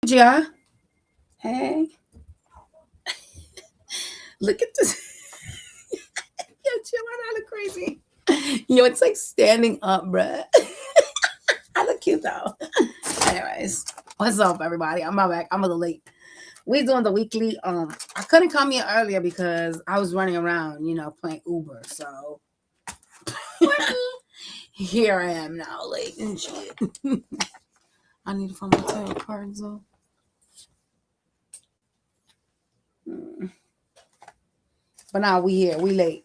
Yeah. Hey. Look at this. Yo, chill out. I look crazy. Yo, it's like standing up, bruh. I look cute though. Anyways, what's up, everybody? I'm back. I'm a little late. We doing the weekly. I couldn't come here earlier because I was running around, playing Uber. So here I am now, late and shit. I need to find my tarot cards though. But now we here. We late.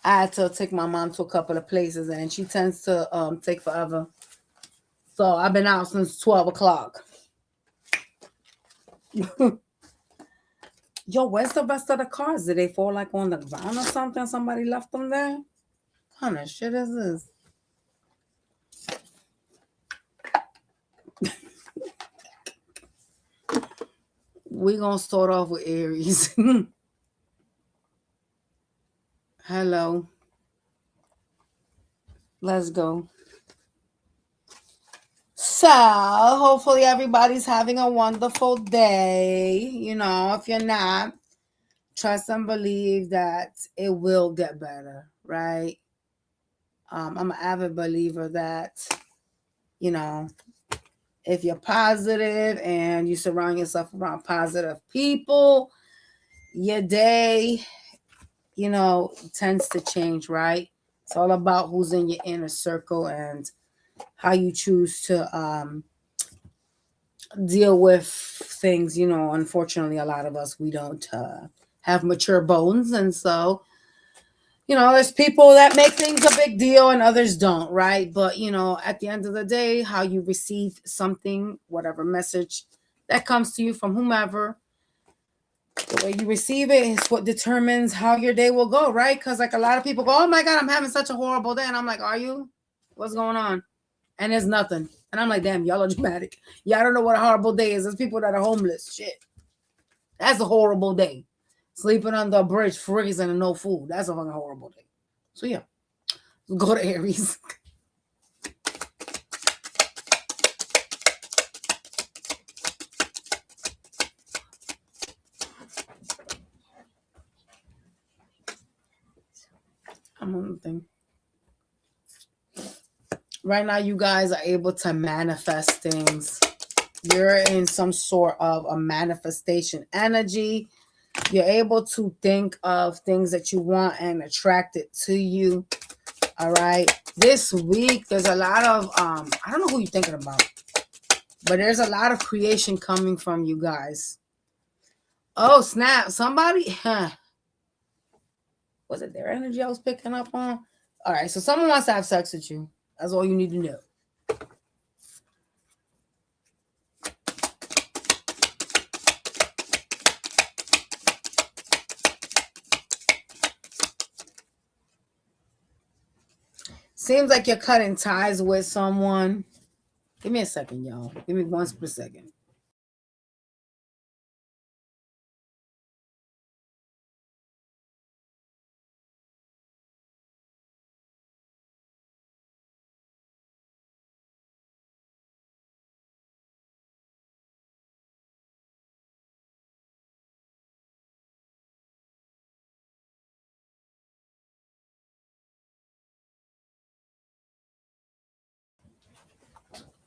I had to take my mom to a couple of places, and she tends to take forever. So I've been out since 12 o'clock. Yo, where's the rest of the cards? Did they fall like on the ground or something? Somebody left them there? What kind of shit is this? We're going to start off with Aries. Hello. Let's go. So, hopefully everybody's having a wonderful day. If you're not, trust and believe that it will get better, right? I'm an avid believer that, if you're positive and you surround yourself around positive people, your day, tends to change, right? It's all about who's in your inner circle and how you choose to deal with things. Unfortunately, a lot of us, we don't have mature bones. And so, there's people that make things a big deal and others don't, right? But, at the end of the day, how you receive something, whatever message that comes to you from whomever, the way you receive it is what determines how your day will go, right? Because like a lot of people go, oh my God, I'm having such a horrible day. And I'm like, are you? What's going on? And there's nothing. And I'm like, damn, y'all are dramatic. Y'all don't know what a horrible day is. There's people that are homeless. Shit. That's a horrible day. Sleeping under a bridge, freezing, and no food. That's a fucking horrible day. So yeah, let's go to Aries. I'm on the thing. Right now, you guys are able to manifest things. You're in some sort of a manifestation energy. You're able to think of things that you want and attract it to you. All right. This week, there's a lot of, I don't know who you're thinking about, but there's a lot of creation coming from you guys. Oh, snap. Somebody, was it their energy I was picking up on? All right. So someone wants to have sex with you. That's all you need to know. Seems like you're cutting ties with someone. Give me a second, y'all. Give me 1 second.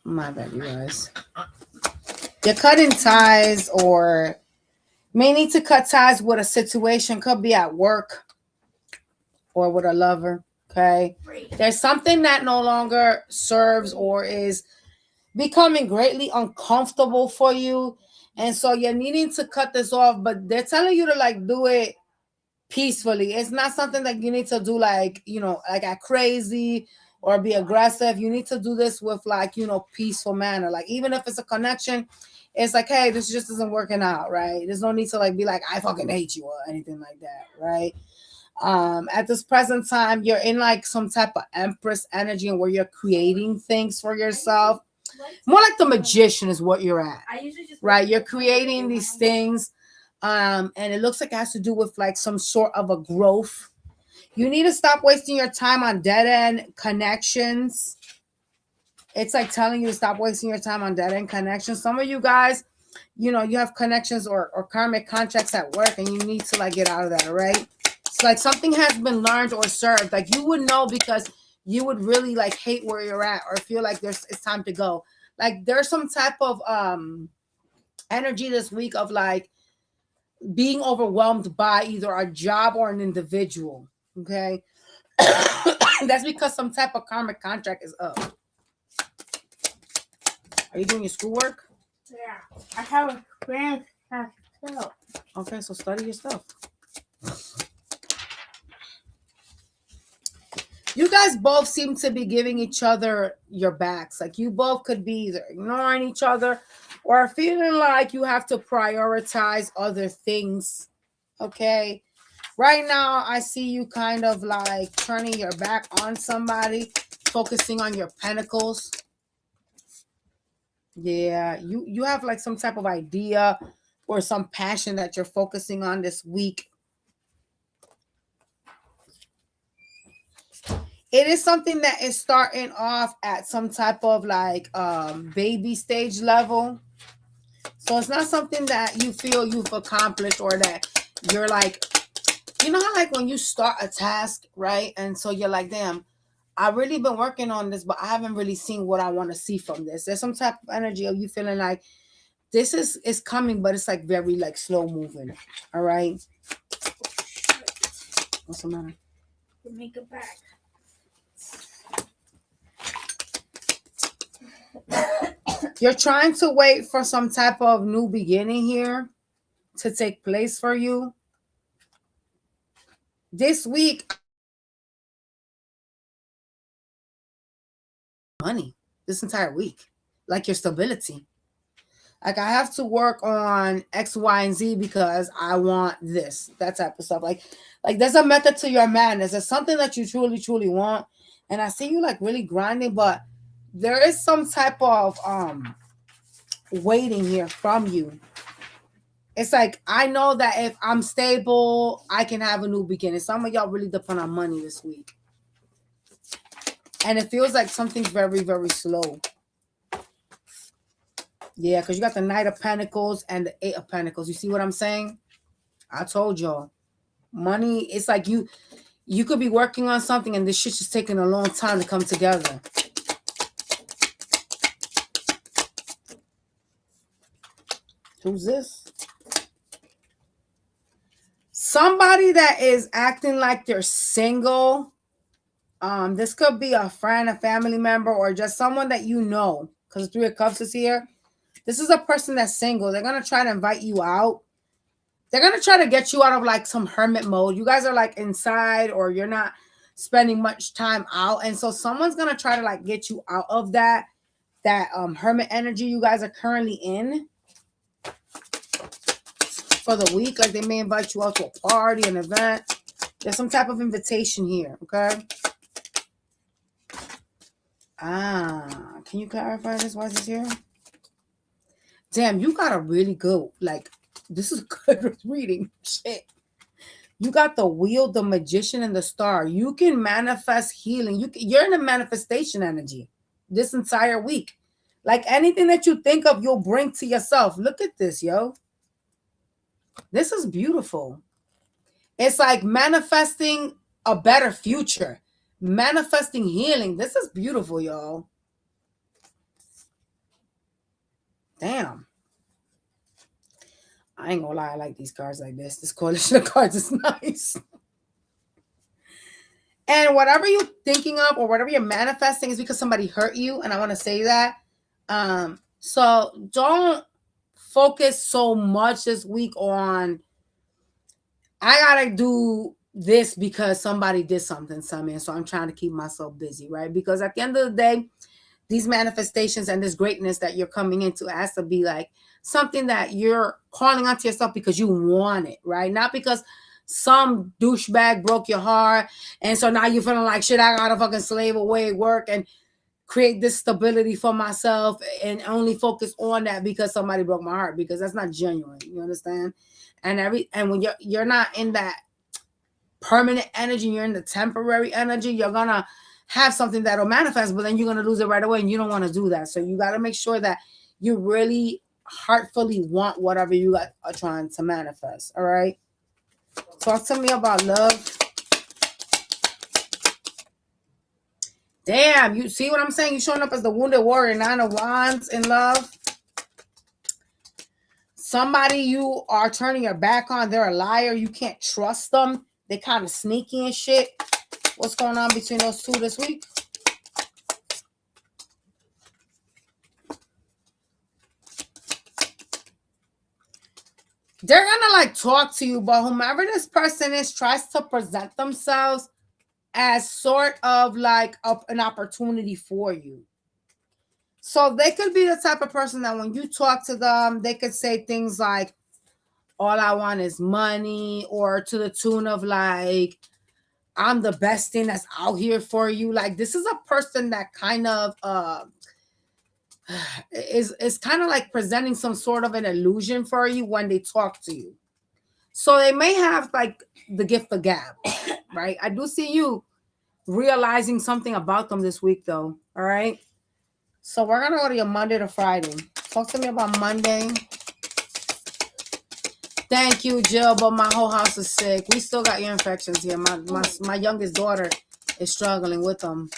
My bad, you guys. You're cutting ties or may need to cut ties with a situation. Could be at work or with a lover. Okay. There's something that no longer serves or is becoming greatly uncomfortable for you. And so you're needing to cut this off, but they're telling you to like do it peacefully. It's not something that you need to do like, like act crazy or be aggressive. You need to do this with like, peaceful manner. Like even if it's a connection, it's like, hey, this just isn't working out, right? There's no need to like be like, I fucking hate you or anything like that, right? At this present time, you're in like some type of Empress energy and where you're creating things for yourself. More like the magician is what you're at, right? You're creating these things, and it looks like it has to do with like some sort of a growth. You need to stop wasting your time on dead end connections. It's like telling you to stop wasting your time on dead end connections. Some of you guys you know, you have connections or karmic contracts at work and you need to like get out of that, all right? It's like something has been learned or served. Like you would know because you would really like hate where you're at or feel like it's time to go. Like there's some type of energy this week of like being overwhelmed by either a job or an individual. Okay. That's because some type of karmic contract is up. Are you doing your schoolwork? Yeah. I have a friend class too. Okay, so study your stuff. You guys both seem to be giving each other your backs. Like you both could be either ignoring each other or feeling like you have to prioritize other things. Okay. Right now, I see you kind of like turning your back on somebody, focusing on your pentacles. Yeah, you have like some type of idea or some passion that you're focusing on this week. It is something that is starting off at some type of like baby stage level. So it's not something that you feel you've accomplished or that you're like, you know how like when you start a task, right? And so you're like, damn, I've really been working on this, but I haven't really seen what I want to see from this. There's some type of energy of you feeling like this is coming, but it's like very like slow moving. All right. What's the matter? Make it back. You're trying to wait for some type of new beginning here to take place for you. This week, money, this entire week, like your stability. Like I have to work on X, Y, and Z because I want this, that type of stuff. Like there's a method to your madness. There's something that you truly, truly want. And I see you like really grinding, but there is some type of waiting here from you. It's like I know that if I'm stable, I can have a new beginning. Some of y'all really depend on money this week. And it feels like something's very, very slow. Yeah, because you got the Knight of Pentacles and the Eight of Pentacles. You see what I'm saying? I told y'all. Money, it's like you could be working on something and this shit's just taking a long time to come together. Who's this? Somebody that is acting like they're single. This could be a friend, a family member, or just someone that you know. Because Three of Cups is here. This is a person that's single. They're going to try to invite you out. They're going to try to get you out of like some hermit mode. You guys are like inside or you're not spending much time out. And so someone's going to try to like get you out of that hermit energy you guys are currently in for the week. Like they may invite you out to a party, an event. There's some type of invitation here, okay? Can you clarify this? Why is this here? Damn, you got a really good, like, this is good reading. Shit. You got the Wheel, the Magician, and the Star. You can manifest healing. You're in the manifestation energy this entire week. Like anything that you think of, you'll bring to yourself. Look at this, yo. This is beautiful. It's like manifesting a better future. Manifesting healing. This is beautiful, y'all. Damn. I ain't gonna lie, I like these cards like this. This coalition of cards is nice. And whatever you're thinking of or whatever you're manifesting is because somebody hurt you. And I want to say that. So don't focus so much this week on, I gotta do this because somebody did something to me. And so I'm trying to keep myself busy, right? Because at the end of the day, these manifestations and this greatness that you're coming into has to be like something that you're calling onto yourself because you want it, right? Not because some douchebag broke your heart. And so now you're feeling like, shit, I gotta fucking slave away, work and create this stability for myself and only focus on that because somebody broke my heart, because that's not genuine. You understand? And when you're not in that permanent energy, you're in the temporary energy, you're gonna have something that'll manifest, but then you're gonna lose it right away, and you don't want to do that. So you got to make sure that you really heartfully want whatever you are trying to manifest. All right. Talk to me about love. Damn, you see what I'm saying? You showing up as the wounded warrior, 9 of Wands in love. Somebody you are turning your back on, they're a liar. You can't trust them. They kind of sneaky and shit. What's going on between those two this week? They're gonna like talk to you, but whomever this person is tries to present themselves as sort of like an opportunity for you. So they could be the type of person that when you talk to them, they could say things like, all I want is money, or to the tune of like, I'm the best thing that's out here for you. Like, this is a person that kind of is kind of like presenting some sort of an illusion for you when they talk to you. So they may have like the gift of gab, right? I do see you realizing something about them this week though. All right. So we're gonna go to your Monday to Friday. Talk to me about Monday. Thank you, Jill, but my whole house is sick. We still got ear infections here. My youngest daughter is struggling with them.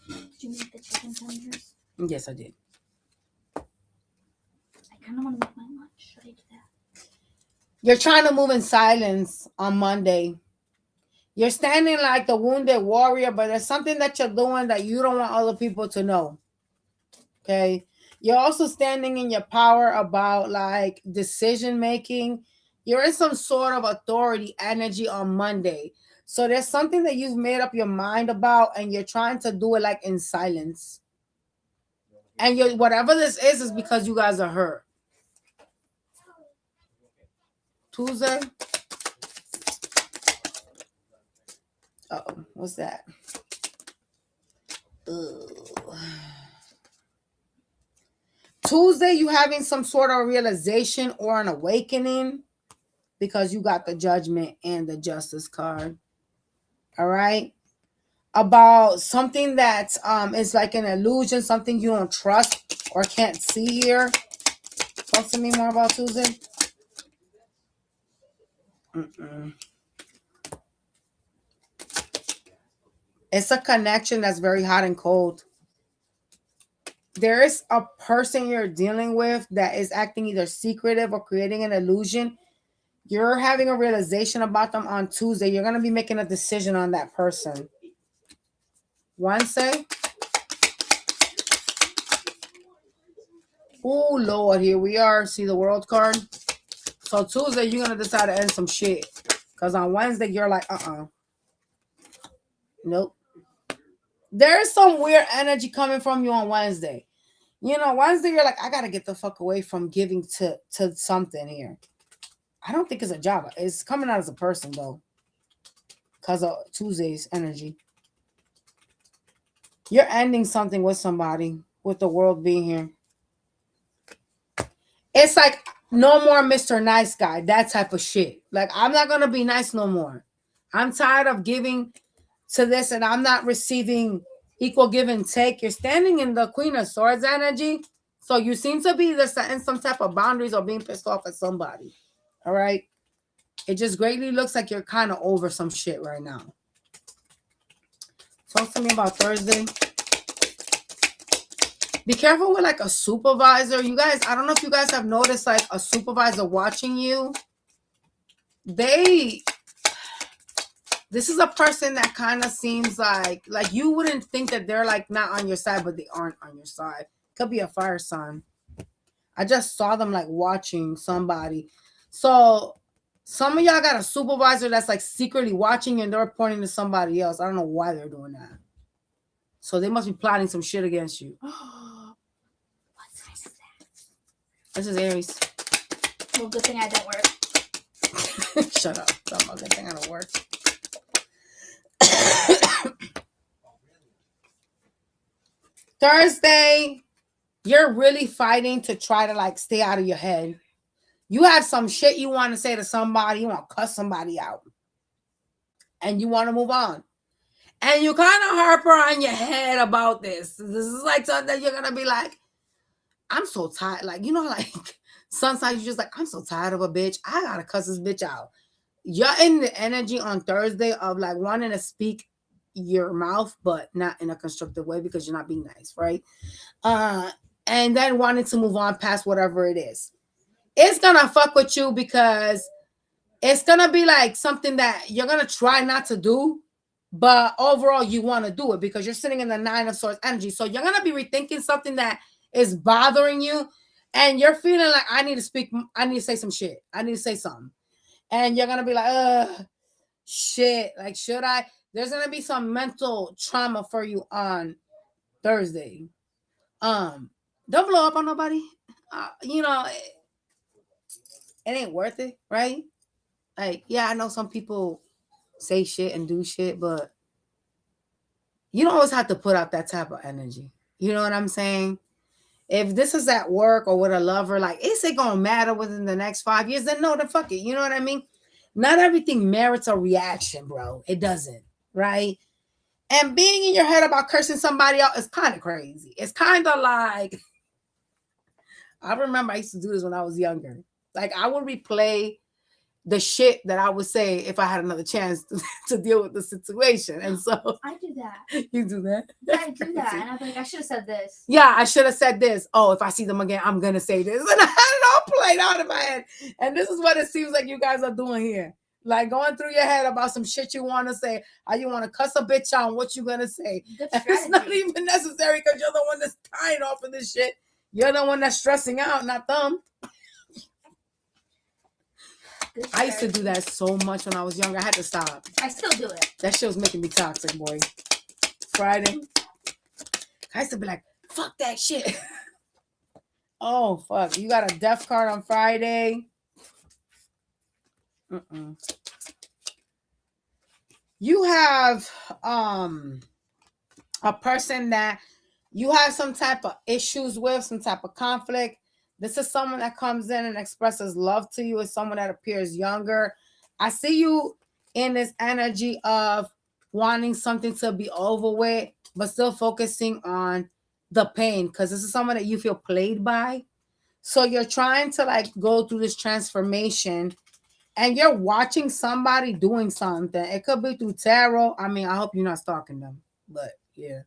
Did you make the chicken tenders? Yes, I did. I kind of want to make my lunch. Should I do that? You're trying to move in silence on Monday. You're standing like the wounded warrior, but there's something that you're doing that you don't want other people to know. Okay. You're also standing in your power about like decision making. You're in some sort of authority energy on Monday. So there's something that you've made up your mind about and you're trying to do it like in silence. And you whatever this is because you guys are hurt. Tuesday. Uh-oh, what's that? Ugh. Tuesday, you having some sort of realization or an awakening because you got the Judgment and the Justice card. All right. About something that is like an illusion, something you don't trust or can't see here. Talk to me more about Tuesday. It's a connection that's very hot and cold. There is a person you're dealing with that is acting either secretive or creating an illusion. You're having a realization about them on Tuesday. You're going to be making a decision on that person. Wednesday. Oh, Lord, here we are. See the World card? So Tuesday, you're going to decide to end some shit. Because on Wednesday, you're like, nope. There's some weird energy coming from you on Wednesday. You know, Wednesday, you're like, I got to get the fuck away from giving to something here. I don't think it's a job. It's coming out as a person, though. Because of Tuesday's energy. You're ending something with somebody, with the world being here. It's like, no more Mr. Nice Guy, that type of shit. Like, I'm not going to be nice no more. I'm tired of giving to this and I'm not receiving equal give and take. You're standing in the Queen of Swords energy. So you seem to be setting some type of boundaries or being pissed off at somebody. All right. It just greatly looks like you're kind of over some shit right now. Talk to me about Thursday. Be careful with like a supervisor. You guys, I don't know if you guys have noticed like a supervisor watching you. This is a person that kind of seems like you wouldn't think that they're like not on your side, but they aren't on your side. Could be a fire sign. I just saw them like watching somebody. So some of y'all got a supervisor that's like secretly watching you and they're pointing to somebody else. I don't know why they're doing that. So they must be plotting some shit against you. What size is that? This is Aries. Well, good thing I don't work. Shut up. Good thing I don't work. Thursday, you're really fighting to try to like stay out of your head. You have some shit you want to say to somebody. You want to cuss somebody out. And you want to move on. And you kind of harper on your head about this. This is like something you're going to be like, I'm so tired. Like, like sometimes you're just like, I'm so tired of a bitch. I gotta cuss this bitch out. You're in the energy on Thursday of like wanting to speak your mouth, but not in a constructive way because you're not being nice, right? And then wanting to move on past whatever it is. It's gonna fuck with you because it's gonna be like something that you're gonna try not to do, but overall you want to do it because you're sitting in the 9 of Swords energy. So you're gonna be rethinking something that is bothering you, and you're feeling like I need to speak, I need to say some shit, I need to say something, and you're gonna be like, shit, like should I? There's gonna be some mental trauma for you on Thursday. Don't blow up on nobody. It ain't worth it, right? Like, yeah, I know some people say shit and do shit, but you don't always have to put out that type of energy. You know what I'm saying? If this is at work or with a lover, like, is it gonna matter within the next 5 years? Then no, then fuck it. You know what I mean? Not everything merits a reaction, bro. It doesn't, right? And being in your head about cursing somebody out is kind of crazy. It's kind of like, I remember I used to do this when I was younger. Like, I would replay the shit that I would say if I had another chance to deal with the situation. And so I do that. You do that? Yeah, I do that. And I'm like, I should have said this. Yeah, I should have said this. Oh, if I see them again, I'm gonna say this. And I had it all played out in my head. And this is what it seems like you guys are doing here. Like going through your head about some shit you want to say, how you want to cuss a bitch out, what you gonna say. It's not even necessary because you're the one that's tying off of this shit. You're the one that's stressing out, not them. I used to do that so much when I was younger. I had to stop. I still do it. That shit was making me toxic, boy. Friday. I used to be like, fuck that shit. Oh, fuck. You got a death card on Friday. You have a person that you have some type of issues with, some type of conflict. This is someone that comes in and expresses love to you. It's someone that appears younger. I see you in this energy of wanting something to be over with, but still focusing on the pain because this is someone that you feel played by. So you're trying to like go through this transformation and you're watching somebody doing something. It could be through tarot. I mean, I hope you're not stalking them, but yeah.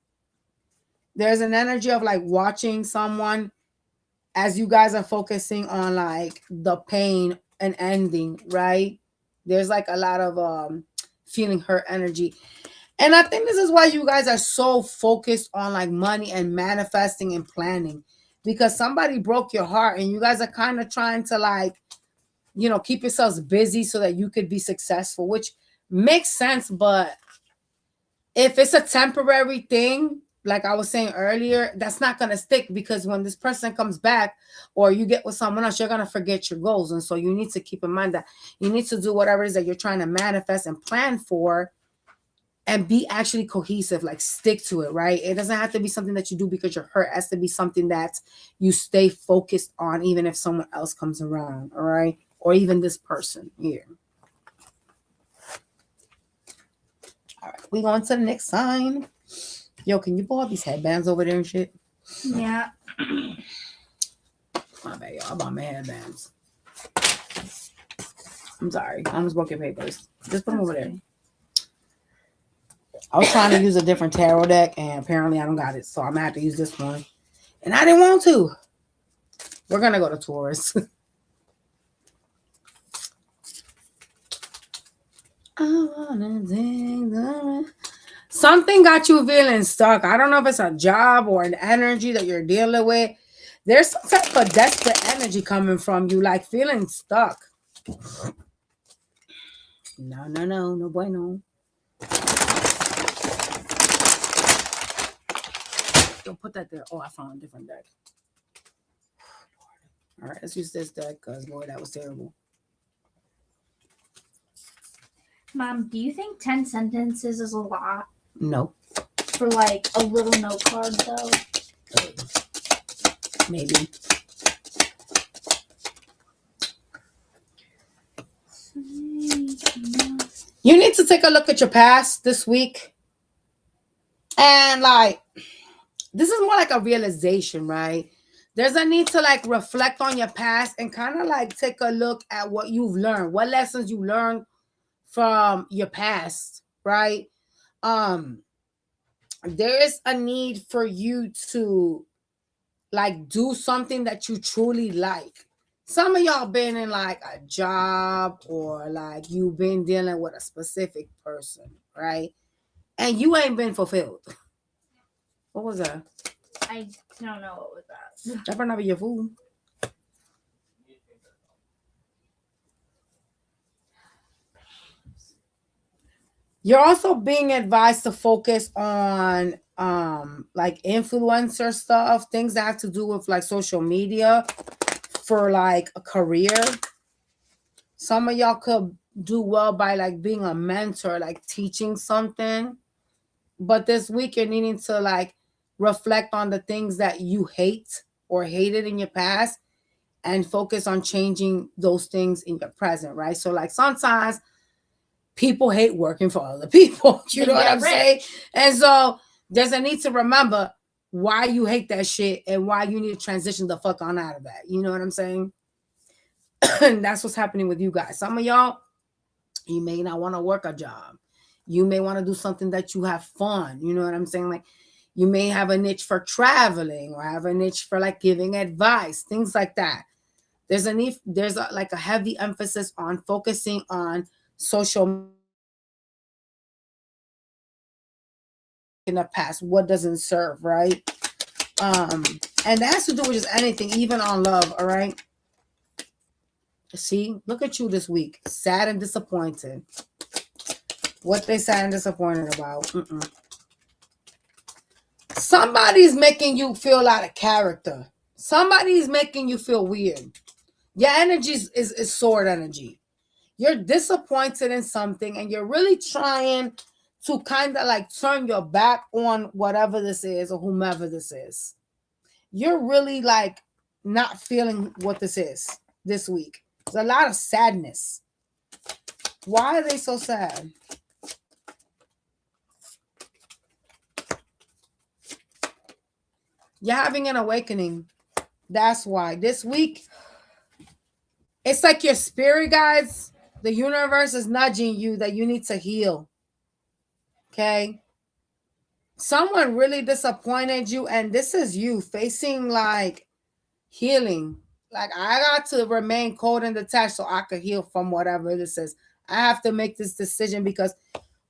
There's an energy of like watching someone as you guys are focusing on like the pain and ending, right? There's like a lot of feeling hurt energy. And I think this is why you guys are so focused on like money and manifesting and planning, because somebody broke your heart and you guys are kind of trying to like, keep yourselves busy so that you could be successful, which makes sense. But if it's a temporary thing, like I was saying earlier, that's not going to stick, because when this person comes back or you get with someone else, you're going to forget your goals. And so you need to keep in mind that you need to do whatever it is that you're trying to manifest and plan for and be actually cohesive, like stick to it, right? It doesn't have to be something that you do because you're hurt. It has to be something that you stay focused on, even if someone else comes around, all right? Or even this person here. All right, we going to the next sign. Yo, can you pull out these headbands over there and shit? Yeah. My bad, y'all. I bought my headbands. I'm sorry. I almost broke your papers. Just put them over there. I was trying to use a different tarot deck, and apparently I don't got it. So I'm going to have to use this one. And I didn't want to. We're going to go to Taurus. Something got you feeling stuck. I don't know if it's a job or an energy that you're dealing with. There's some type of desperate energy coming from you, like feeling stuck. No bueno. Don't put that there. Oh, I found a different deck. All right, let's use this deck because, boy, that was terrible. Mom, do you think 10 sentences is a lot? No. For like a little note card, though? Maybe. You need to take a look at your past this week. And like, this is more like a realization, right? there's a need to like reflect on your past and kind of like take a look at what you've learned, what lessons you learned from your past, right? um there is a need for you to like do something that you truly like. Some of y'all been in like a job, or like you've been dealing with a specific person, right? And you ain't been fulfilled. What was that? I don't know what was that. That better not be your food. You're also being advised to focus on like influencer stuff, things that have to do with like social media for like a career. Some of y'all could do well by like being a mentor, like teaching something. But this week you're needing to like reflect on the things that you hate or hated in your past and focus on changing those things in your present, right? So like sometimes people hate working for other people. You know what I'm saying? And so there's a need to remember why you hate that shit and why you need to transition the fuck on out of that. You know what I'm saying? And that's what's happening with you guys. Some of y'all, you may not want to work a job. You may want to do something that you have fun. You know what I'm saying? Like you may have a niche for traveling or have a niche for like giving advice, things like that. There's a need, there's a, like a heavy emphasis on focusing on social in the past, what doesn't serve, right? And that has to do with just anything, even on love, all right? See, look at you this week, sad and disappointed. What they sad and disappointed about? Somebody's making you feel out of character. Somebody's making you feel weird. Your energy is sword energy. You're disappointed in something and you're really trying to kind of like turn your back on whatever this is or whomever this is. You're really like not feeling what this is this week. There's a lot of sadness. Why are they so sad? You're having an awakening. That's why. This week, it's like your spirit guides, the universe is nudging you that you need to heal. Okay? Someone really disappointed you, and this is you facing like healing. Like I got to remain cold and detached so I could heal from whatever this is. I have to make this decision because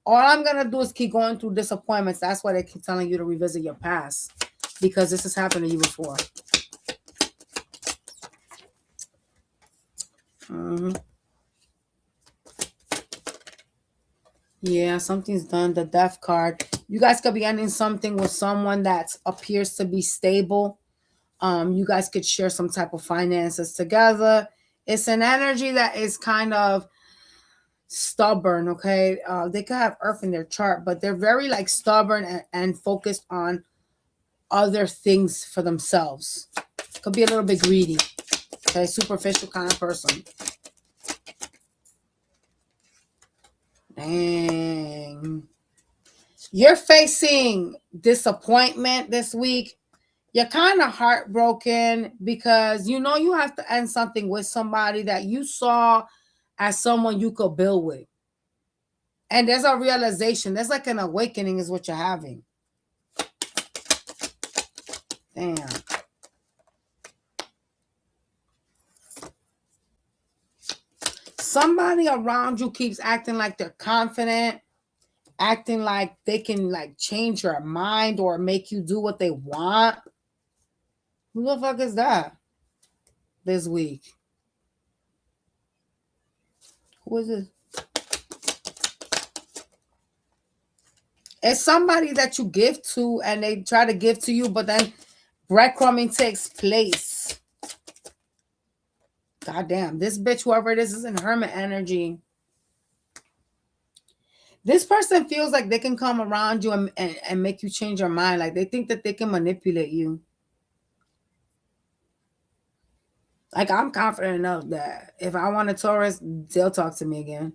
all I'm gonna do is keep going through disappointments. That's why they keep telling you to revisit your past, because this has happened to you before. Yeah, something's done. The death card. You guys could be ending something with someone that appears to be stable. You guys could share some type of finances together. It's an energy that is kind of stubborn, okay? They could have earth in their chart, but they're very like stubborn and focused on other things for themselves. Could be a little bit greedy, okay? Superficial kind of person. Dang. You're facing disappointment this week. You're kind of heartbroken because you know you have to end something with somebody that you saw as someone you could build with. And there's a realization. There's like an awakening is what you're having. Damn. Somebody around you keeps acting like they're confident, acting like they can like change your mind or make you do what they want. Who the fuck is that this week? Who is it? It's somebody that you give to and they try to give to you, but then breadcrumbing takes place. God damn, this bitch, whoever it is in hermit energy. This person feels like they can come around you and make you change your mind. Like they think that they can manipulate you. Like I'm confident enough that if I want a Taurus, they'll talk to me again.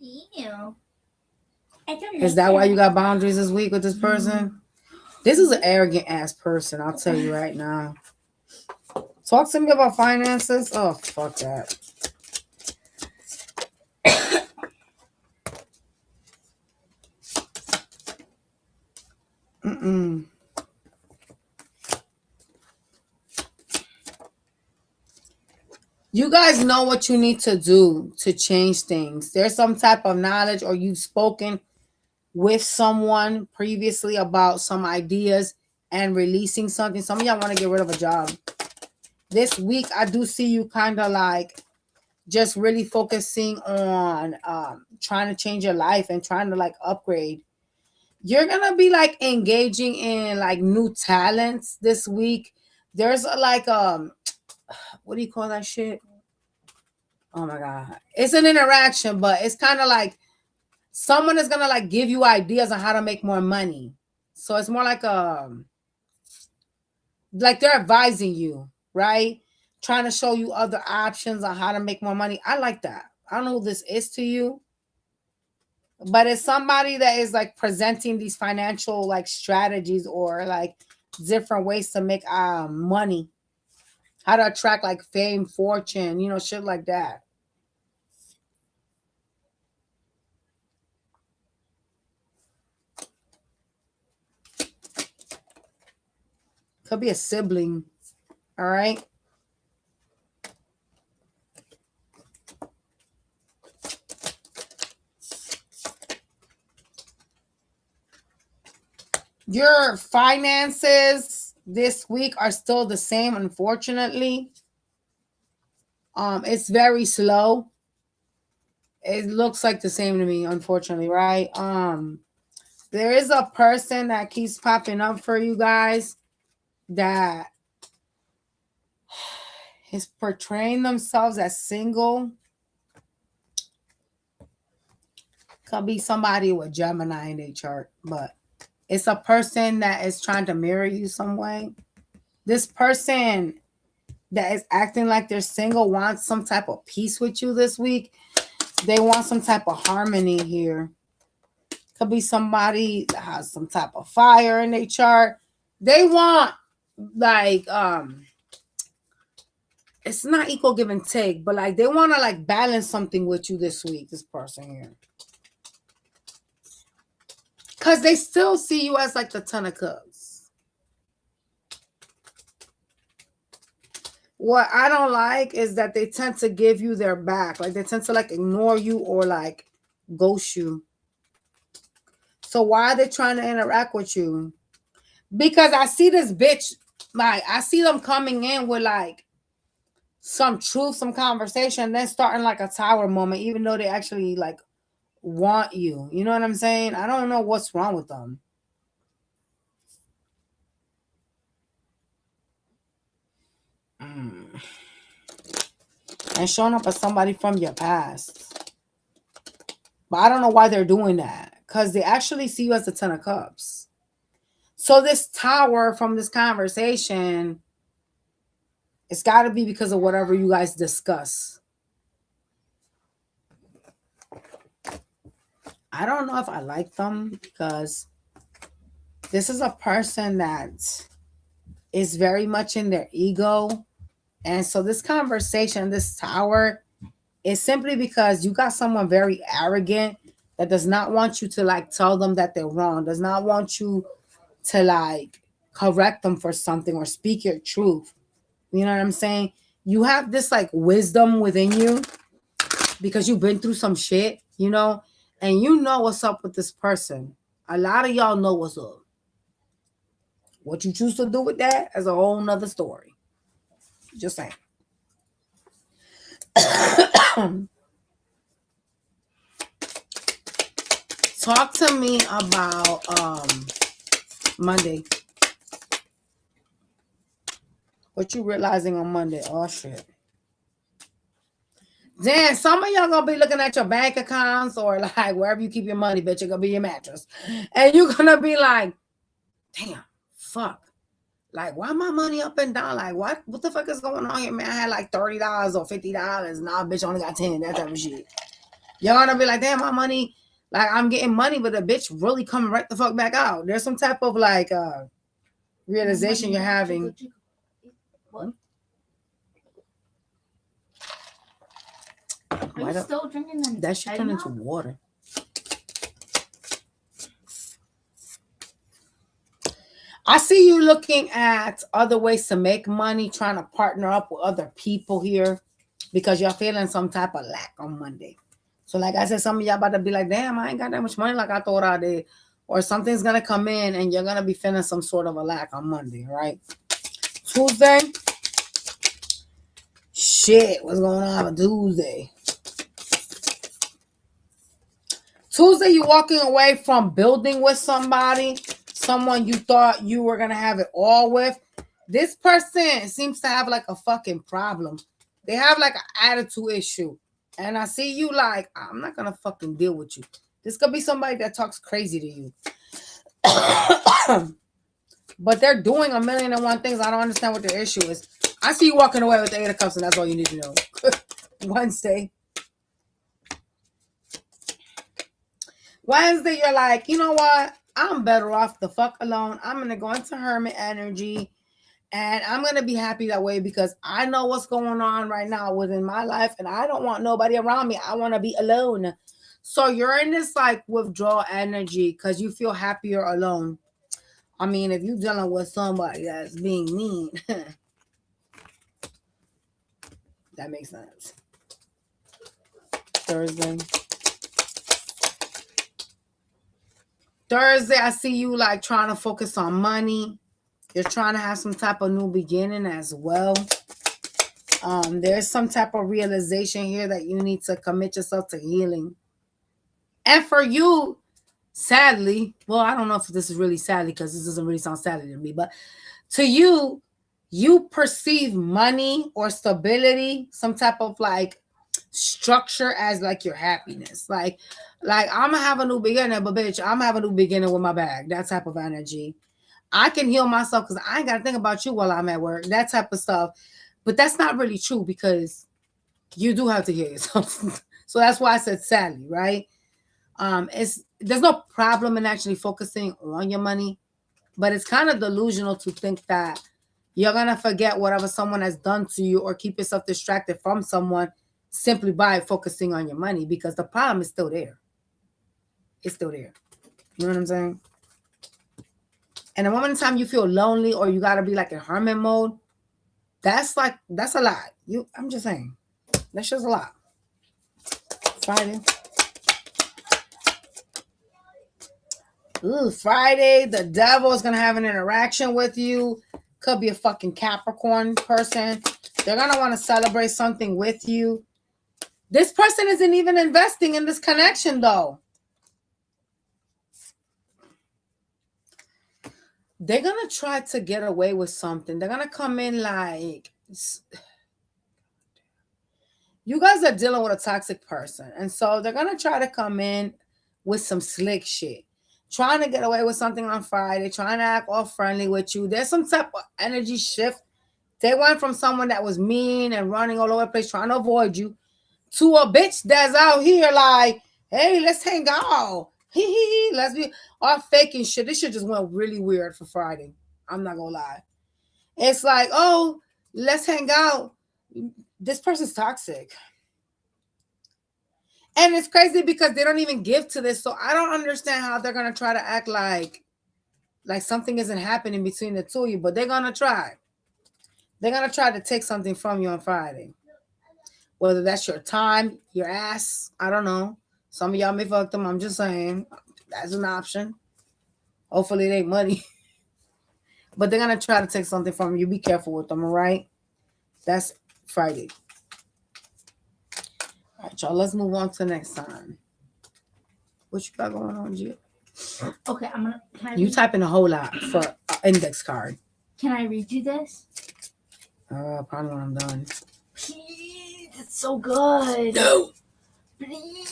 Ew. I don't Is that why you got boundaries this week with this person? This is an arrogant ass person, I'll tell you right now. Talk to me about finances. Oh, fuck that. Mm-mm. You guys know what you need to do to change things. There's some type of knowledge, or you've spoken with someone previously about some ideas and releasing something. Some of y'all want to get rid of a job. This week, I do see you kind of like just really focusing on trying to change your life and trying to like upgrade. You're gonna be like engaging in like new talents this week. There's like what do you call that shit? Oh my god, it's an interaction, but it's kind of like someone is gonna like give you ideas on how to make more money. So it's more like they're advising you, right? Trying to show you other options on how to make more money. I like that. I don't know who this is to you, but it's somebody that is like presenting these financial like strategies or like different ways to make money, how to attract like fame, fortune, shit like that. Could be a sibling. All right. Your finances this week are still the same, unfortunately. It's very slow. It looks like the same to me, unfortunately, right? There is a person that keeps popping up for you guys that is portraying themselves as single. Could be somebody with Gemini in their chart, but it's a person that is trying to mirror you some way. This person that is acting like they're single wants some type of peace with you this week. They want some type of harmony here. Could be somebody that has some type of fire in their chart. They want like it's not equal give and take, but like they want to like balance something with you this week, this person here. Because they still see you as like the 10 of Cups. What I don't like is that they tend to give you their back. Like they tend to like ignore you or like ghost you. So why are they trying to interact with you? Because I see this bitch, like I see them coming in with like some truth, some conversation, then starting like a tower moment, even though they actually like want you. You know what I'm saying? I don't know what's wrong with them. And showing up as somebody from your past. But I don't know why they're doing that. Because they actually see you as the 10 of Cups. So this tower from this conversation, it's got to be because of whatever you guys discuss. I don't know if I like them because this is a person that is very much in their ego. And so this conversation, this tower, is simply because you got someone very arrogant that does not want you to like tell them that they're wrong, does not want you to like correct them for something or speak your truth. You know what I'm saying? You have this like wisdom within you because you've been through some shit, and you know what's up with this person. A lot of y'all know what's up. What you choose to do with that is a whole nother story. Just saying. Talk to me about Monday. What you realizing on Monday? Oh shit. Then some of y'all gonna be looking at your bank accounts or like wherever you keep your money, bitch, it's gonna be your mattress. And you're gonna be like, damn, fuck. Like, why my money up and down? Like, what the fuck is going on here, man? I had like $30 or $50. Nah, bitch, only got 10, that type of shit. Y'all gonna be like, damn, my money Like I'm getting money, but the bitch really coming right the fuck back out. There's some type of like realization you're having. What? Are you still drinking them? That should turn into water. I see you looking at other ways to make money, trying to partner up with other people here because you're feeling some type of lack on Monday. So like I said, some of y'all about to be like, damn, I ain't got that much money like I thought I did. Or something's going to come in and you're going to be feeling some sort of a lack on Monday, right? Tuesday. Shit, what's going on with Tuesday? Tuesday, you walking away from building with somebody, someone you thought you were going to have it all with. This person seems to have like a fucking problem. They have like an attitude issue. And I see you like, I'm not going to fucking deal with you. This could be somebody that talks crazy to you. But they're doing 1,000,001 things. I don't understand what their issue is. I see you walking away with the 8 of Cups, and that's all you need to know. Wednesday, you're like, you know what? I'm better off the fuck alone. I'm going to go into hermit energy. And I'm going to be happy that way because I know what's going on right now within my life. And I don't want nobody around me. I want to be alone. So you're in this like withdrawal energy because you feel happier alone. I mean, if you're dealing with somebody that's being mean, that makes sense. Thursday, I see you like trying to focus on money. You're trying to have some type of new beginning as well. There's some type of realization here that you need to commit yourself to healing. And for you, sadly, well, I don't know if this is really sadly because this doesn't really sound sadly to me, but to you, you perceive money or stability, some type of like structure as like your happiness. Like I'm gonna have a new beginning, but bitch, I'm gonna have a new beginning with my bag. That type of energy. I can heal myself because I ain't got to think about you while I'm at work. That type of stuff. But that's not really true because you do have to heal yourself. So that's why I said sadly, right? There's no problem in actually focusing on your money, but it's kind of delusional to think that you're going to forget whatever someone has done to you or keep yourself distracted from someone simply by focusing on your money because the problem is still there. It's still there. You know what I'm saying? And the moment in time you feel lonely or you got to be like in hermit mode, that's a lot. I'm just saying. That's just a lot. Friday. Ooh, Friday, the devil is going to have an interaction with you. Could be a fucking Capricorn person. They're going to want to celebrate something with you. This person isn't even investing in this connection, though. They're going to try to get away with something. They're going to come in like... You guys are dealing with a toxic person. And so they're going to try to come in with some slick shit. Trying to get away with something on Friday. Trying to act all friendly with you. There's some type of energy shift. They went from someone that was mean and running all over the place trying to avoid you to a bitch that's out here like, hey, let's hang out. Let's be all faking shit. This shit just went really weird for Friday. I'm not gonna lie. It's like, oh, let's hang out. This person's toxic. And it's crazy because they don't even give to this. So I don't understand how they're gonna try to act like something isn't happening between the two of you, but they're gonna try. They're gonna try to take something from you on Friday. Whether that's your time, your ass, I don't know. Some of y'all may fuck them. I'm just saying that's an option. Hopefully it ain't money. But they're going to try to take something from you. Be careful with them, all right? That's Friday. All right, y'all. Let's move on to next time. What you got going on, Gia? Okay, I'm going to... You typing a whole lot for an index card. Can I read you this? Probably when I'm done. Please, it's so good. No. Please.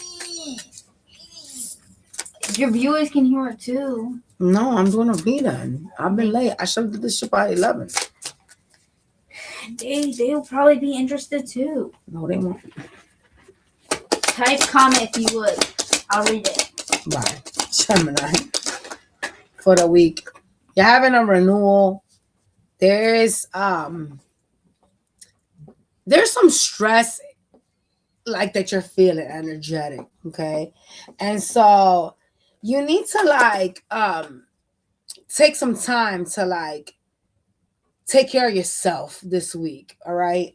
Your viewers can hear it too. No, I'm doing a reading. I've been late. I should have did this shit by 11. They'll probably be interested too. No, they won't. Type comment if you would. I'll read it. Bye. Gemini. For the week. You're having a renewal. There's some stress like that you're feeling energetic, okay? And so you need to like take some time to like take care of yourself this week, all right?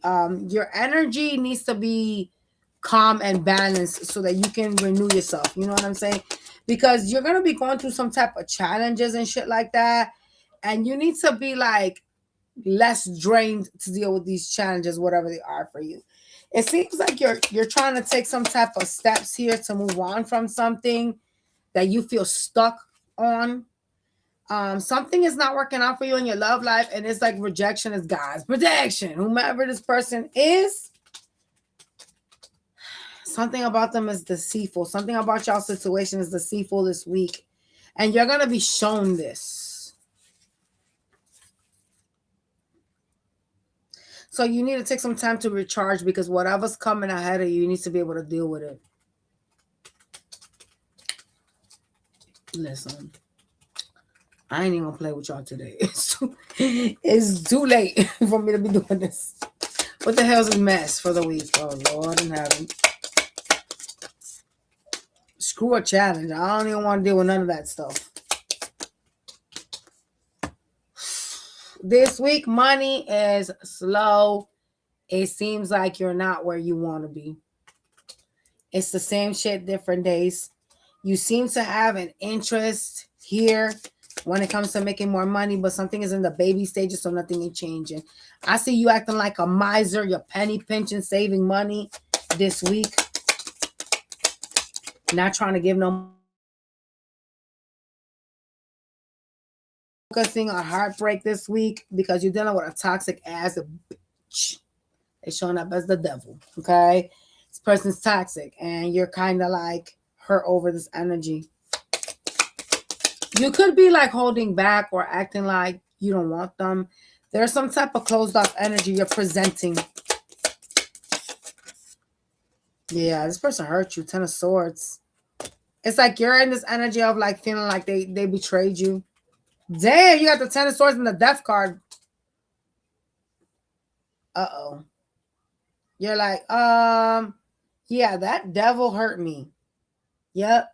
Your energy needs to be calm and balanced so that you can renew yourself. You know what I'm saying? Because you're gonna be going through some type of challenges and shit like that, and you need to be like less drained to deal with these challenges, whatever they are for you. It seems like you're trying to take some type of steps here to move on from something that you feel stuck on. Something is not working out for you in your love life, and it's like rejection is God's protection. Whomever this person is, something about them is deceitful. Something about y'all situation is deceitful this week, and you're gonna be shown this. So you need to take some time to recharge because whatever's coming ahead of you, you need to be able to deal with it. Listen, I ain't even gonna play with y'all today. It's too late for me to be doing this. What the hell's a mess for the week? Oh, Lord in heaven. Screw a challenge. I don't even want to deal with none of that stuff. This week, money is slow. It seems like you're not where you want to be. It's the same shit, different days. You seem to have an interest here when it comes to making more money, but something is in the baby stages, so nothing is changing. I see you acting like a miser. You're penny pinching, saving money this week. Not trying to give no. Focusing on heartbreak this week because you're dealing with a toxic ass bitch. They're showing up as the devil, okay? This person's toxic, and you're kind of like hurt over this energy. You could be like holding back or acting like you don't want them. There's some type of closed off energy you're presenting. Yeah, this person hurt you. 10 of Swords. It's like you're in this energy of like feeling like they betrayed you. Damn, you got the 10 of Swords and the Death card. Uh-oh. You're like, yeah, that devil hurt me. Yep.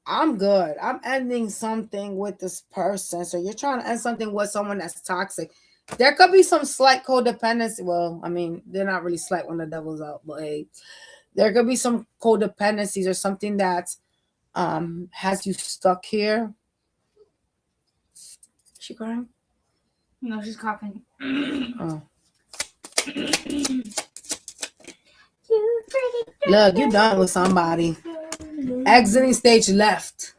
I'm good. I'm ending something with this person. So you're trying to end something with someone that's toxic. There could be some slight codependency. Well, I mean, they're not really slight when the devil's out, but hey, there could be some codependencies or something that has you stuck here. Is she crying? No, she's coughing. Oh. Look, you're done with somebody. Exiting stage left.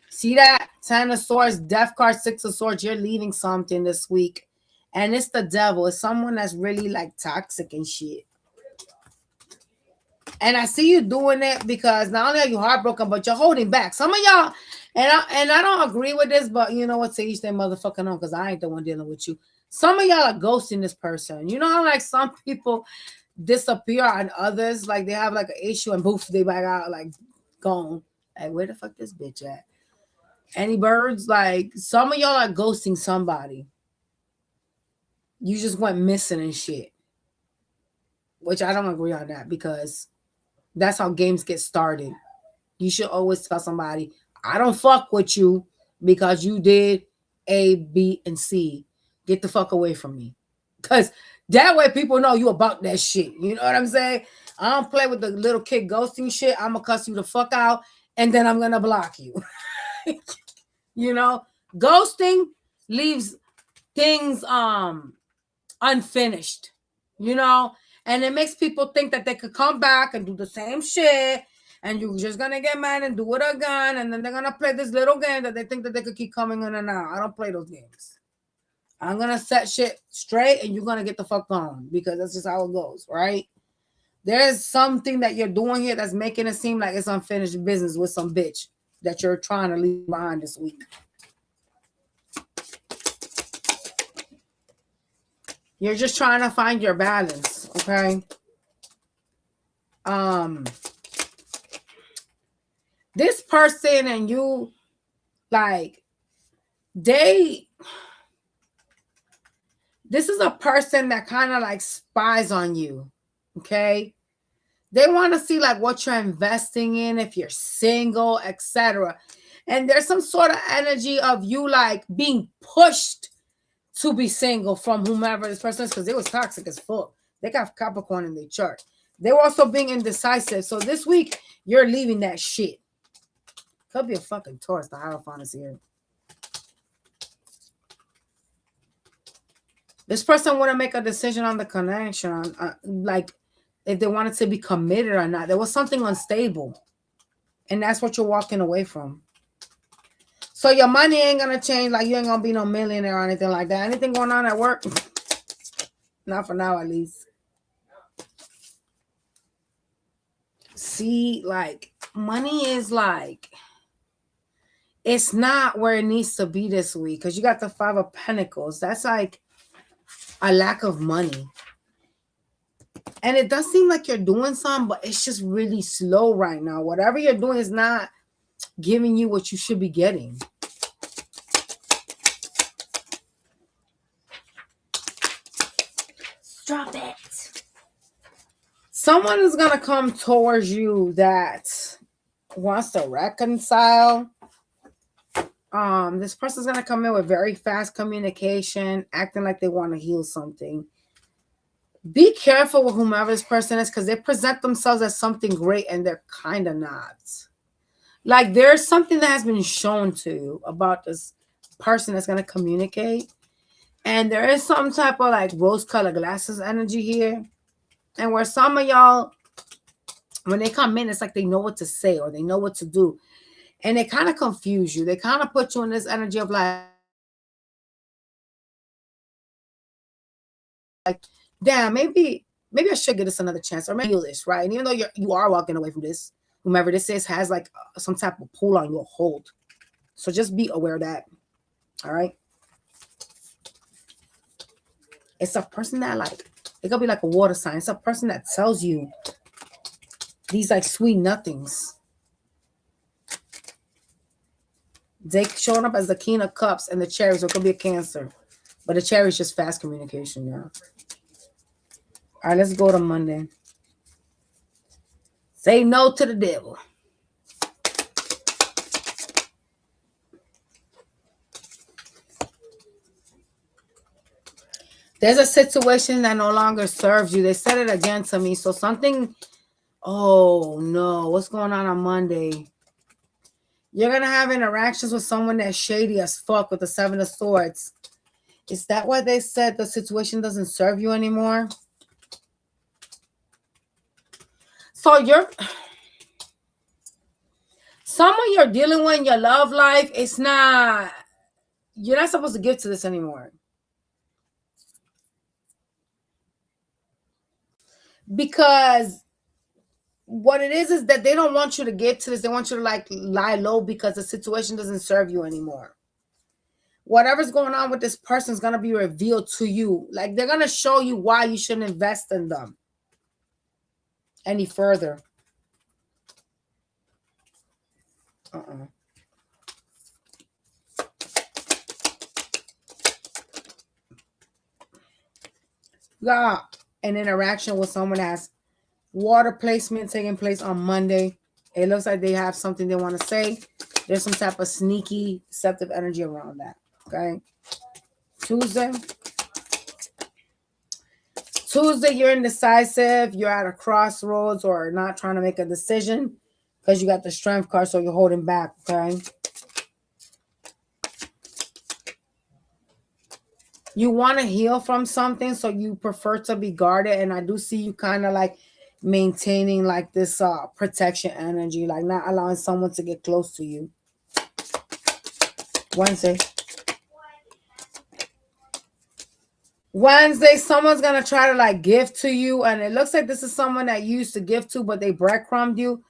See that? 10 of Swords, Death card, 6 of Swords. You're leaving something this week. And it's the devil. It's someone that's really like toxic and shit. And I see you doing it because not only are you heartbroken, but you're holding back. Some of y'all, and I don't agree with this, but you know what? To each their motherfucking own, because I ain't the one dealing with you. Some of y'all are ghosting this person. You know how like some people disappear on others, like they have like an issue and poof, they back out like gone. Like where the fuck this bitch at? Any birds? Like some of y'all are ghosting somebody. You just went missing and shit. Which I don't agree on that because that's how games get started. You should always tell somebody, I don't fuck with you because you did A, B, and C. Get the fuck away from me. Because that way people know you about that shit. You know what I'm saying? I don't play with the little kid ghosting shit. I'm going to cuss you the fuck out and then I'm going to block you. You know? Ghosting leaves things unfinished. You know? And it makes people think that they could come back and do the same shit. And you're just going to get mad and do it again. And then they're going to play this little game that they think that they could keep coming in and out. I don't play those games. I'm going to set shit straight and you're going to get the fuck on. Because that's just how it goes, right? There's something that you're doing here that's making it seem like it's unfinished business with some bitch that you're trying to leave behind this week. You're just trying to find your balance, okay? This person and you, like, this is a person that kind of like spies on you. Okay. They want to see like what you're investing in, if you're single, etc. And there's some sort of energy of you like being pushed to be single from whomever this person is, because it was toxic as fuck. They got Capricorn in their chart. They were also being indecisive. So this week, you're leaving that shit. Could be a fucking Taurus. The Hierophant is here. This person wouldn't make a decision on the connection, like if they wanted to be committed or not. There was something unstable. And that's what you're walking away from. So your money ain't going to change. Like you ain't going to be no millionaire or anything like that. Anything going on at work? Not for now, at least. See, like, money is like, it's not where it needs to be this week. Because you got the 5 of Pentacles. That's like a lack of money. And it does seem like you're doing something, but it's just really slow right now. Whatever you're doing is not giving you what you should be getting. Drop it. Someone is going to come towards you that wants to reconcile. This person's going to come in with very fast communication, acting like they want to heal something. Be careful with whomever this person is, because they present themselves as something great and they're kind of not. Like there's something that has been shown to you about this person that's going to communicate. And there is some type of like rose-colored glasses energy here. And where some of y'all, when they come in, it's like they know what to say or they know what to do. And they kind of confuse you. They kind of put you in this energy of like, damn, maybe I should give this another chance, or maybe heal this, right? And even though you are walking away from this, whomever this is has like some type of pull on your hold. So just be aware of that. All right. It's a person that like, it could be like a water sign. It's a person that tells you these like sweet nothings. They showing up as the King of Cups and the Cherry, so it could be a Cancer. But the Cherry is just fast communication, yeah. All right, let's go to Monday. Say no to the devil. There's a situation that no longer serves you. They said it again to me. So something, oh no, what's going on Monday? You're going to have interactions with someone that's shady as fuck with the 7 of Swords. Is that why they said the situation doesn't serve you anymore? So someone you're dealing with in your love life, you're not supposed to give to this anymore. Because what it is that they don't want you to get to this. They want you to like lie low because the situation doesn't serve you anymore. Whatever's going on with this person is going to be revealed to you. Like they're going to show you why you shouldn't invest in them any further. Yeah, an interaction with someone that has water placement taking place on Monday. It looks like they have something they want to say. There's some type of sneaky, deceptive energy around that. Okay. Tuesday, you're indecisive. You're at a crossroads or not trying to make a decision because you got the Strength card, so you're holding back. Okay. You want to heal from something, so you prefer to be guarded. And I do see you kind of like maintaining like this protection energy, like not allowing someone to get close to you. Wednesday, someone's going to try to like give to you. And it looks like this is someone that you used to give to, but they breadcrumbed you.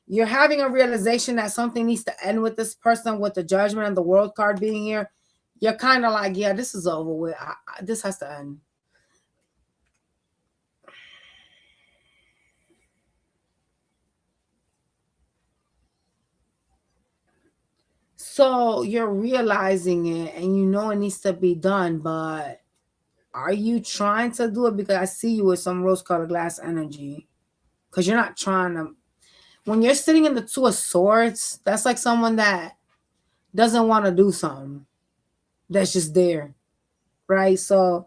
You're having a realization that something needs to end with this person, with the Judgment and the World card being here. You're kind of like, yeah, this is over with. This has to end. So you're realizing it and you know it needs to be done, but are you trying to do it? Because I see you with some rose-colored glass energy. Because you're not trying to. When you're sitting in the Two of Swords, that's like someone that doesn't want to do something. That's just there. Right? So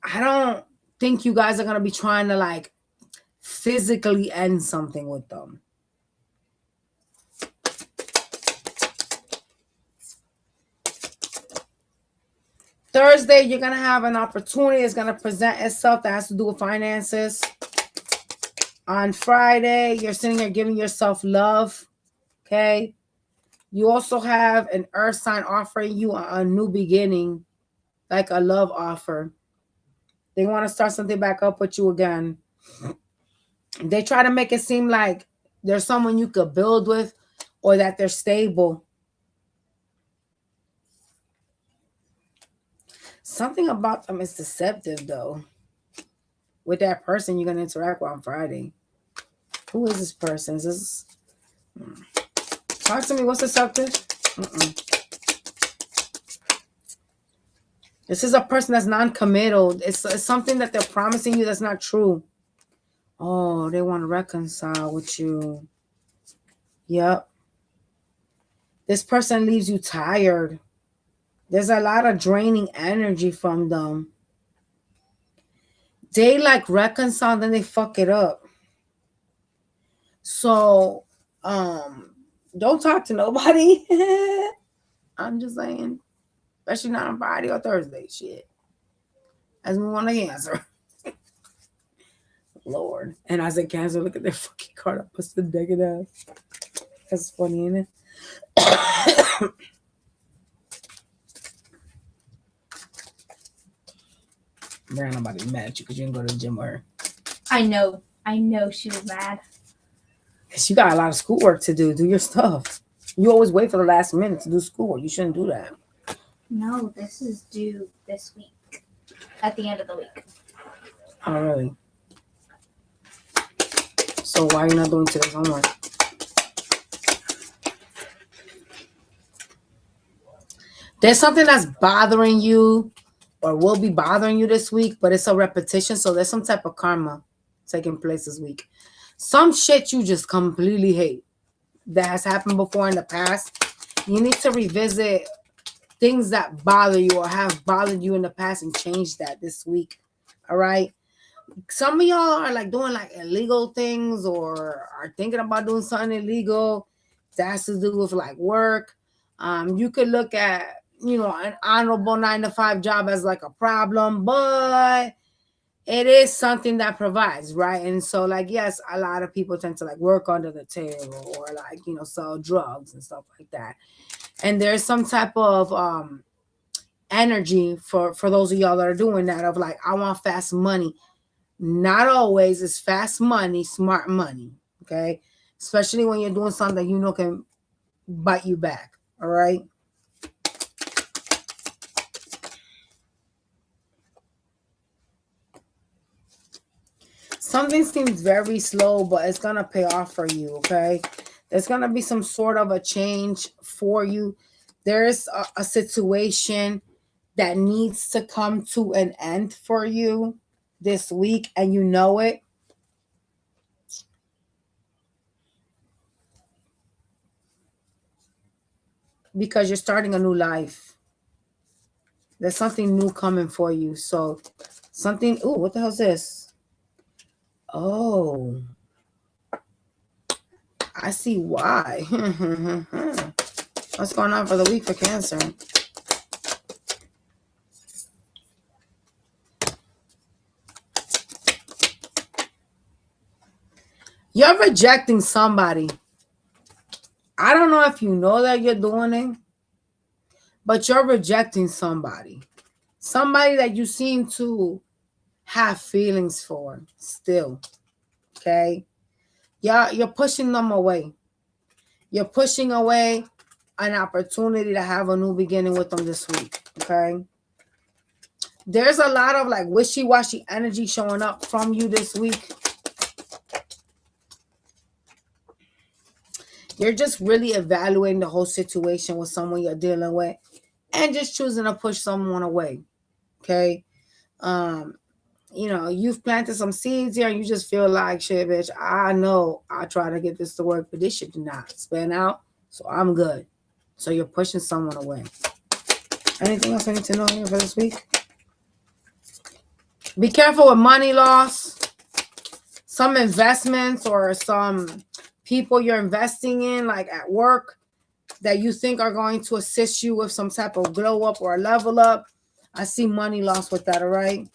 I don't think you guys are going to be trying to like physically end something with them. Thursday, you're going to have an opportunity. It's going to present itself that has to do with finances. On Friday, you're sitting there giving yourself love. Okay. You also have an earth sign offering you a new beginning, like a love offer. They want to start something back up with you again. They try to make it seem like there's someone you could build with or that they're stable. Something about them is deceptive, though. With that person you're going to interact with on Friday. Who is this person? Is this... Talk to me. What's deceptive? This is a person that's non-committal. It's something that they're promising you that's not true. Oh, they want to reconcile with you. Yep. This person leaves you tired. There's a lot of draining energy from them. They like reconcile, then they fuck it up. So, don't talk to nobody. I'm just saying. Especially not on Friday or Thursday. Shit. Let's move on to Cancer. Lord. And I said Cancer, look at their fucking card. I put the deck it out. That's funny, isn't it? Brand, I'm about to be mad at you because you didn't go to the gym with her. I know she was mad. Because you got a lot of schoolwork to do. Do your stuff. You always wait for the last minute to do schoolwork. You shouldn't do that. No, this is due this week. At the end of the week. Oh, really? So why are you not doing today's homework? There's something that's bothering you or will be bothering you this week, but it's a repetition. So there's some type of karma taking place this week. Some shit you just completely hate that has happened before in the past. You need to revisit things that bother you or have bothered you in the past and change that this week. All right. Some of y'all are like doing like illegal things or are thinking about doing something illegal that has to do with like work. You could look at, an honorable 9-to-5 job as like a problem, but it is something that provides, right? And so like, yes, a lot of people tend to like work under the table or like, sell drugs and stuff like that. And there's some type of energy for those of y'all that are doing that of like, I want fast money. Not always is fast money, smart money, okay? Especially when you're doing something that can bite you back, all right? Something seems very slow, but it's going to pay off for you, okay? There's going to be some sort of a change for you. There's a situation that needs to come to an end for you this week, and you know it. Because you're starting a new life. There's something new coming for you. So something, ooh, what the hell is this? Oh, I see why. What's going on for the week for Cancer? You're rejecting somebody. I don't know if you know that you're doing it, but you're rejecting somebody. Somebody that you seem to have feelings for still. Okay? Yeah, you're pushing them away. You're pushing away an opportunity to have a new beginning with them this week. Okay? There's a lot of like wishy-washy energy showing up from you this week. You're just really evaluating the whole situation with someone you're dealing with and just choosing to push someone away. Okay. You've planted some seeds here and you just feel like, shit, bitch, I know I try to get this to work, but this shit did not span out. So I'm good. So you're pushing someone away. Anything else I need to know here for this week? Be careful with money loss. Some investments or some people you're investing in, like at work, that you think are going to assist you with some type of glow up or a level up. I see money loss with that, all right?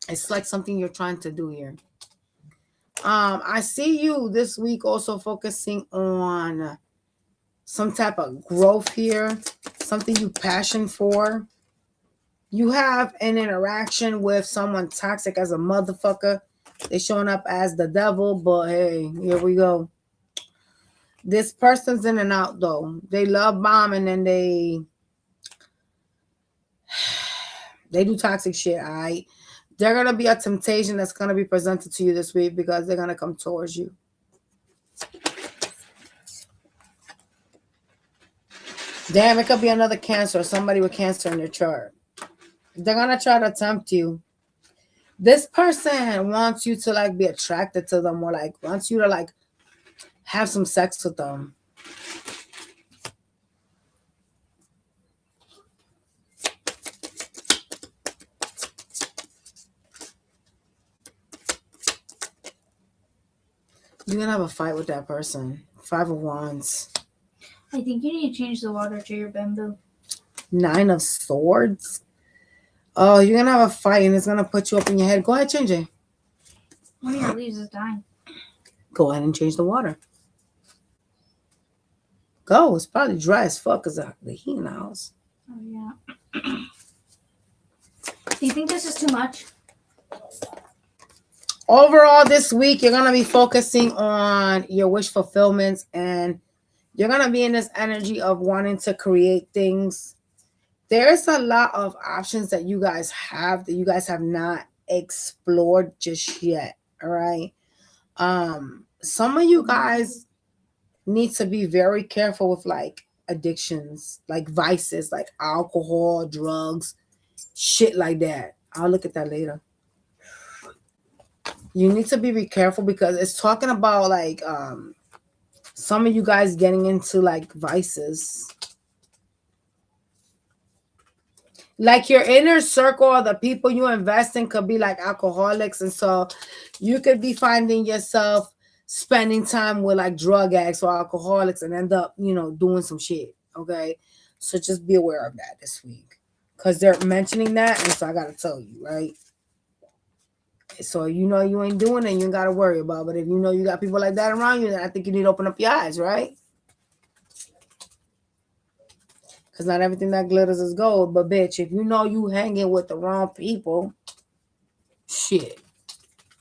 It's like something you're trying to do here. I see you this week also focusing on some type of growth here, something you passion for. You have an interaction with someone toxic as a motherfucker. They're showing up as the devil, but hey, here we go. This person's in and out though. They love bombing and they do toxic shit, all right? They're going to be a temptation that's going to be presented to you this week because they're going to come towards you. Damn, it could be another Cancer, somebody with Cancer in their chart. They're going to try to tempt you. This person wants you to like be attracted to them or like wants you to like have some sex with them. You're going to have a fight with that person. 5 of Wands. I think you need to change the water to your bamboo. 9 of Swords. Oh, you're going to have a fight and it's going to put you up in your head. Go ahead, change it. One of your leaves is dying. Go ahead and change the water. Go. It's probably dry as fuck because of the heat in the house. Oh, yeah. Do you think this is too much? Overall, this week, you're going to be focusing on your wish fulfillments and you're going to be in this energy of wanting to create things. There's a lot of options that you guys have not explored just yet. All right. Some of you guys need to be very careful with like addictions, like vices, like alcohol, drugs, shit like that. I'll look at that later. You need to be careful because it's talking about like some of you guys getting into like vices. Like your inner circle or the people you invest in could be like alcoholics. And so you could be finding yourself spending time with like drug addicts or alcoholics and end up, doing some shit. Okay. So just be aware of that this week because they're mentioning that. And so I got to tell you, right? So you ain't doing it, you ain't got to worry about it. But if you got people like that around you, then I think you need to open up your eyes, right? Because not everything that glitters is gold. But bitch, if you hanging with the wrong people, shit,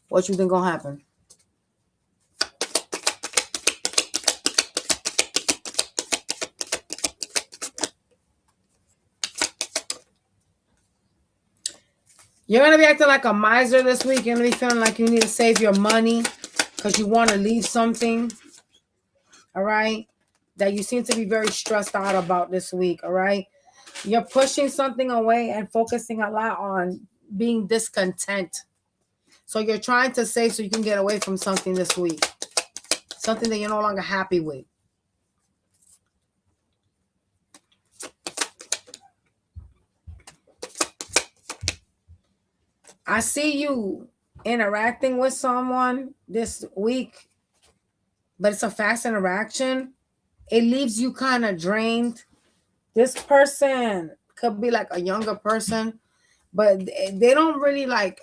what you think gonna happen? You're going to be acting like a miser this week. You're going to be feeling like you need to save your money because you want to leave something. All right. That you seem to be very stressed out about this week. All right. You're pushing something away and focusing a lot on being discontent. So you're trying to save so you can get away from something this week. Something that you're no longer happy with. I see you interacting with someone this week, but it's a fast interaction. It leaves you kind of drained. This person could be like a younger person, but they don't really like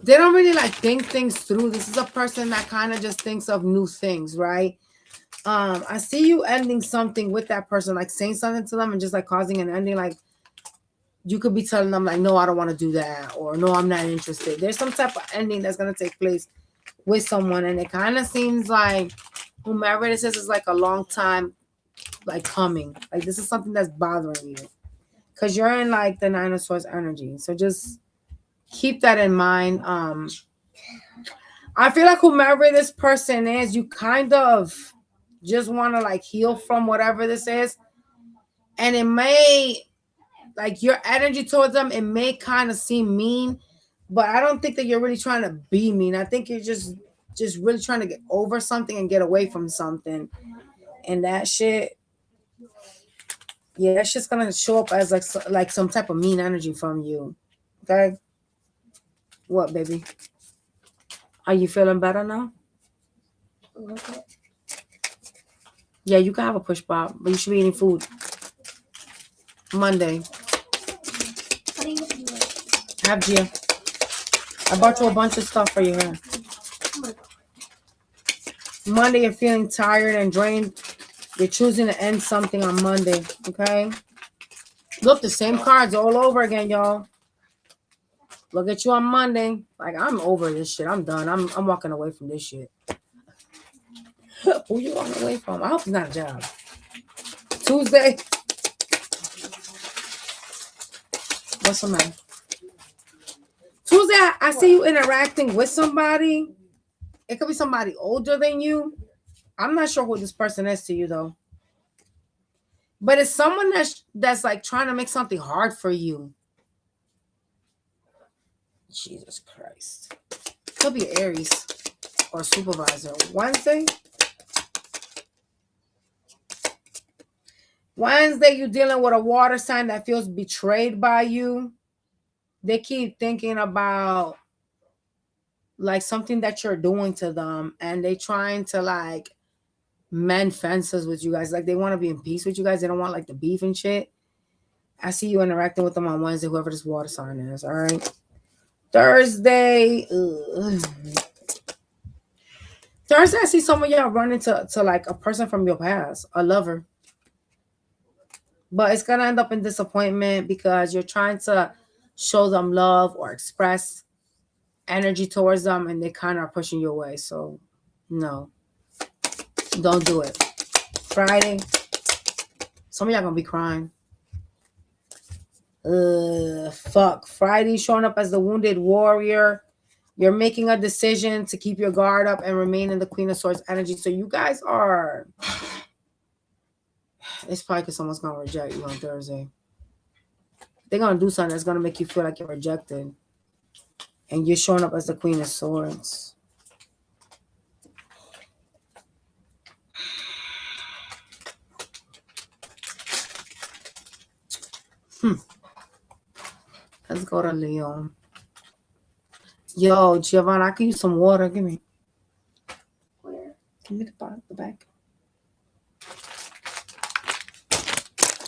think things through. This is a person that kind of just thinks of new things, right? I see you ending something with that person, like saying something to them and just like causing an ending. Like you could be telling them like, no, I don't want to do that, or no, I'm not interested. There's some type of ending that's going to take place with someone, and it kind of seems like whomever this is like a long time like coming. Like this is something that's bothering you because you're in like the 9 of Swords energy. So just keep that in mind. I feel like whomever this person is, you kind of just want to like heal from whatever this is. And it may, like your energy towards them, it may kind of seem mean, but I don't think that you're really trying to be mean. I think you're just really trying to get over something and get away from something. And that shit, yeah, that's just gonna show up as like some type of mean energy from you. Okay? What, baby? Are you feeling better now? Yeah, you can have a push pop, but you should be eating food. Monday. Have Gia. I bought you a bunch of stuff for your hair. Monday, you're feeling tired and drained. You're choosing to end something on Monday, okay? Look, the same cards all over again, y'all. Look at you on Monday. Like, I'm over this shit. I'm done. I'm walking away from this shit. Who you walking away from? I hope it's not a job. Tuesday. What's the matter? Tuesday, I see you interacting with somebody. It could be somebody older than you. I'm not sure who this person is to you, though. But it's someone that's like trying to make something hard for you. Jesus Christ. Could be Aries or supervisor. Wednesday, you're dealing with a water sign that feels betrayed by you. They keep thinking about like something that you're doing to them, and they trying to like mend fences with you guys. Like they want to be in peace with you guys. They don't want like the beef and shit. I see you interacting with them on Wednesday, whoever this water sign is. All right. Thursday, I see some of y'all run into like a person from your past, a lover. But it's gonna end up in disappointment because you're trying to show them love or express energy towards them, and they kind of are pushing you away. So, no, don't do it. Friday, some of y'all gonna be crying. Fuck. Friday, showing up as the wounded warrior. You're making a decision to keep your guard up and remain in the Queen of Swords energy. So you guys are. It's probably because someone's gonna reject you on Thursday. They're gonna do something that's gonna make you feel like you're rejected, and you're showing up as the Queen of Swords. Let's go to Leo. Yo, Giovanna, I can use some water. Give me. Where? Give me the back.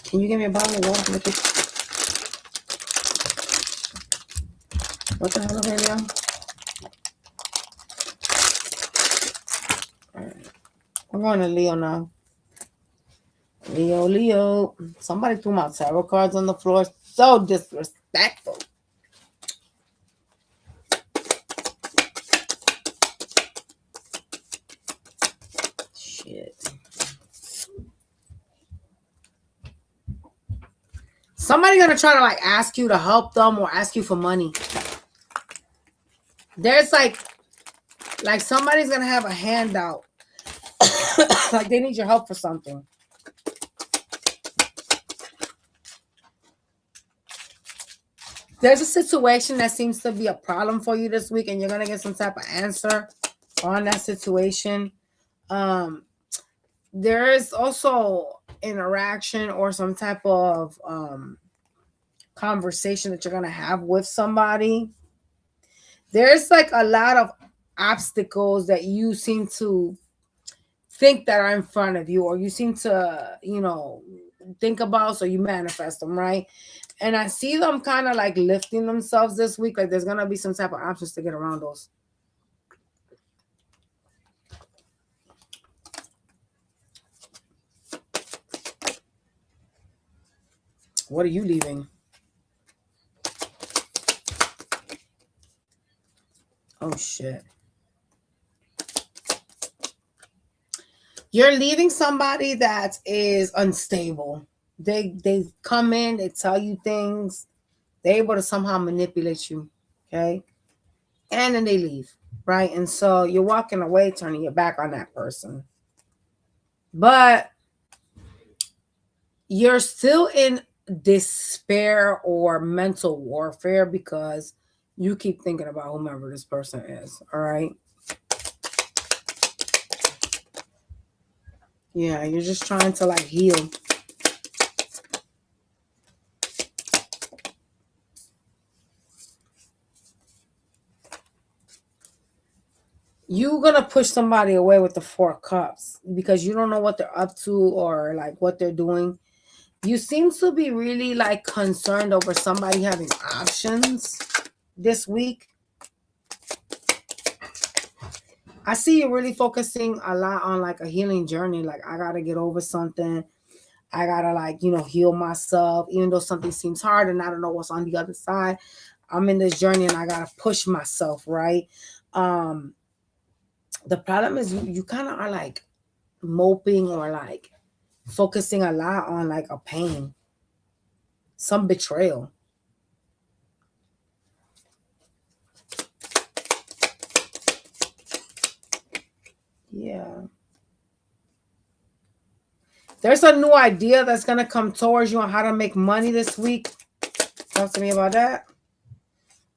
Can you give me a bottle of water? What the hell, Leo? Alright. I'm going to Leo now. Leo. Somebody threw my tarot cards on the floor. So disrespectful. Shit. Somebody gonna try to like ask you to help them or ask you for money. There's like somebody's gonna have a handout. Like they need your help for something. There's a situation that seems to be a problem for you this week, and you're gonna get some type of answer on that situation. There is also interaction or some type of conversation that you're gonna have with somebody. There's like a lot of obstacles that you seem to think that are in front of you, or you seem to, think about, so you manifest them, right? And I see them kind of like lifting themselves this week. Like there's gonna be some type of options to get around those. What are you leaving? Oh shit. You're leaving somebody that is unstable. They come in, they tell you things, they're able to somehow manipulate you, okay? And then they leave, right? And so you're walking away, turning your back on that person. But you're still in despair or mental warfare because you keep thinking about whomever this person is. All right. Yeah, you're just trying to like heal. You're gonna push somebody away with the 4 cups because you don't know what they're up to or like what they're doing. You seem to be really like concerned over somebody having options this week. I see you really focusing a lot on like a healing journey. Like, I gotta get over something. I gotta like, heal myself, even though something seems hard and I don't know what's on the other side. I'm in this journey and I gotta push myself, right? The problem is you kind of are like moping or like focusing a lot on like a pain, some betrayal. Yeah. There's a new idea that's going to come towards you on how to make money this week. Talk to me about that.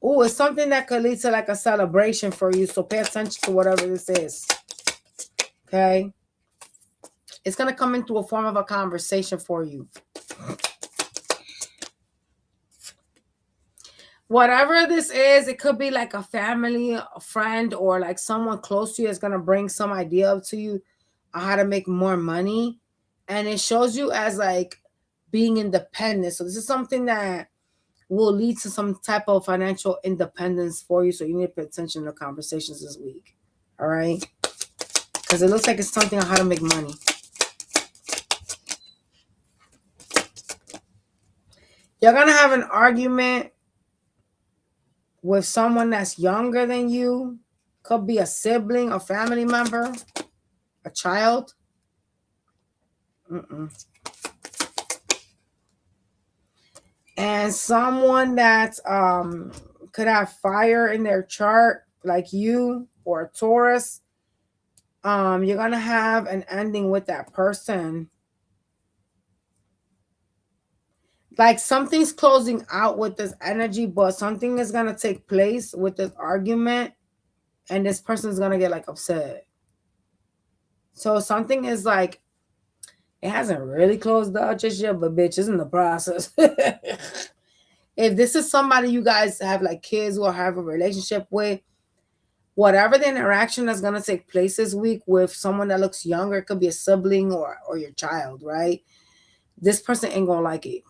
Oh, it's something that could lead to like a celebration for you. So pay attention to whatever this is. Okay. It's going to come into a form of a conversation for you. Whatever this is, it could be like a family, a friend, or like someone close to you is going to bring some idea up to you on how to make more money. And it shows you as like being independent. So this is something that will lead to some type of financial independence for you. So you need to pay attention to conversations this week. All right? Because it looks like it's something on how to make money. You're going to have an argument with someone that's younger than you. Could be a sibling, a family member, a child. And someone that could have fire in their chart, like you or a Taurus. You're gonna have an ending with that person. Like something's closing out with this energy, but something is gonna take place with this argument, and this person's gonna get like upset. So something is like, it hasn't really closed out just yet, but bitch, it's in the process. If this is somebody you guys have like kids or have a relationship with, whatever the interaction that's going to take place this week with someone that looks younger, it could be a sibling or your child, right? This person ain't going to like it.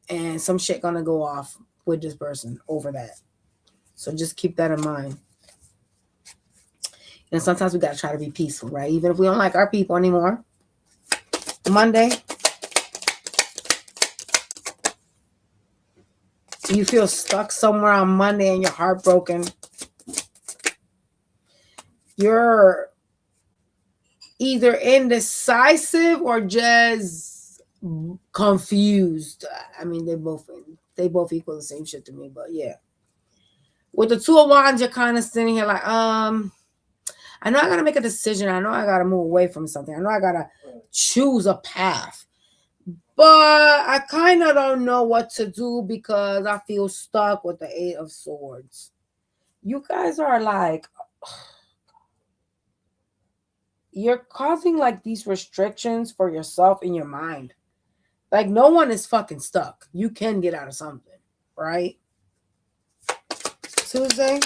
And some shit going to go off with this person over that. So just keep that in mind. And sometimes we got to try to be peaceful, right? Even if we don't like our people anymore. Monday, you feel stuck somewhere on Monday and you're heartbroken. You're either indecisive or just confused. I mean, they both equal the same shit to me, but yeah. With the 2 of Wands, you're kind of sitting here like, I know I gotta make a decision. I know I gotta move away from something. I know I gotta choose a path. But I kind of don't know what to do because I feel stuck with the 8 of Swords. You guys are like, you're causing like these restrictions for yourself in your mind. Like, no one is fucking stuck. You can get out of something, right? Tuesday,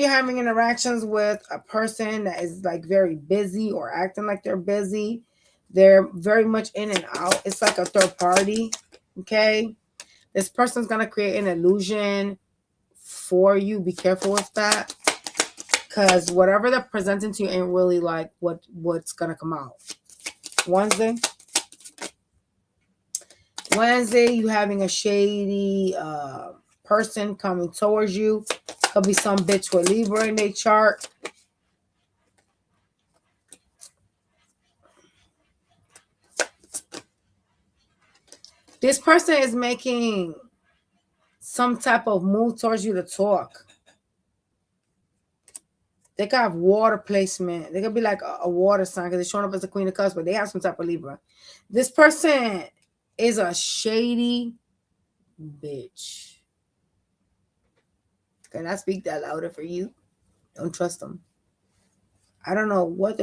you're having interactions with a person that is like very busy or acting like they're busy. They're very much in and out. It's like a third party, okay? This person's going to create an illusion for you. Be careful with that. Because whatever they're presenting to you ain't really like what's going to come out. Wednesday, you having a shady person coming towards you. Could be some bitch with Libra in their chart. This person is making some type of mood towards you to talk. They could have water placement. They could be like a water sign because they're showing up as the Queen of Cups, but they have some type of Libra. This person is a shady bitch. Can I speak that louder for you? Don't trust them. I don't know what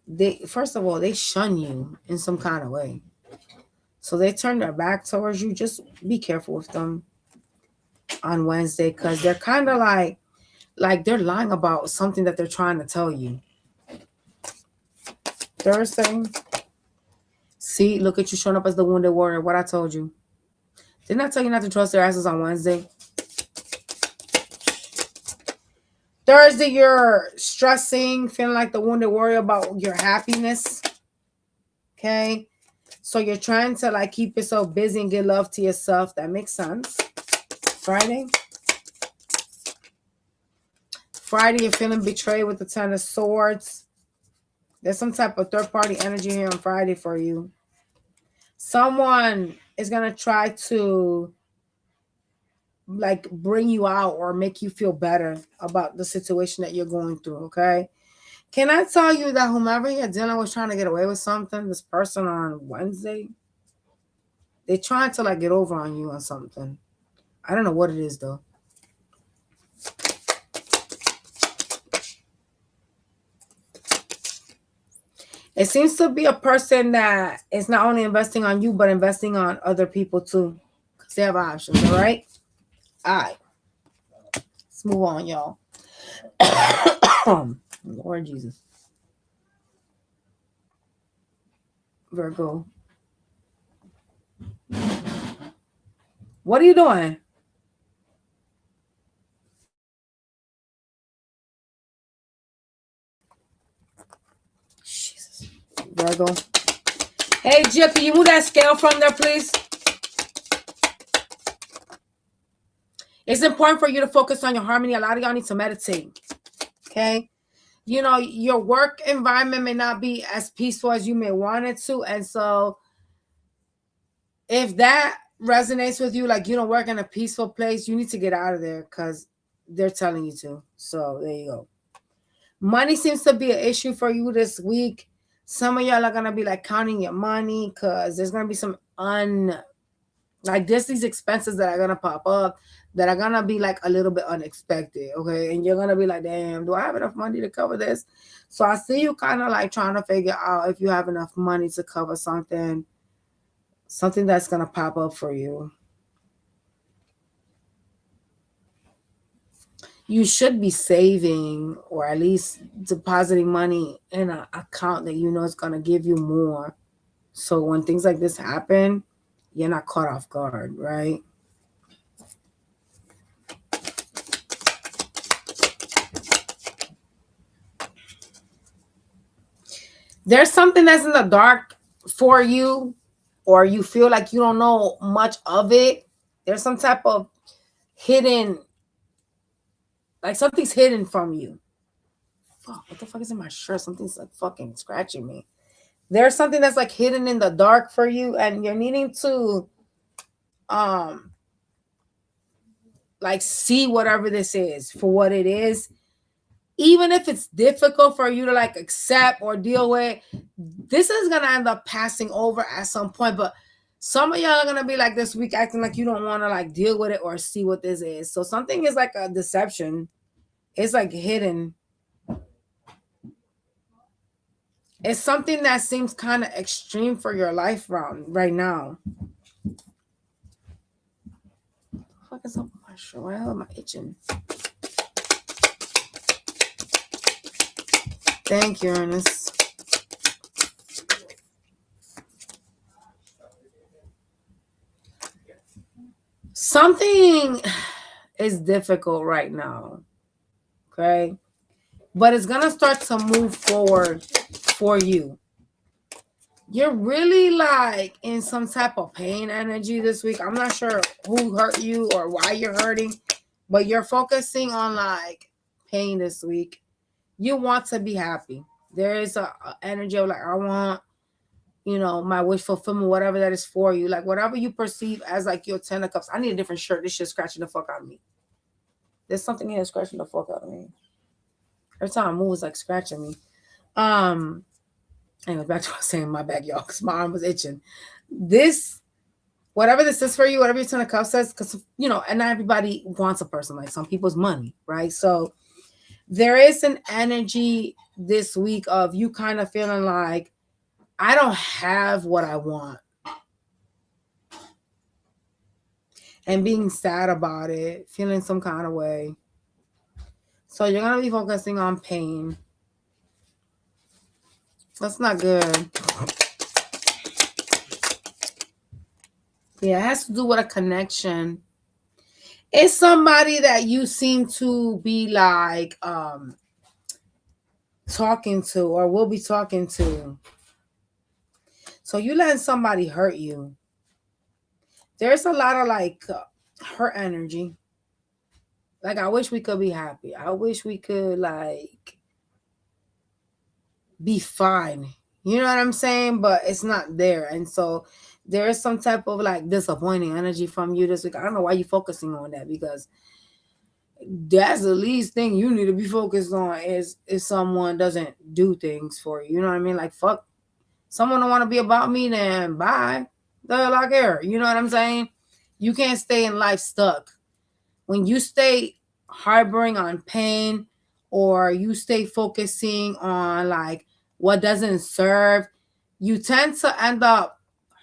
they first of all, they shun you in some kind of way. So they turn their back towards you. Just be careful with them on Wednesday because they're kind of like they're lying about something that they're trying to tell you. Thursday. See, look at you showing up as the wounded warrior. What I told you. Didn't I tell you not to trust their asses on Wednesday? Thursday, you're stressing, feeling like the wounded warrior about your happiness. Okay? So you're trying to like keep yourself busy and give love to yourself. That makes sense. Friday. Friday, you're feeling betrayed with the Ten of Swords. There's some type of third-party energy here on Friday for you. Someone is going to try to like bring you out or make you feel better about the situation that you're going through, okay? Can I tell you that whomever you're dealing with trying to get away with something, this person on Wednesday, they're trying to like get over on you on something. I don't know what it is though. It seems to be a person that is not only investing on you, but investing on other people too. Because they have options, all right? All right. Let's move on, y'all. Lord Jesus. Virgo. What are you doing? Jesus. Virgo. Hey, Jill, can you move that scale from there, please? It's important for you to focus on your harmony. A lot of y'all need to meditate. Okay? You know, your work environment may not be as peaceful as you may want it to. And so if that resonates with you, like you don't work in a peaceful place, you need to get out of there because they're telling you to. So there you go. Money seems to be an issue for you this week. Some of y'all are going to be like counting your money because there's going to be some like there's these expenses that are going to pop up that are going to be like a little bit unexpected. Okay. And you're going to be like, damn, do I have enough money to cover this? So I see you kind of like trying to figure out if you have enough money to cover something that's going to pop up for you. You should be saving or at least depositing money in an account that you know is going to give you more. So when things like this happen, you're not caught off guard, right? There's something that's in the dark for you, or you feel like you don't know much of it. There's some type of hidden, like something's hidden from you. Fuck, what the fuck is in my shirt? Something's like fucking scratching me. There's something that's like hidden in the dark for you, and you're needing to like see whatever this is for what it is. Even if it's difficult for you to like accept or deal with, this is gonna end up passing over at some point. But some of y'all are gonna be like this week acting like you don't want to like deal with it or see what this is. So something is like a deception. It's like hidden. It's something that seems kind of extreme for your life right now. What the fuck is up with my shirt? Why the hell am I itching? Thank you, Ernest. Something is difficult right now, okay? But it's going to start to move forward for you. You're really like in some type of pain energy this week. I'm not sure who hurt you or why you're hurting, but you're focusing on like pain this week. You want to be happy. There is a energy of like, I want my wish fulfillment, whatever that is for you, like whatever you perceive as like your 10 of cups. I need a different shirt. This shit's scratching the fuck out of me. There's something here scratching the fuck out of me. Every time I move, it's like scratching me. Anyway, back to what I was saying. My back, y'all, because my arm was itching. This, whatever this is for you, whatever your 10 of cups says, because and not everybody wants a person. Like some people's money, right? So there is an energy this week of you kind of feeling like I don't have what I want, and being sad about it, feeling some kind of way. So you're gonna be focusing on pain. That's not good. Yeah, it has to do with a connection. It's somebody that you seem to be like talking to or will be talking to. So you letting somebody hurt you. There's a lot of like hurt energy. Like I wish we could be happy. I wish we could like be fine. You know what I'm saying? But it's not there. And so there is some type of like disappointing energy from you this week. I don't know why you're focusing on that, because that's the least thing you need to be focused on is if someone doesn't do things for you. You know what I mean? Like fuck, someone don't want to be about me, then bye. The hell I care. You know what I'm saying? You can't stay in life stuck. When you stay harboring on pain, or you stay focusing on like what doesn't serve, you tend to end up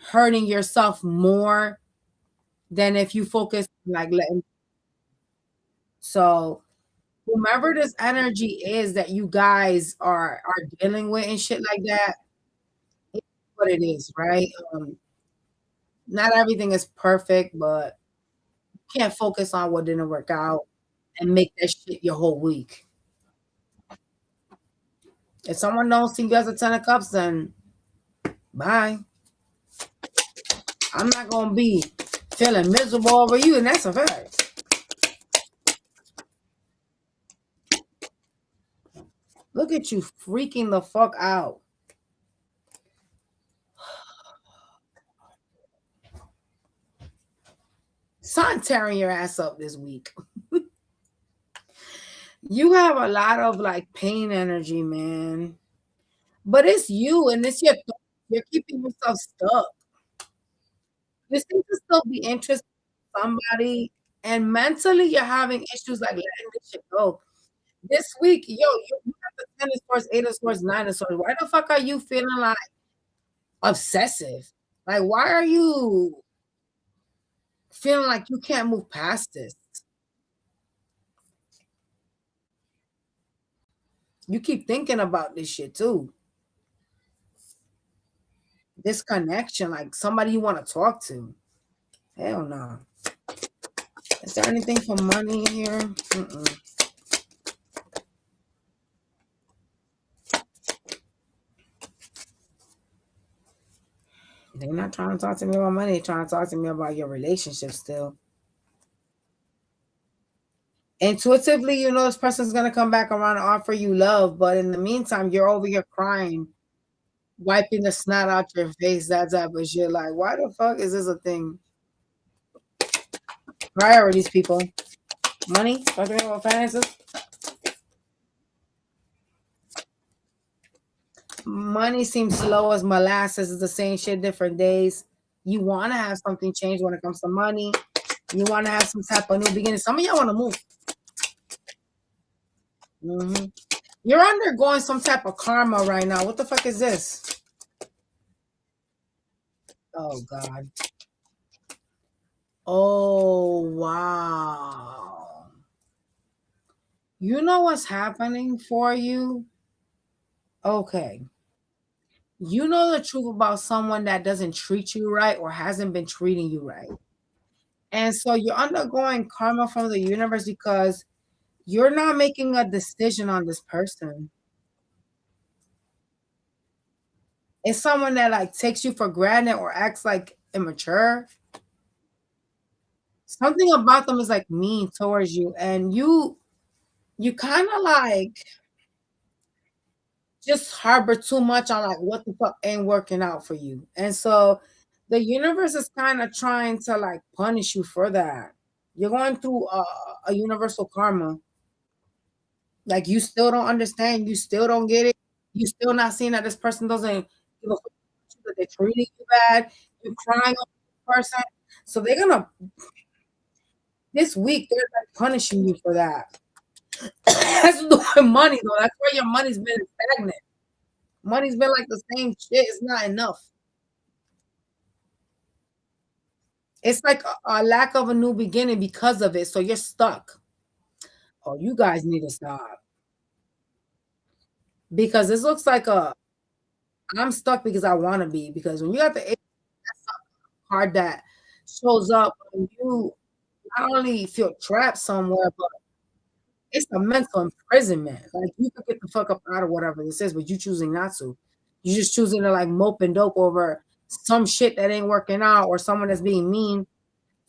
hurting yourself more than if you focus like letting. So whomever this energy is that you guys are dealing with and shit like that, it's what it is, right? Not everything is perfect, but you can't focus on what didn't work out and make that shit your whole week. If someone don't see you as a 10 of cups, then bye. I'm not gonna be feeling miserable over you, and that's a fact. Look at you freaking the fuck out. Sun tearing your ass up this week. You have a lot of like pain energy, man. But it's you and it's your thoughts. You're keeping yourself stuck. You seem to still be interested in somebody, and mentally you're having issues like letting this shit go. This week, you have the 10 of swords, 8 of swords, 9 of swords. Why the fuck are you feeling like obsessive? Like, why are you feeling like you can't move past this? You keep thinking about this shit too. This connection, like somebody you want to talk to. Hell no. Is there anything for money here? Mm-mm. They're not trying to talk to me about money. They're trying to talk to me about your relationship still. Intuitively, this person's gonna come back around and offer you love, but in the meantime, you're over here crying, wiping the snot out your face, that type of shit. Like, why the fuck is this a thing? Priorities, people. Money? Talking about finances? Money seems slow as molasses. It's the same shit, different days. You want to have something change when it comes to money. You want to have some type of new beginning. Some of y'all want to move. Mm-hmm. You're undergoing some type of karma right now. What the fuck is this? Oh, God. Oh, wow. You know what's happening for you? Okay. You know the truth about someone that doesn't treat you right or hasn't been treating you right. And so you're undergoing karma from the universe because you're not making a decision on this person. It's someone that like takes you for granted or acts like immature. Something about them is like mean towards you, and you kind of like just harbor too much on like what the fuck ain't working out for you. And so the universe is kind of trying to like punish you for that. You're going through a universal karma. Like you still don't understand, you still don't get it, you still not seeing that this person doesn't give a fuck about you, that they're treating you bad, you're crying on this person. So they're gonna this week they're like punishing you for that. That's doing money though. That's where your money's been stagnant. Money's been like the same shit. It's not enough. It's like a lack of a new beginning because of it. So you're stuck. Oh, you guys need to stop because this looks like a. I'm stuck because I want to be. Because when you got the card that shows up when you not only feel trapped somewhere, but it's a mental imprisonment. Like you could get the fuck up out of whatever this is, but you choosing not to. You just choosing to like mope and dope over some shit that ain't working out or someone that's being mean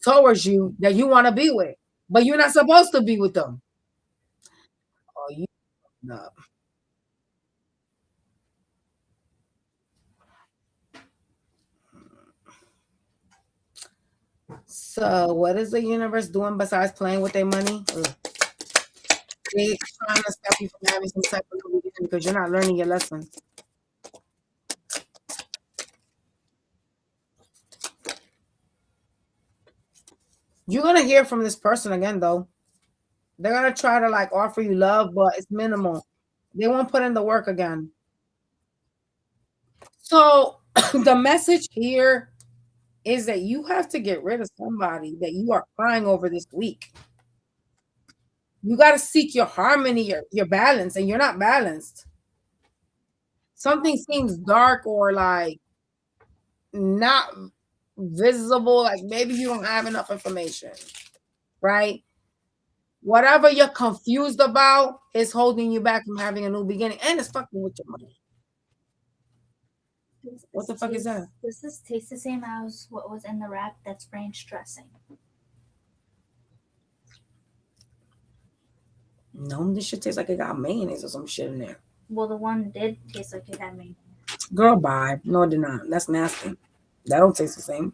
towards you that you want to be with, but you're not supposed to be with them. Oh, you no. So, what is the universe doing besides playing with their money? Ugh. They trying to stop you from having some type of new beginning because you're not learning your lesson. You're gonna hear from this person again, though. They're gonna try to like offer you love, but it's minimal. They won't put in the work again. So, the message here is that you have to get rid of somebody that you are crying over this week. You got to seek your harmony, your balance, and you're not balanced. Something seems dark or like not visible, like maybe you don't have enough information, right? Whatever you're confused about is holding you back from having a new beginning, and it's fucking with your money. What the fuck is that? Does this taste the same as what was in the wrap that's ranch dressing? No, this shit tastes like it got mayonnaise or some shit in there. Well, the one did taste like it had mayonnaise. Girl, bye. No, it did not. That's nasty. That don't taste the same.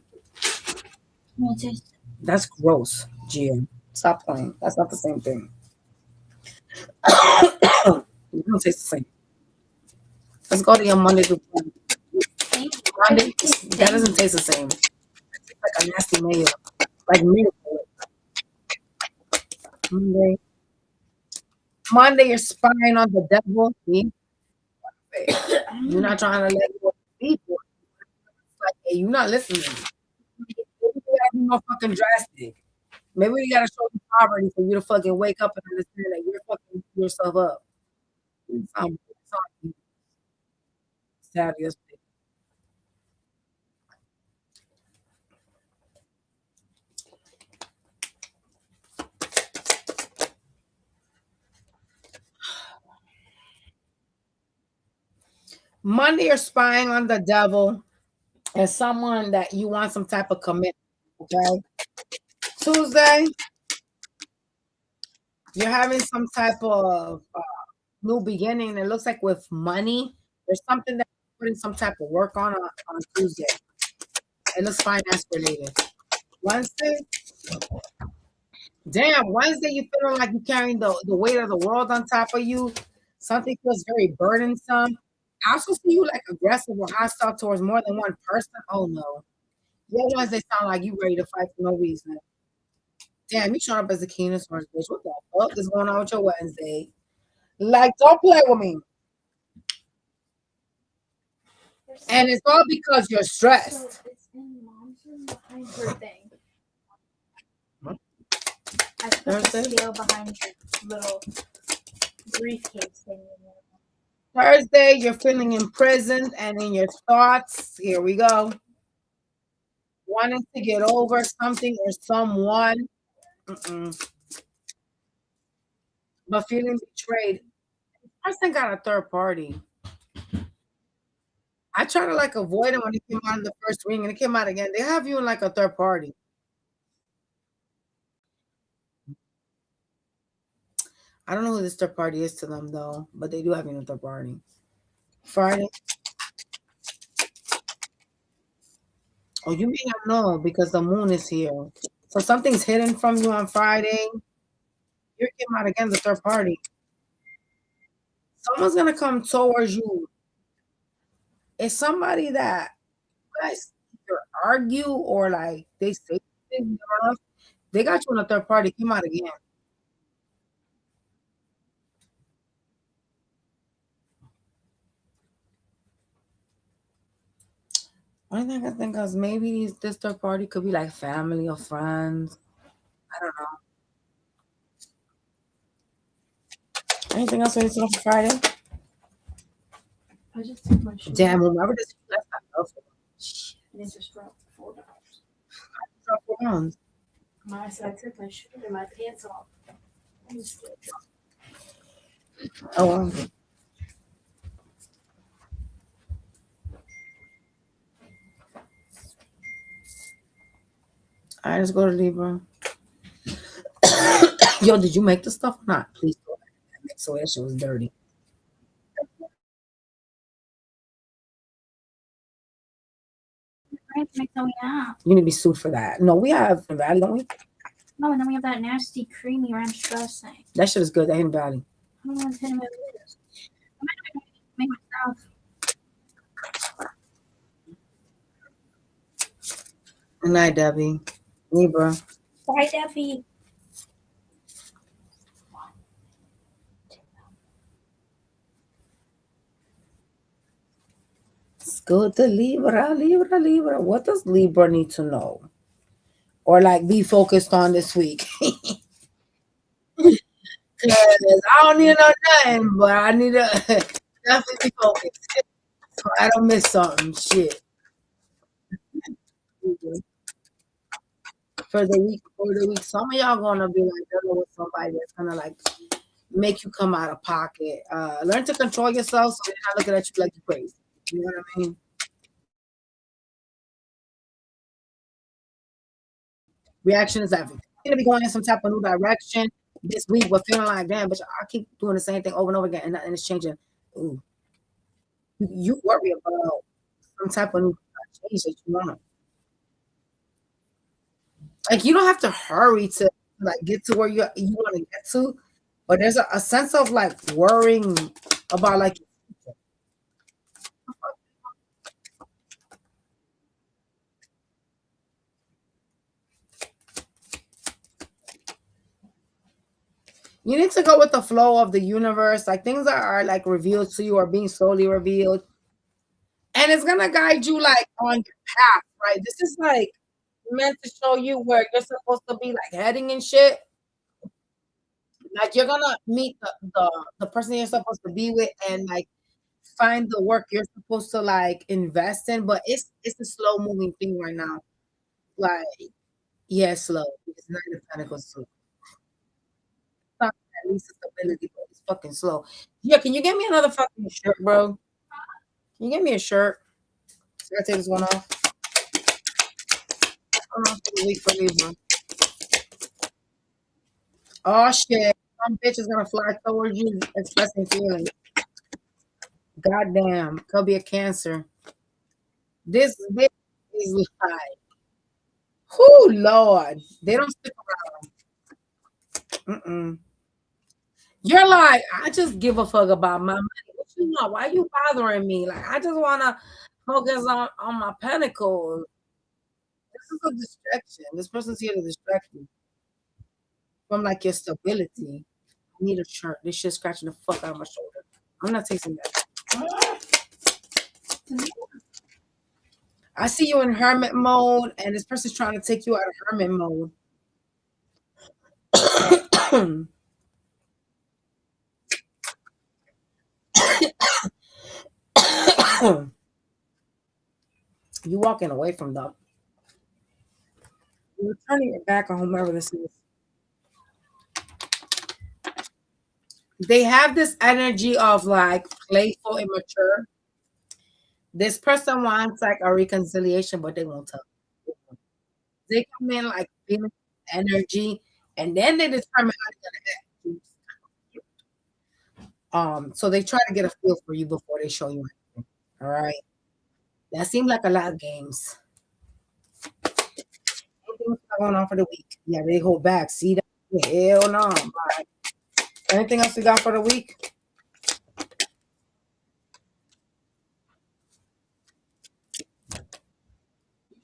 No, it tastes. That's gross, Gia. Stop playing. That's not the same thing. It don't taste the same. Let's go to your Monday to Monday. That doesn't taste the same. It tastes like a nasty mayo. Like mayo. Monday. Monday, you're spying on the devil. See? You're not trying to let go of people. Like, hey, you're not listening. Maybe we gotta be more fucking drastic. Maybe we gotta show you poverty for you to fucking wake up and understand that you're fucking yourself up. Sad yesterday. Monday, you're spying on the devil and someone that you want some type of commitment. Okay. Tuesday, you're having some type of new beginning. It looks like with money, there's something that you're putting some type of work on Tuesday. It looks finance related. Wednesday, damn, Wednesday, you feeling like you're carrying the weight of the world on top of you. Something feels very burdensome. I also see you like aggressive or hostile towards more than one person. Oh no. Your Wednesday sound like you ready to fight for no reason. Damn, you showing up as the keenest orange bitch. What the fuck is going on with your Wednesday? Like, don't play with me. And it's all because you're stressed. So it's in mom's room behind her thing. Huh? I put the scale behind the little briefcase thing in there. Thursday, you're feeling imprisoned and in your thoughts. Here we go. Wanting to get over something or someone, but feeling betrayed. This person got a third party. I try to like avoid it when it came out in the first ring and it came out again. They have you in like a third party. I don't know who this third party is to them though, but they do have you in a third party. Friday. Oh, you may not know because the moon is here. So something's hidden from you on Friday. You're came out against the third party. Someone's gonna come towards you. It's somebody that you guys either argue or like they say things enough. They got you on a third party. Came out again. Only thing I can think of is maybe this third party could be like family or friends. I don't know. Anything else we need to know for Friday? I just took my shoe. Damn, whoever this that's not helpful. And it just dropped $4. Drop £4. I said I took my shoe and my pants off. Oh well. All right, let's go to Libra. Yo, did you make the stuff or not? Please do it. So that shit was dirty. Right, make that we have. You need to be sued for that. No, we have in Valley, don't we? No, and then we have that nasty creamy ranch dressing. That shit is good. That in Valley. I don't know what's hitting my lips. I might make myself. Good night, Debbie. Libra. Bye, Debbie. Let's go to Libra, Libra, Libra. What does Libra need to know? Or like be focused on this week? Because I don't need to know nothing, but I need to definitely be focused. So I don't miss something. Shit. For the week, some of y'all gonna be like dealing with somebody that's gonna like make you come out of pocket. Learn to control yourself so they're not looking at you like you're crazy. You know what I mean? Reaction is everything. You're gonna be going in some type of new direction this week, but feeling like damn, but I keep doing the same thing over and over again, and nothing is changing. Ooh, you worry about some type of new change that you want. Like you don't have to hurry to like get to where you want to get to, but there's a sense of like worrying about like you need to go with the flow of the universe. Like things that are like revealed to you are being slowly revealed. And it's gonna guide you like on your path, right? This is like meant to show you where you're supposed to be like heading and shit. Like you're gonna meet the person you're supposed to be with and like find the work you're supposed to like invest in, but it's a slow moving thing right now. Like yeah, slow. It's not a panic slow. Not at least stability, but it's fucking slow. Yeah, can you get me another fucking shirt, bro? Can you get me a shirt? So I take this one off. I'm not for the week for me, bro. Oh shit. Some bitch is gonna fly towards you expressing feelings. Goddamn. Could be a cancer. This bitch is like, whoo Lord. They don't stick around. Mm-mm. You're like, I just give a fuck about my money. What you want? Why you bothering me? Like, I just wanna focus on my pinnacle. This is a distraction. This person's here to distract you from like your stability. I need a shirt. This shit's scratching the fuck out of my shoulder. I'm not tasting that. I see you in hermit mode, and this person's trying to take you out of hermit mode. You walking away from them. You're turning your back on whomever this is. They have this energy of like playful, immature. This person wants like a reconciliation, but they won't tell. They come in like feeling energy, and then they determine how they're gonna act. So they try to get a feel for you before they show you. All right. That seemed like a lot of games. Anything else going on for the week? Yeah, they hold back. See that? Hell no. All right. Anything else we got for the week?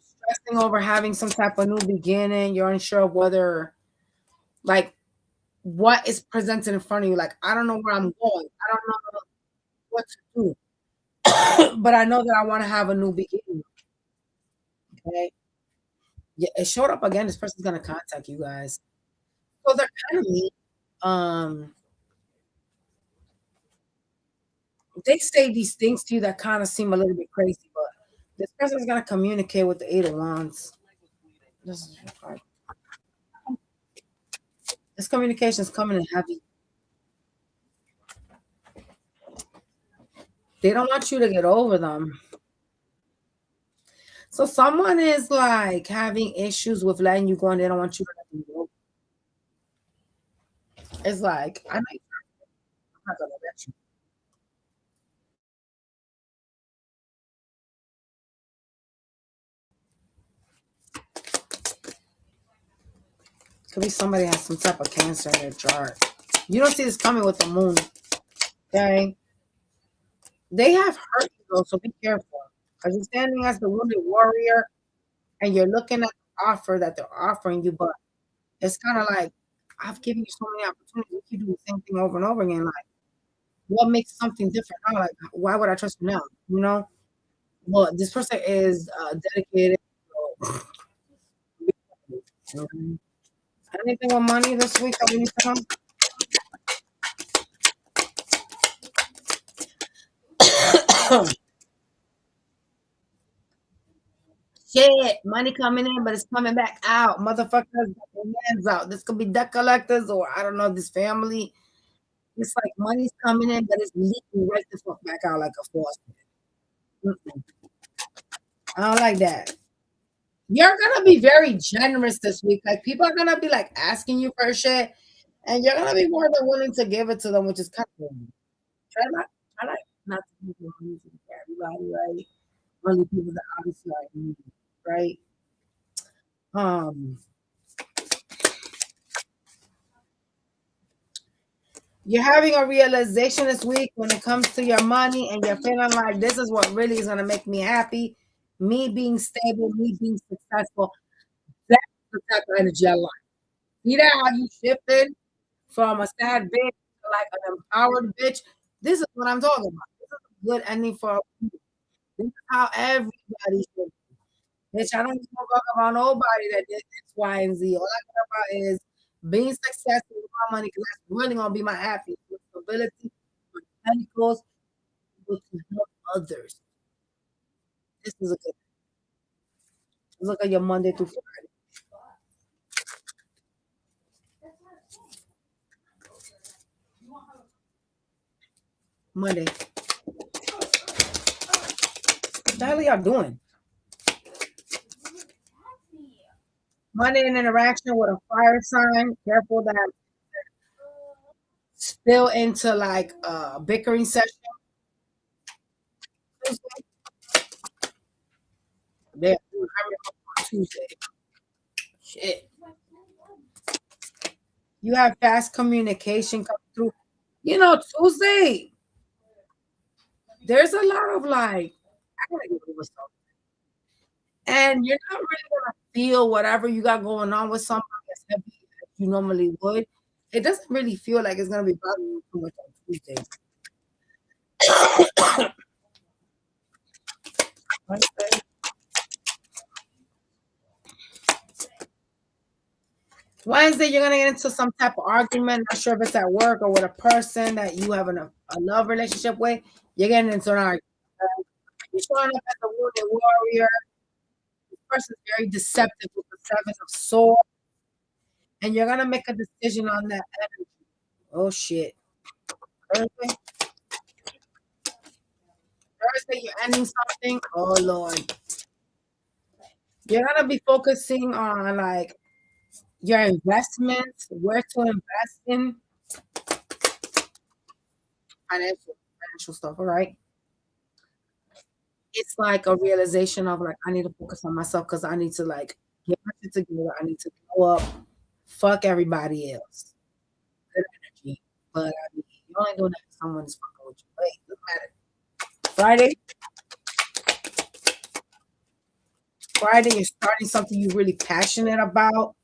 Stressing over having some type of new beginning. You're unsure of whether, like, what is presented in front of you. Like, I don't know where I'm going. I don't know what to do. But I know that I want to have a new beginning. Okay. Yeah, it showed up again. This person's gonna contact you guys. So they're kind of mean. Um, they say these things to you that kind of seem a little bit crazy, but this person's gonna communicate with the Eight of Wands. This is your card. This communication is coming in heavy. They don't want you to get over them. So someone is like having issues with letting you go, and they don't want you to let them go. It's like I'm not gonna let you. Could be somebody has some type of cancer in their chart. You don't see this coming with the moon. Okay, they have hurt you though, so be careful. Because you're standing as the wounded warrior, and you're looking at the offer that they're offering you, but it's kind of like I've given you so many opportunities. You keep doing the same thing over and over again. Like, what makes something different now? Like, why would I trust you now? You know. Well, this person is dedicated. So, anything with money this week that we need to know? Shit, money coming in, but it's coming back out. Motherfuckers got their hands out. This could be debt collectors or I don't know, this family. It's like money's coming in, but it's leaking right the fuck back out like a faucet. Mm-mm. I don't like that. You're gonna be very generous this week. Like people are gonna be like asking you for shit, and you're gonna be more than willing to give it to them, which is kind of try not to give your money to everybody, right? Only people that obviously are in need, right? Um, you're having a realization this week when it comes to your money, and you're feeling like this is what really is gonna make me happy. Me being stable, me being successful. That's the type of energy I like. See that how you shifted from a sad bitch to like an empowered bitch? This is what I'm talking about. This is a good ending for people. This is how everybody should. Bitch, I don't give a fuck about nobody that did X, Y, and Z. All I care about is being successful with my money because that's really gonna be my happiness, my stability, my pentacles, able to help others. This is a good. Look at your Monday through Friday. Monday. What the hell are y'all doing? Monday, an interaction with a fire sign. Careful that spill into like a bickering session. Tuesday. There, on Tuesday. Shit. You have fast communication come through. You know, Tuesday, there's a lot of like, I gotta get over something. And you're not really gonna feel whatever you got going on with somebody as heavy as you normally would. It doesn't really feel like it's gonna be bothering you too much on Tuesday. Wednesday, Wednesday, you're gonna get into some type of argument. Not sure if it's at work or with a person that you have a love relationship with. You're getting into an argument. You're showing up as a wounded warrior. This person's very deceptive with the seven of swords, and you're gonna make a decision on that energy. Oh shit. Thursday, Thursday, you're ending something. Oh Lord. You're gonna be focusing on like your investments, where to invest in financial stuff, all right? it's like a realization of like I need to focus on myself because I need to like get my shit together. I need to grow up. Fuck everybody else. Good energy. But I mean, you only doing that if someone is fucking with you. Wait, doesn't matter. Friday, Friday, you're starting something you're really passionate about,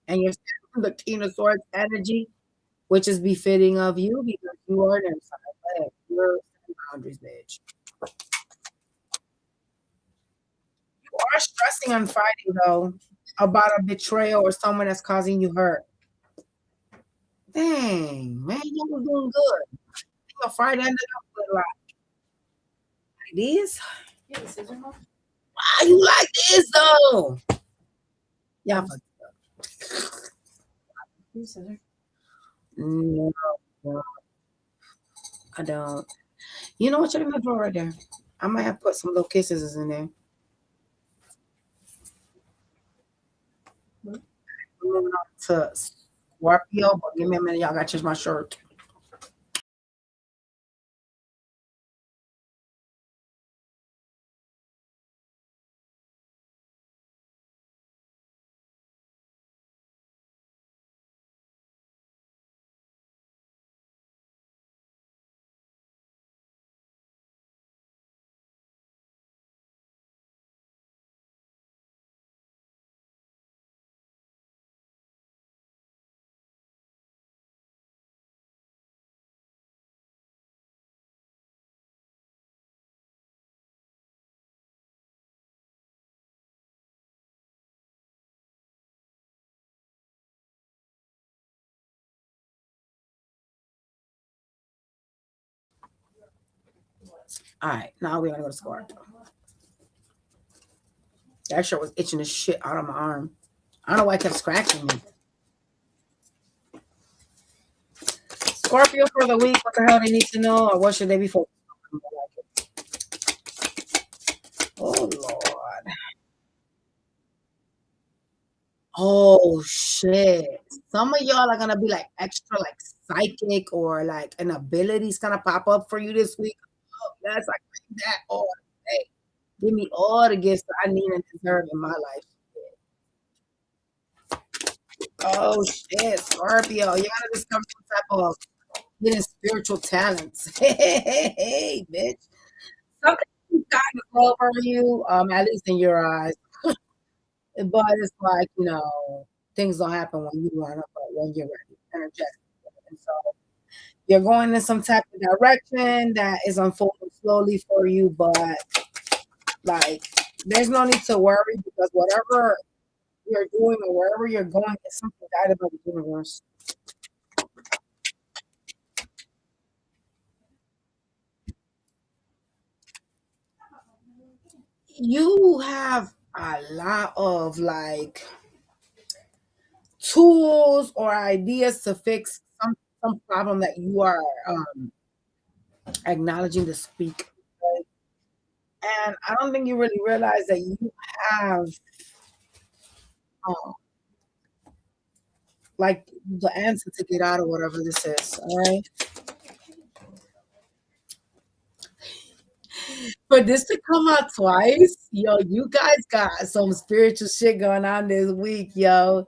and you're the King of Swords energy, which is befitting of you because you are an inside. You're setting boundaries, bitch. You are stressing on Friday though about a betrayal or someone that's causing you hurt. Dang, man, you was doing good. You know, Friday ended up with like this. Why you like this though? Yeah, no, no, I don't. You know what? You're gonna draw right there. I might have put some little kisses in there. Moving on to Scorpio, but give me a minute. Y'all gotta change my shirt. All right, now we're gonna go to Scorpio. That shirt was itching the shit out of my arm. I don't know why I kept scratching me. Scorpio for the week. What the hell they need to know, or what should they be focused on? Oh Lord. Oh shit. Some of y'all are gonna be like extra like psychic or like an ability's gonna pop up for you this week. Oh, yes, I claim that all day. Give me all the gifts that I need and deserve in my life. Oh shit, Scorpio. You gotta discover some type of hidden spiritual talents. Hey, bitch. Something kind of over you, at least in your eyes. But it's like, things don't happen when you want to, but when you're ready, energetic. And so you're going in some type of direction that is unfolding slowly for you, but like there's no need to worry because whatever you're doing or wherever you're going is something guided by the universe. You have a lot of like tools or ideas to fix some problem that you are acknowledging to speak. Right? And I don't think you really realize that you have um, like the answer to get out of whatever this is. All right. For this to come out twice, yo, you guys got some spiritual shit going on this week, yo.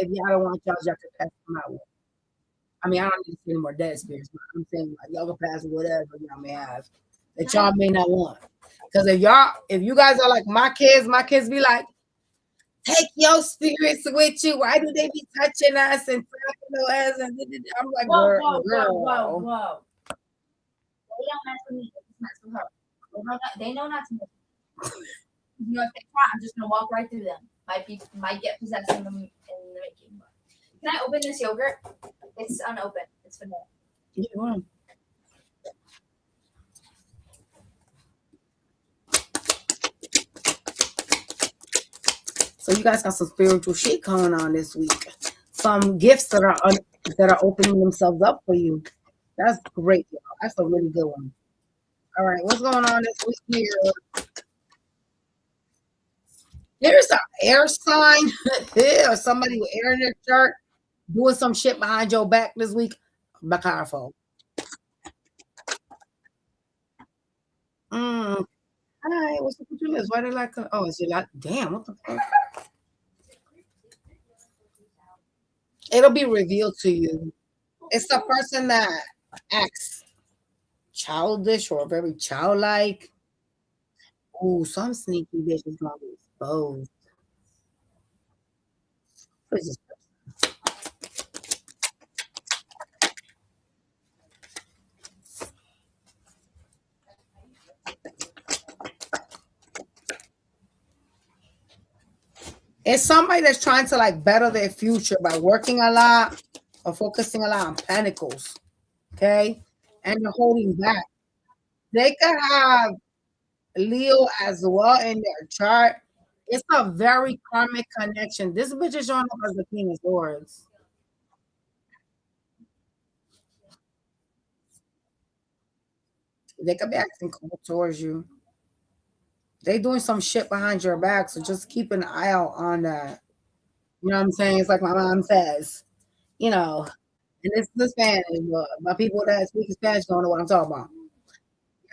If y'all don't want y'all can pass them out. I mean, I don't need to see any more dead spirits, but I'm saying like y'all can pass whatever y'all may have that y'all may not want. Because if you guys are like my kids be like, take your spirits with you. Why do they be touching us and talking to us? And I'm like, Whoa. They don't mess with me. They just mess with her. They know not to mess with me. You know, if they try, I'm just gonna walk right through them. Might get possessed in the making. But can I open this yogurt? It's unopened. It's vanilla. Yeah. So you guys got some spiritual shit going on this week. Some gifts that are opening themselves up for you. That's great. Y'all. That's a really good one. All right, what's going on this week here? There's an air sign or somebody with air in their shirt doing some shit behind your back this week. Be careful. Mm. Hi, what's up with your lips? Why they like? Oh, is it like? Damn, what the fuck? It'll be revealed to you. It's the person that acts childish or very childlike. Ooh, some sneaky bitch is gonna be exposed. What is this? It's somebody that's trying to like better their future by working a lot or focusing a lot on pentacles. Okay, and they're holding back. They could have Leo as well in their chart. It's a very karmic connection. This bitch is showing up as the King of Swords. They could be acting cold towards you. They doing some shit behind your back, so just keep an eye out on that. You know what I'm saying? It's like my mom says, you know, and this is the Spanish, but my people that speak Spanish don't know what I'm talking about.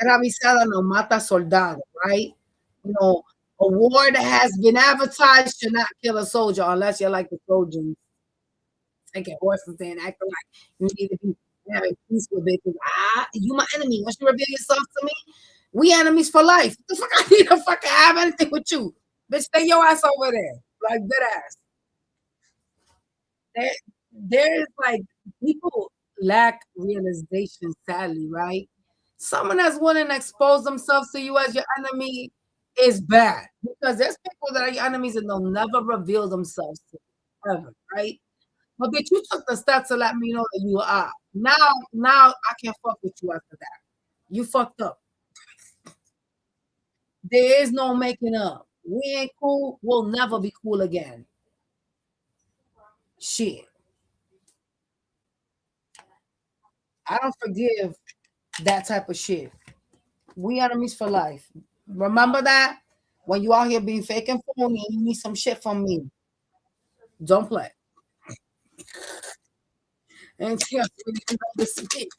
Avisada no mata soldado, right? You know, a war that has been advertised should not kill a soldier unless you're like the Trojans, taking horses and acting like you need to be having peace with it. You my enemy. Once you reveal yourself to me, we enemies for life. What the fuck I need to fucking have anything with you? Bitch, stay your ass over there. Like dead ass. There, there's like people lack realization, sadly, right? Someone that's willing to expose themselves to you as your enemy is bad because there's people that are your enemies and they'll never reveal themselves to you, ever, right? But bitch, you took the step to let me know that you are. Now I can't fuck with you after that. You fucked up. There is no making up. We ain't cool. We'll never be cool again. Shit. I don't forgive that type of shit. We enemies for life. Remember that? When you out here being fake and phony and you need some shit from me, don't play. And just really know this week.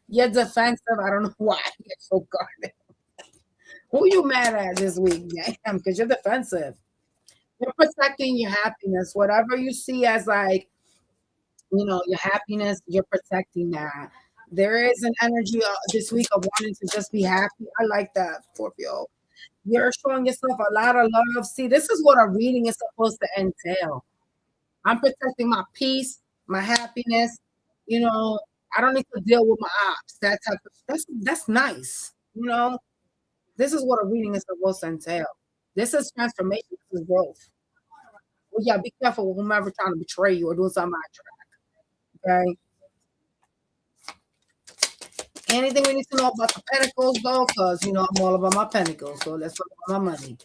You're defensive. I don't know why you're so guarded. Who you mad at this week? Damn, because you're defensive. You're protecting your happiness. Whatever you see as like, your happiness, you're protecting that. There is an energy this week of wanting to just be happy. I like that, Scorpio. You're showing yourself a lot of love. See, this is what a reading is supposed to entail. I'm protecting my peace, my happiness. You know, I don't need to deal with my ops. That type of that's nice. This is what a reading is supposed to entail. This is transformation. This is growth. Well, yeah, be careful with whomever trying to betray you or doing something out track. Okay. Anything we need to know about the pentacles, though, because I'm all about my pentacles. So let's talk about my money.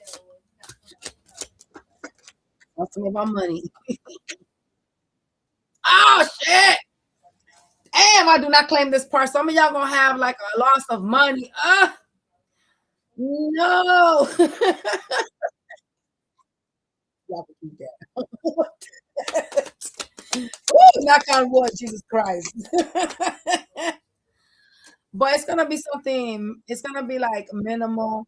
Let's talk about money. Oh shit! Damn, I do not claim this part. Some of y'all gonna have like a loss of money. No. Y'all can keep that. Ooh, knock on wood, Jesus Christ. But it's gonna be something. It's gonna be like minimal.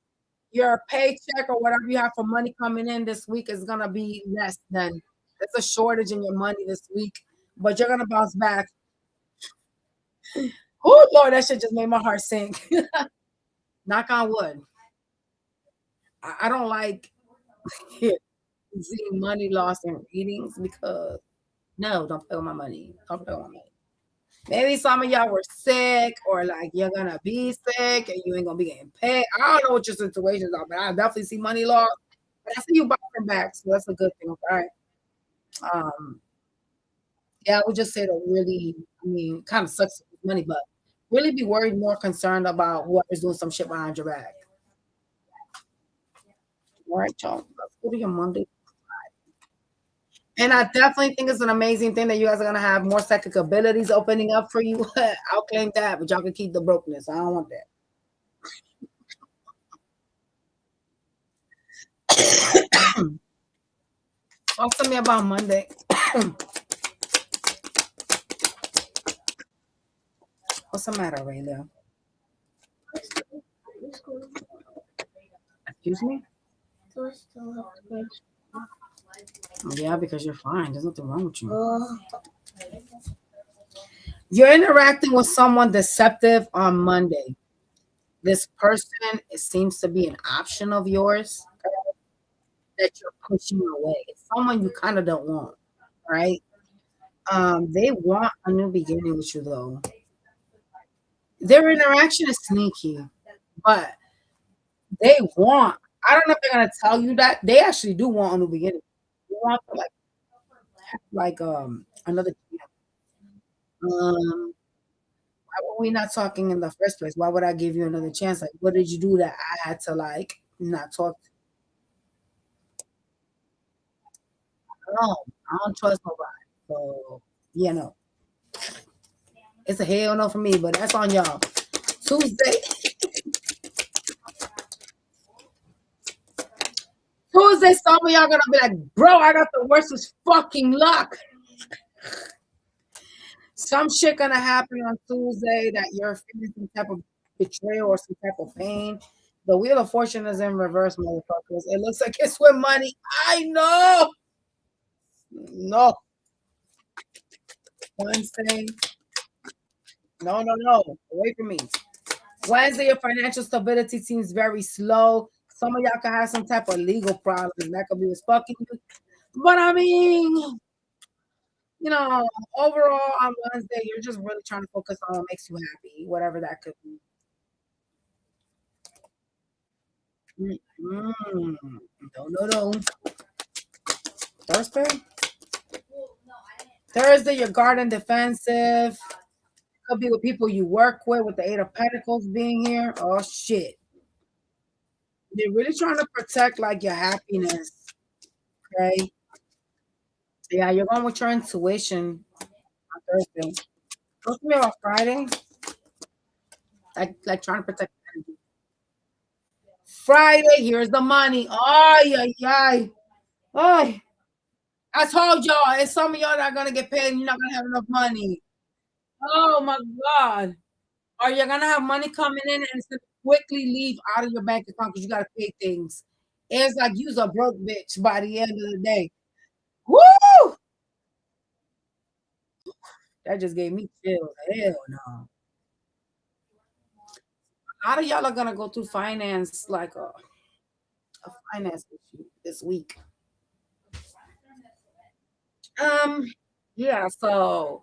Your paycheck or whatever you have for money coming in this week is gonna be less than. There's a shortage in your money this week, but you're gonna bounce back. Oh Lord, that shit just made my heart sink. Knock on wood. I don't like seeing money lost in readings because no, don't play with my money. Don't play with my money. Maybe some of y'all were sick or like you're gonna be sick and you ain't gonna be getting paid. I don't know what your situations are, but I definitely see money lost. But I see you bouncing back, so that's a good thing. All right. Yeah, I would just say to really, kind of sucks with money, but really be worried, more concerned about whoever's doing some shit behind your back. All right, y'all. Let's go to your Monday. And I definitely think it's an amazing thing that you guys are gonna have more psychic abilities opening up for you. I'll claim that, but y'all can keep the brokenness. I don't want that. Talk to me about Monday. What's the matter, Rayla? Excuse me? Yeah, because you're fine. There's nothing wrong with you. You're interacting with someone deceptive on Monday. This person, it seems to be an option of yours that you're pushing away. It's someone you kind of don't want, right? They want a new beginning with you though. Their interaction is sneaky, but they want. I don't know if they're gonna tell you that they actually do want a new beginning. They want to like another. Um, why were we not talking in the first place? Why would I give you another chance? Like, what did you do that I had to like not talk? No, I don't trust nobody. So you know, it's a hell no for me. But that's on y'all. Tuesday, Tuesday, some of y'all gonna be like, bro, I got the worst fucking luck. Some shit gonna happen on Tuesday that you're feeling some type of betrayal or some type of pain. The wheel of fortune is in reverse, motherfuckers. It looks like it's with money. I know. No, Wednesday. No, no, no. Away from me. Wednesday, your financial stability seems very slow. Some of y'all can have some type of legal problems. That could be what's fucking you. But I mean, you know, overall on Wednesday, you're just really trying to focus on what makes you happy, whatever that could be. Mm-mm. No, no, no. Thursday? Thursday, you're guarding defensive. Could be with people you work with the Eight of Pentacles being here. Oh, shit. They're really trying to protect, like, your happiness. Okay? Yeah, you're going with your intuition on Thursday. Talk to me about Friday. Like trying to protect energy. Friday, here's the money. Oh, yeah, yeah. Oh, I told y'all, it's some of y'all that are gonna get paid and you're not gonna have enough money. Oh my God. Or you're gonna have money coming in and it's gonna quickly leave out of your bank account because you gotta pay things. It's like you's a broke bitch by the end of the day. Woo! That just gave me chills. Hell no. A lot of y'all are gonna go through finance like a finance issue this week. Um, yeah, so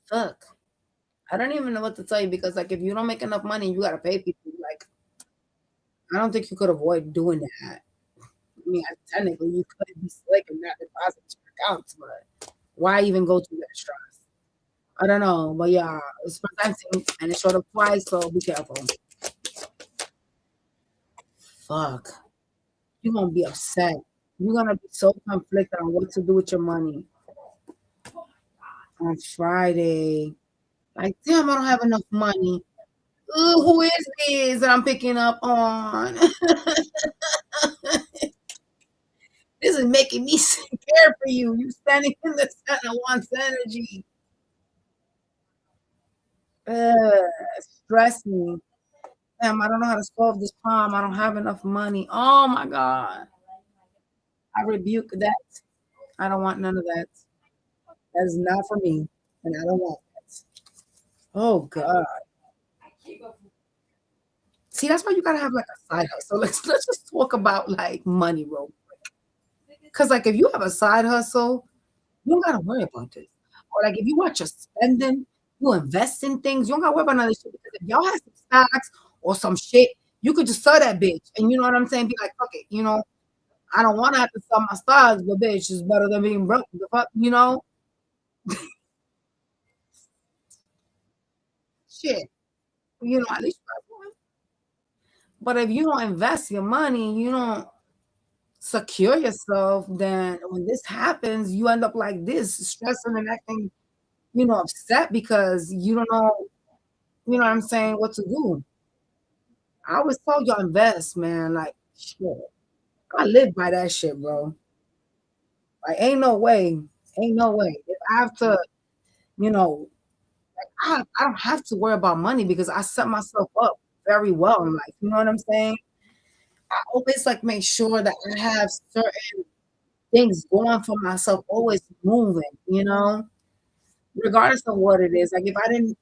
fuck. I don't even know what to tell you because like if you don't make enough money, you gotta pay people. Like I don't think you could avoid doing that. I mean, technically you could be slick and not deposit your accounts, but why even go through that stress? I don't know, but yeah, it's presenting and it showed up twice, so be careful. Fuck, you're gonna be upset. You're gonna be so conflicted on what to do with your money on Friday. Like, damn, I don't have enough money. Ooh, who is this that I'm picking up on? This is making me scared for you. You standing in the center wants energy. Stress me. Damn, I don't know how to solve this problem. I don't have enough money. Oh my God. I rebuke that. I don't want none of that. That is not for me. And I don't want that. Oh God. See, that's why you gotta have like a side hustle. Let's just talk about like money real quick. Cause like if you have a side hustle, you don't gotta worry about this. Or like if you watch your spending, you invest in things, you don't gotta worry about none of this shit. Because if y'all have some stocks or some shit, you could just sell that bitch. And you know what I'm saying? Be like, fuck it, you know, I don't wanna have to sell my stocks, but bitch, it's better than being broke. The fuck, you know? Shit. You know, at least you got one. But if you don't invest your money, you don't secure yourself, then when this happens, you end up like this, stressing and acting, you know, upset because you don't know, you know what I'm saying, what to do. I always told y'all invest, man. Like, shit. I live by that shit, bro. Like, ain't no way. Ain't no way. If I have to, you know, I don't have to worry about money because I set myself up very well in life. You know what I'm saying? I always like make sure that I have certain things going for myself, always moving, you know, regardless of what it is. Like if I didn't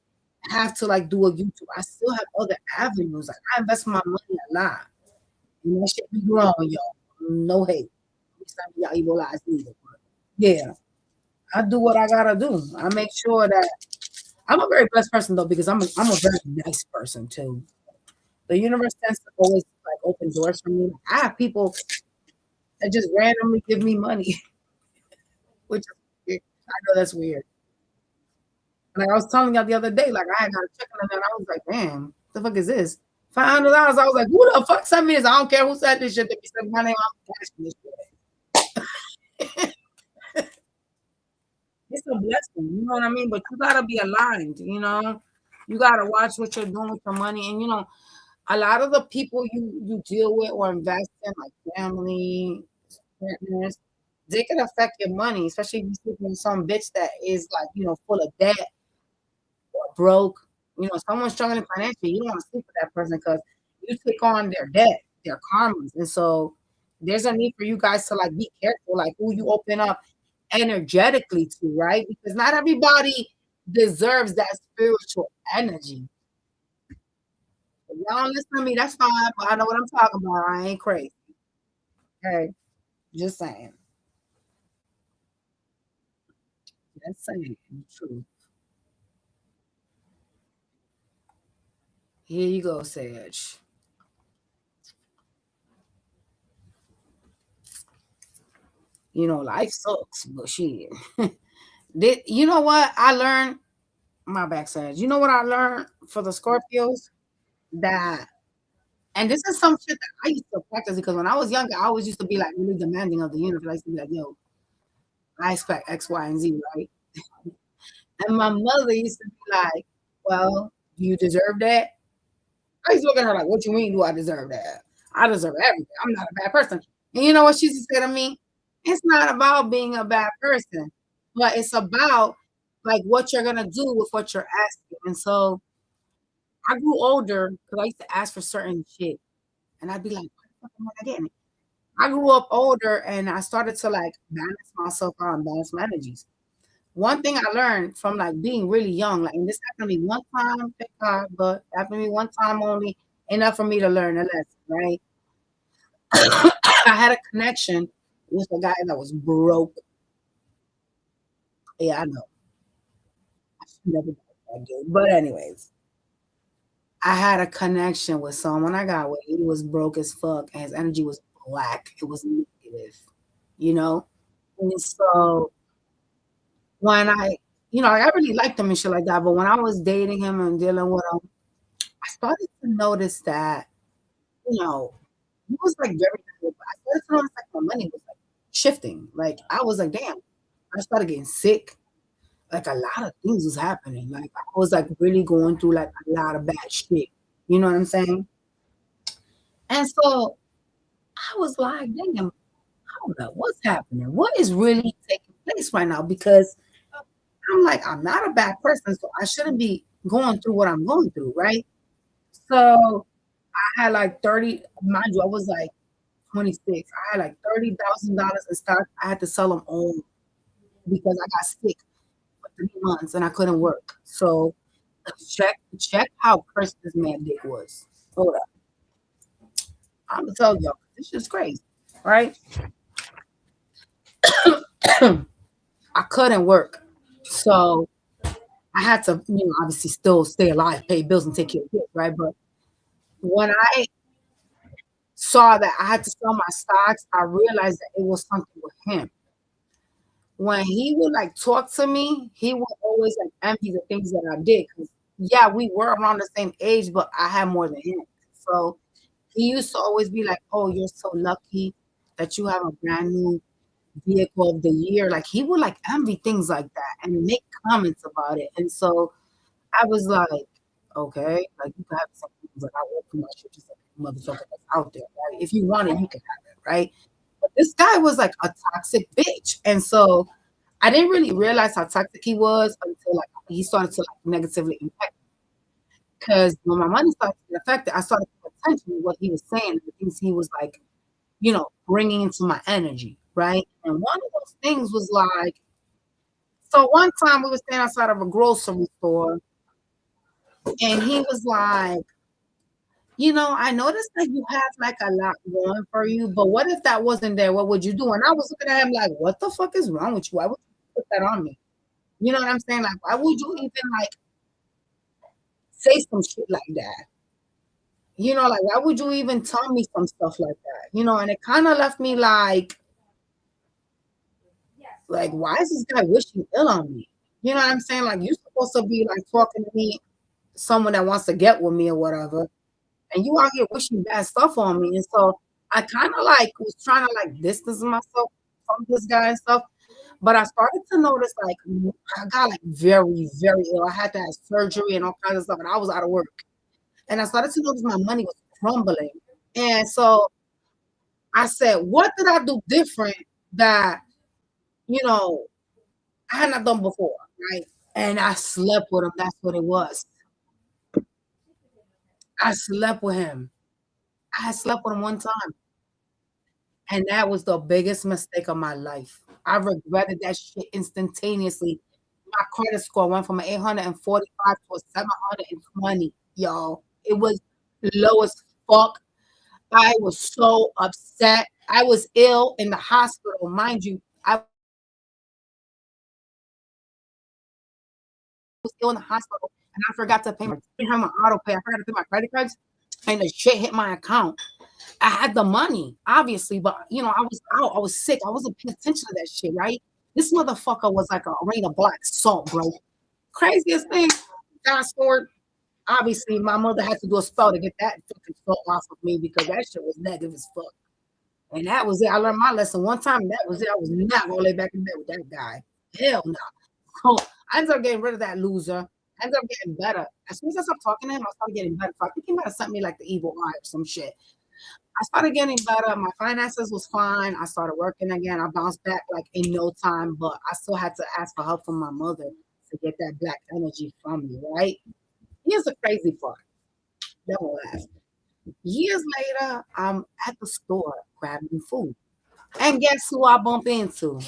have to like do a YouTube, I still have other avenues. Like I invest my money a lot. And that shit be growing, y'all. No hate. Some of y'all evil eyes neither. But yeah, I do what I gotta do. I make sure that I'm a very blessed person though, because I'm a very nice person too. The universe tends to always like open doors for me. I have people that just randomly give me money, which is weird. I know that's weird. Like I was telling y'all the other day, like I had got a check and I was like, damn, what the fuck is this? $500. I was like, who the fuck sent me this? I don't care who said this shit. They said my name, I'm cashing this shit. It's a blessing, you know what I mean? But you gotta be aligned, you know. You gotta watch what you're doing with your money, and you know, a lot of the people you deal with or invest in, like family, partners, they can affect your money, especially if you sleep with some bitch that is like, you know, full of debt or broke. You know, someone's struggling financially, you don't want to sleep with that person because you take on their debt, their karmas. And so there's a need for you guys to like be careful, like who you open up energetically to, right? Because not everybody deserves that spiritual energy. If y'all don't listen to me, that's fine, but I know what I'm talking about. I ain't crazy. Okay. Just saying. Just saying the truth. Here you go, Sage. You know, life sucks, but shit. Did you know what I learned? My back Sage. You know what I learned for the Scorpios? That and this is some shit that I used to practice because when I was younger, I always used to be like really demanding of the universe. I used to be like, yo, I expect X, Y, and Z, right? And my mother used to be like, well, do you deserve that? I used to look at her like, what you mean, do I deserve that? I deserve everything. I'm not a bad person. And you know what she used to say to me? It's not about being a bad person, but it's about like what you're gonna do with what you're asking. And so I grew older because I used to ask for certain shit, and I'd be like, "What the fuck am I getting?" I grew up older, and I started to like balance myself out and balance my energies. One thing I learned from like being really young, like, and this happened to me one time, thank God, but happened to me one time only, enough for me to learn a lesson, right? I had a connection with a guy that was broke. Yeah, I know. I should never did that dude. But anyways, I had a connection with someone I got with. He was broke as fuck, and his energy was black. It was negative, you know. And so when you know, like, I really liked him and shit like that. But when I was dating him and dealing with him, I started to notice that, you know, he was like very good. But I started to notice like my money was like shifting. Like I was like, damn, I started getting sick. Like a lot of things was happening. Like I was like really going through like a lot of bad shit. You know what I'm saying? And so I was like, damn, hold up, what's happening? What is really taking place right now? Because I'm like, I'm not a bad person, so I shouldn't be going through what I'm going through, right? So I had like 30, mind you, I was like 26. I had like $30,000 in stock. I had to sell them all because I got sick for 3 months and I couldn't work. So check how cursed this man dick was. Hold up. I'm gonna tell y'all, this is crazy, right? I couldn't work. So I had to, you know, obviously still stay alive, pay bills, and take care of kids, right? But when I saw that I had to sell my stocks, I realized that it was something with him. When he would like talk to me, he would always like envy the things that I did. Cause yeah, we were around the same age, but I had more than him. So he used to always be like, "Oh, you're so lucky that you have a brand new vehicle of the year." Like he would like envy things like that and make comments about it. And so I was like, okay, like you can have some things like I work for my shit just like a motherfucker that's out there, right? If you want it, you can have it, right? But this guy was like a toxic bitch. And so I didn't really realize how toxic he was until like he started to like negatively impact. Because when my money started to get affected, I started to pay attention to what he was saying, the things he was like, bringing into my energy, right? And one of those things was like, so one time we were standing outside of a grocery store, and he was like, I noticed that you have like a lot going for you, but what if that wasn't there? What would you do? And I was looking at him like, what the fuck is wrong with you? Why would you put that on me? You know what I'm saying? Like, why would you even like say some shit like that? Like why would you even tell me some stuff like that? And it kind of left me like, why is this guy wishing ill on me? You know what I'm saying? Like, you're supposed to be like talking to me, someone that wants to get with me or whatever, and you out here wishing bad stuff on me. And so I kind of like was trying to like distance myself from this guy and stuff. But I started to notice like I got like very, very ill. I had to have surgery and all kinds of stuff, and I was out of work. And I started to notice my money was crumbling. And so I said, what did I do different that, you know, I had not done before, right? And I slept with him. That's what it was. I slept with him. I had slept with him one time. And that was the biggest mistake of my life. I regretted that shit instantaneously. My credit score went from an 845 to a 720, y'all. It was low as fuck. I was so upset. I was ill in the hospital, mind you. I was ill in the hospital, and I forgot to pay my auto pay. I forgot to pay my credit cards, and the shit hit my account. I had the money, obviously, but I was out. I was sick. I wasn't paying attention to that shit, right? This motherfucker was like a rain of black salt, bro. Craziest thing. Fast forward, obviously, my mother had to do a spell to get that fucking salt off of me because that shit was negative as fuck. And that was it. I learned my lesson one time. That was it. I was not gonna lay back in bed with that guy. Hell no. So I ended up getting rid of that loser. I ended up getting better. As soon as I stopped talking to him, I started getting better. So I think he might have sent me like the evil eye or some shit. I started getting better. My finances was fine. I started working again. I bounced back like in no time, but I still had to ask for help from my mother to get that black energy from me, right? Here's the crazy part. Don't laugh. Years later, I'm at the store grabbing food. And guess who I bump into?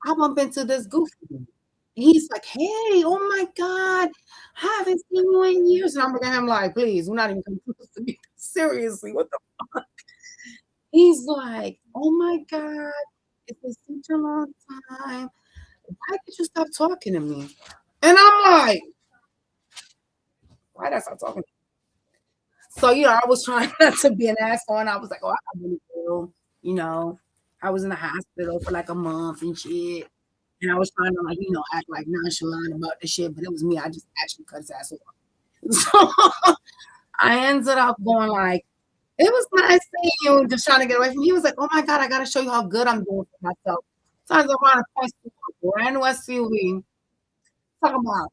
I bump into this goofy dude. And he's like, hey, oh my God, I haven't seen you in years. And I'm looking at him like, please, we're not even supposed to be seriously. What the fuck? He's like, oh my God, it's been such a long time. Why did you stop talking to me? And I'm like, why did I stop talking? So, I was trying not to be an asshole. And I was like, oh, I'm really ill. I was in the hospital for like a month and shit. And I was trying to like, act like nonchalant about the shit, but it was me. I just actually cut his ass off. So I ended up going like, it was nice seeing you, just trying to get away from me. He was like, oh my God, I gotta show you how good I'm doing for myself. Turns around and a brand new SUV. Talk about,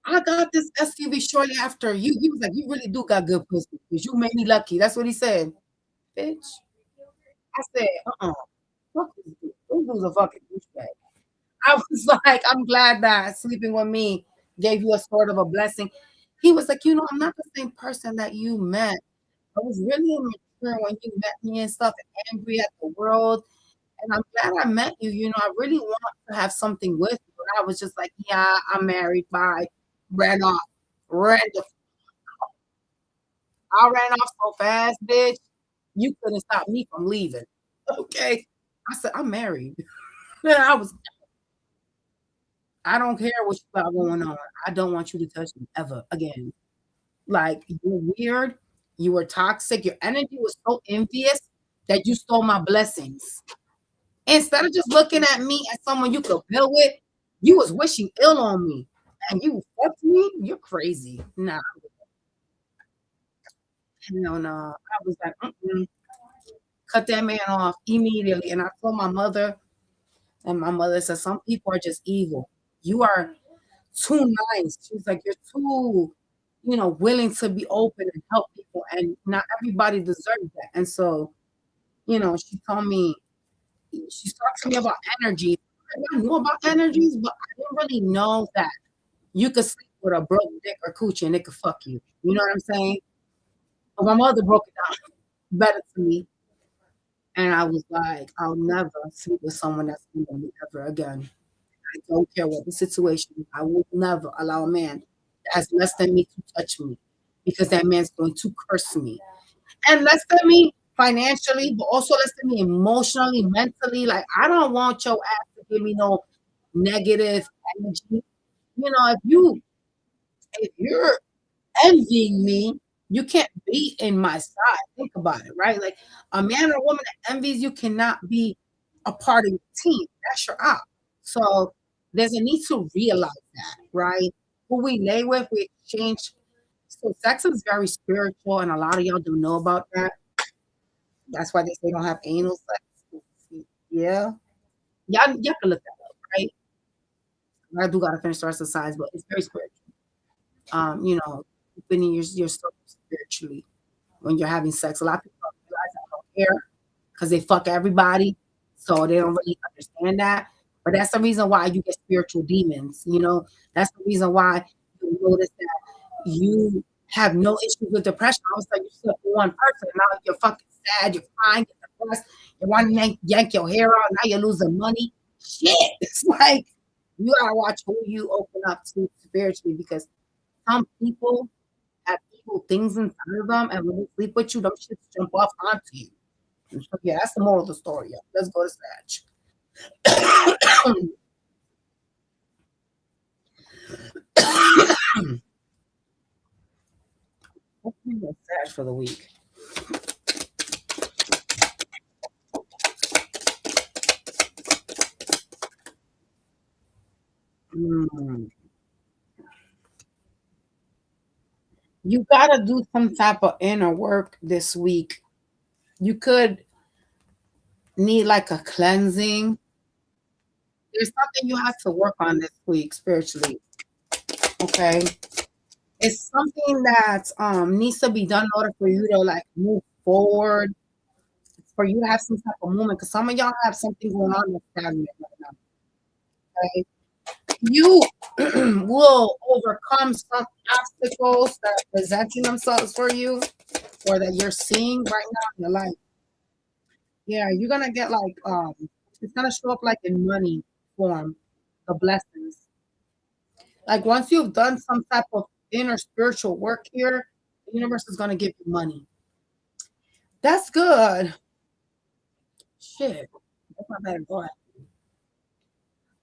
I got this SUV shortly after you. He was like, you really do got good pussy because you made me lucky. That's what he said. Bitch. I said, fuck this dude. This dude's a fucking douchebag. I was like, I'm glad that sleeping with me gave you a sort of a blessing. He was like, I'm not the same person that you met. I was really immature when you met me and stuff and angry at the world. And I'm glad I met you. I really want to have something with you. And I was just like, yeah, I'm married. Bye. Ran off. Ran the I ran off so fast, bitch. You couldn't stop me from leaving. Okay. I said, I'm married. I was I don't care what you got going on. I don't want you to touch me ever again. Like you're weird. You were toxic. Your energy was so envious that you stole my blessings. Instead of just looking at me as someone you could build with, you was wishing ill on me. And you fucked me? You're crazy. Nah. Hell no. I was like, cut that man off immediately. And I told my mother, and my mother said, some people are just evil. You are too nice. She's like, you're too, willing to be open and help people. And not everybody deserves that. And so, she told me, she talked to me about energy. I knew about energies, but I didn't really know that you could sleep with a broke dick or coochie and it could fuck you. You know what I'm saying? But my mother broke it down better to me, and I was like, I'll never sleep with someone that's gonna me ever again. I don't care what the situation is. I will never allow a man that has less than me to touch me because that man's going to curse me. And less than me financially, but also less than me emotionally, mentally. Like, I don't want your ass to give me no negative energy. You know, if you're envying me, you can't be in my side. Think about it, right? Like a man or woman that envies you cannot be a part of your team. That's your op. So there's a need to realize that, right? Who we lay with, we exchange. So sex is very spiritual, and a lot of y'all don't know about that. That's why they say don't have anal sex. Yeah. Y'all can look that up, right? I do gotta finish the rest of the sides, but it's very spiritual. You know, opening your soul spiritually when you're having sex. A lot of people don't realize that, don't care because they fuck everybody, so they don't really understand that. But that's the reason why you get spiritual demons. You know, that's the reason why you notice that you have no issues with depression. All of a sudden, you slept with one person, now you're fucking sad, you're crying, you're depressed, you want to yank your hair out, now you're losing money. Shit, it's like you gotta watch who you open up to spiritually because some people have evil things inside of them, and when they sleep with you, them shits jump off onto you. So, yeah, that's the moral of the story. Yeah. Let's go to Sag. What's the Sag for the week? Mm. You gotta do some type of inner work this week. You could need like a cleansing. There's something you have to work on this week spiritually. Okay. It's something that needs to be done in order for you to like move forward, for you to have some type of movement. Because some of y'all have something going on that's stagnant right now. Okay? You will overcome some obstacles that are presenting themselves for you or that you're seeing right now in your life. Yeah, you're gonna get like it's gonna show up like in money form, the blessings. Like once you've done some type of inner spiritual work here, the universe is gonna give you money. That's good. Shit. That's not bad. Go ahead.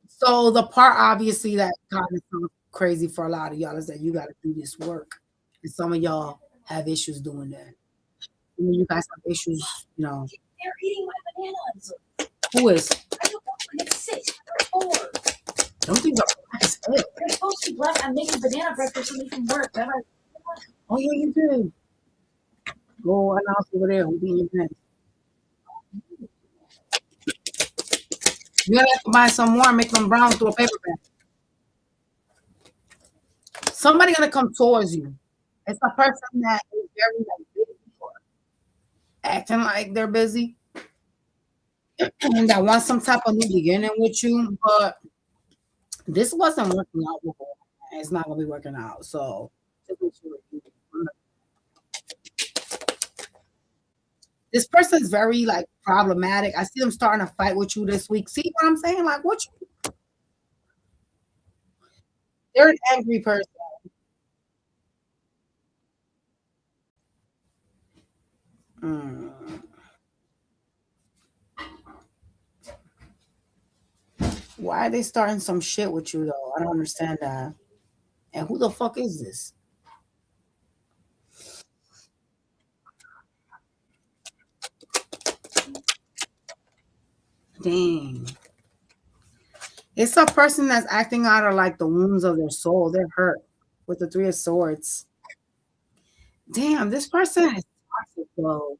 So the part obviously that kind of sounds crazy for a lot of y'all is that you gotta do this work. And some of y'all have issues doing that. And you guys have issues, you know. They're eating my bananas. Who is? I don't know. It's 6. They're 4. Don't think about that. They're supposed to be black. I'm making banana breakfast so they can work. Remember? Oh yeah, you do. Go announce over there who be in your pants. You gotta have to buy some more and make them brown through a paper bag. Somebody gonna come towards you. It's a person that is very like busy or acting like they're busy and that wants some type of new beginning with you, but this wasn't working out before. It's not gonna be working out. So just make sure this person's very like problematic. I see them starting to fight with you this week. See what I'm saying? Like what you, they're an angry person. Mm. Why are they starting some shit with you though? I don't understand that. And who the fuck is this? Dang. It's a person that's acting out of like the wounds of their soul. They're hurt with the 3 of Swords. Damn, this person is toxic though.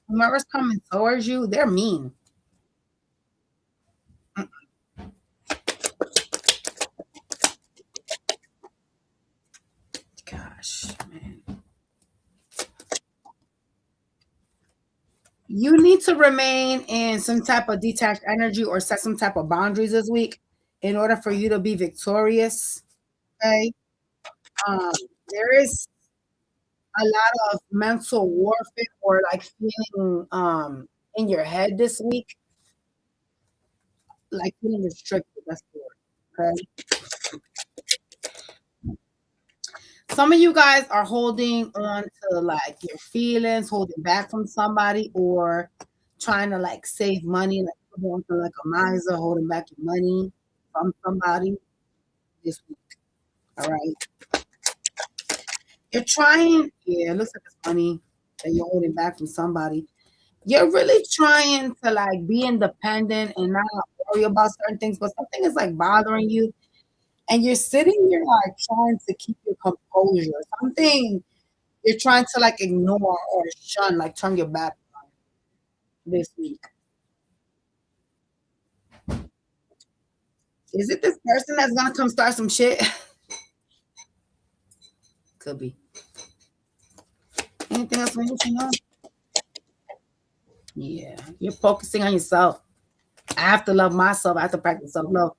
Whoever's coming towards you, they're mean. Gosh, man. You need to remain in some type of detached energy or set some type of boundaries this week in order for you to be victorious. Okay. Um, there is a lot of mental warfare or like feeling in your head this week, like feeling restricted. That's the word. Okay. Some of you guys are holding on to like your feelings, holding back from somebody, or trying to like save money, like going to like a miser, holding back your money from somebody this week. All right. You're trying, yeah, it looks like it's money that you're holding back from somebody. You're really trying to like be independent and not worry about certain things, but something is like bothering you, and you're sitting here like trying to keep your composure. Something you're trying to like ignore or shun, like turn your back on this week. Is it this person that's gonna come start some shit? Could be. Anything else we need to know? Yeah, you're focusing on yourself. I have to love myself. I have to practice self love.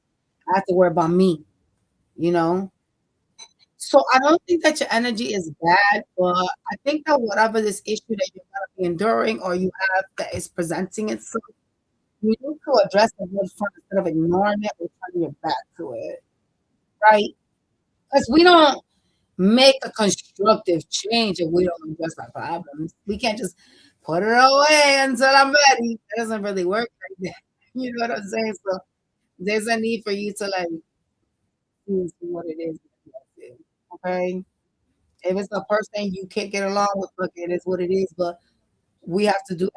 I have to worry about me. You know. So I don't think that your energy is bad, but I think that whatever this issue that you're gonna be enduring or you have that is presenting itself, you need to address it with front instead of ignoring it or turning your back to it, right? Because we don't make a constructive change if we don't address our problems. We can't just put it away until I'm ready. It doesn't really work like that. You know what I'm saying? So there's a need for you to like see what it is. Okay. If it's a person you can't get along with, look, it is what it is. But we have to do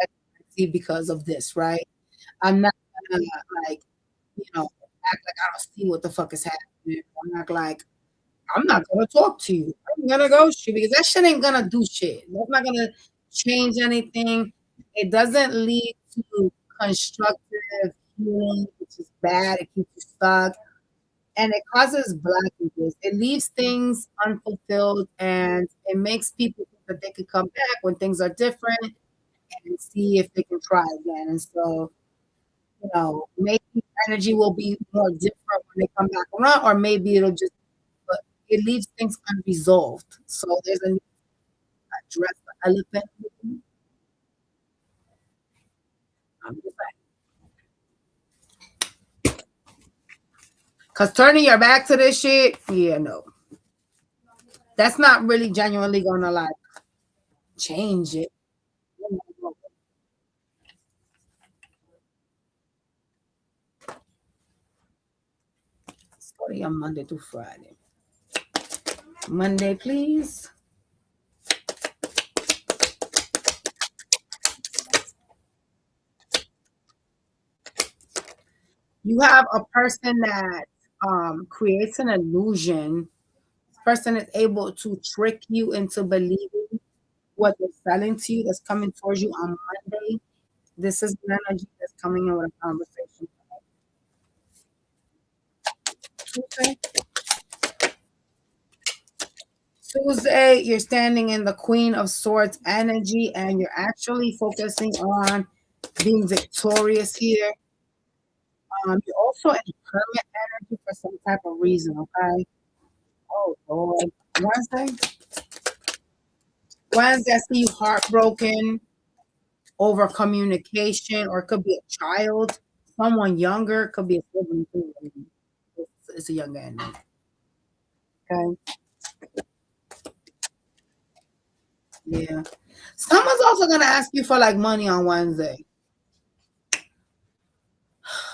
XYZ because of this, right? I'm not gonna like, act like I don't see what the fuck is happening. I'm not like I'm not gonna talk to you. I'm gonna ghost you because that shit ain't gonna do shit. That's not gonna change anything. It doesn't lead to constructive healing, which is bad. It keeps you stuck and it causes blockages. It leaves things unfulfilled and it makes people think that they could come back when things are different and see if they can try again. And so, maybe energy will be more different when they come back around, or maybe it'll just but it leaves things unresolved. So there's a need to address the elephant. I'm just like, because turning your back to this shit, yeah, no. That's not really genuinely gonna like change it. Sorry, on Monday to Friday. Monday, please. You have a person that creates an illusion. This person is able to trick you into believing what they're selling to you that's coming towards you on Monday. This is the energy that's coming in with a conversation. Tuesday. Tuesday, you're standing in the Queen of Swords energy and you're actually focusing on being victorious here. You're also in permanent energy for some type of reason, okay? Oh, Lord. Wednesday? Wednesday, I see you heartbroken over communication, or it could be a child, someone younger, it could be a sibling too. It's a young energy, okay? Yeah. Someone's also gonna ask you for like money on Wednesday.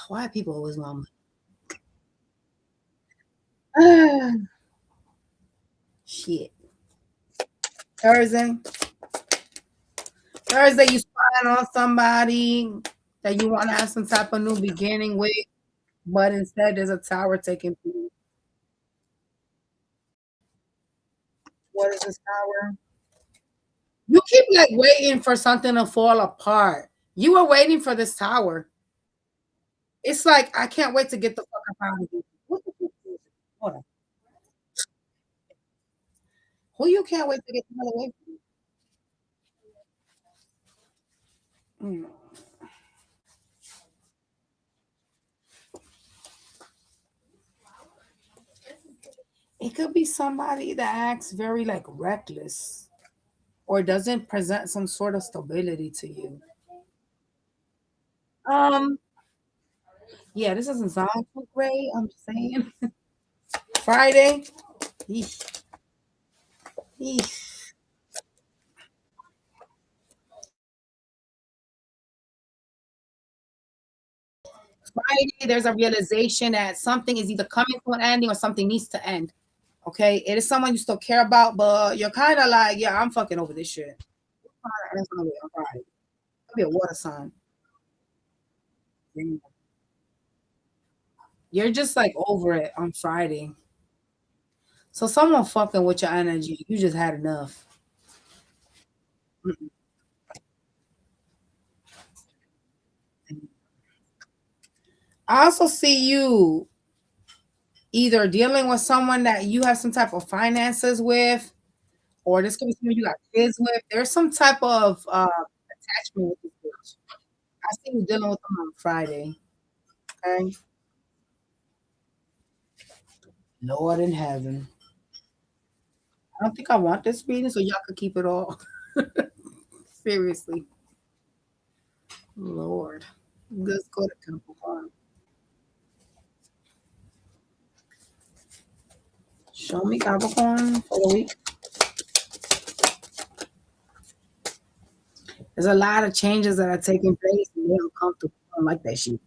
Why people always want money? Shit. Thursday. Thursday, you spying on somebody that you want to have some type of new beginning with, but instead there's a tower taking place. What is this tower? You keep like waiting for something to fall apart. You were waiting for this tower. It's like I can't wait to get the fuck up out of here. What the fuck is it? Hold on. Who you can't wait to get the hell away from? Mm. It could be somebody that acts very like reckless or doesn't present some sort of stability to you. Um, yeah, this doesn't sound too great. I'm just saying. Friday. Yeesh, yeesh. Friday, there's a realization that something is either coming to an ending or something needs to end. Okay, it is someone you still care about, but you're kind of like, yeah, I'm fucking over this shit. And it's gonna be on Friday. It'll be a water sign. You're just like over it on Friday. So someone fucking with your energy. You just had enough. Mm-mm. I also see you either dealing with someone that you have some type of finances with, or this could be someone you got kids with. There's some type of attachment with this bitch. I see you dealing with them on Friday. Okay. Lord in heaven. I don't think I want this reading, so y'all could keep it all. Seriously. Lord. Let's go to Capricorn. Show me Capricorn for the week. There's a lot of changes that are taking place and they're uncomfortable. I don't like that shit.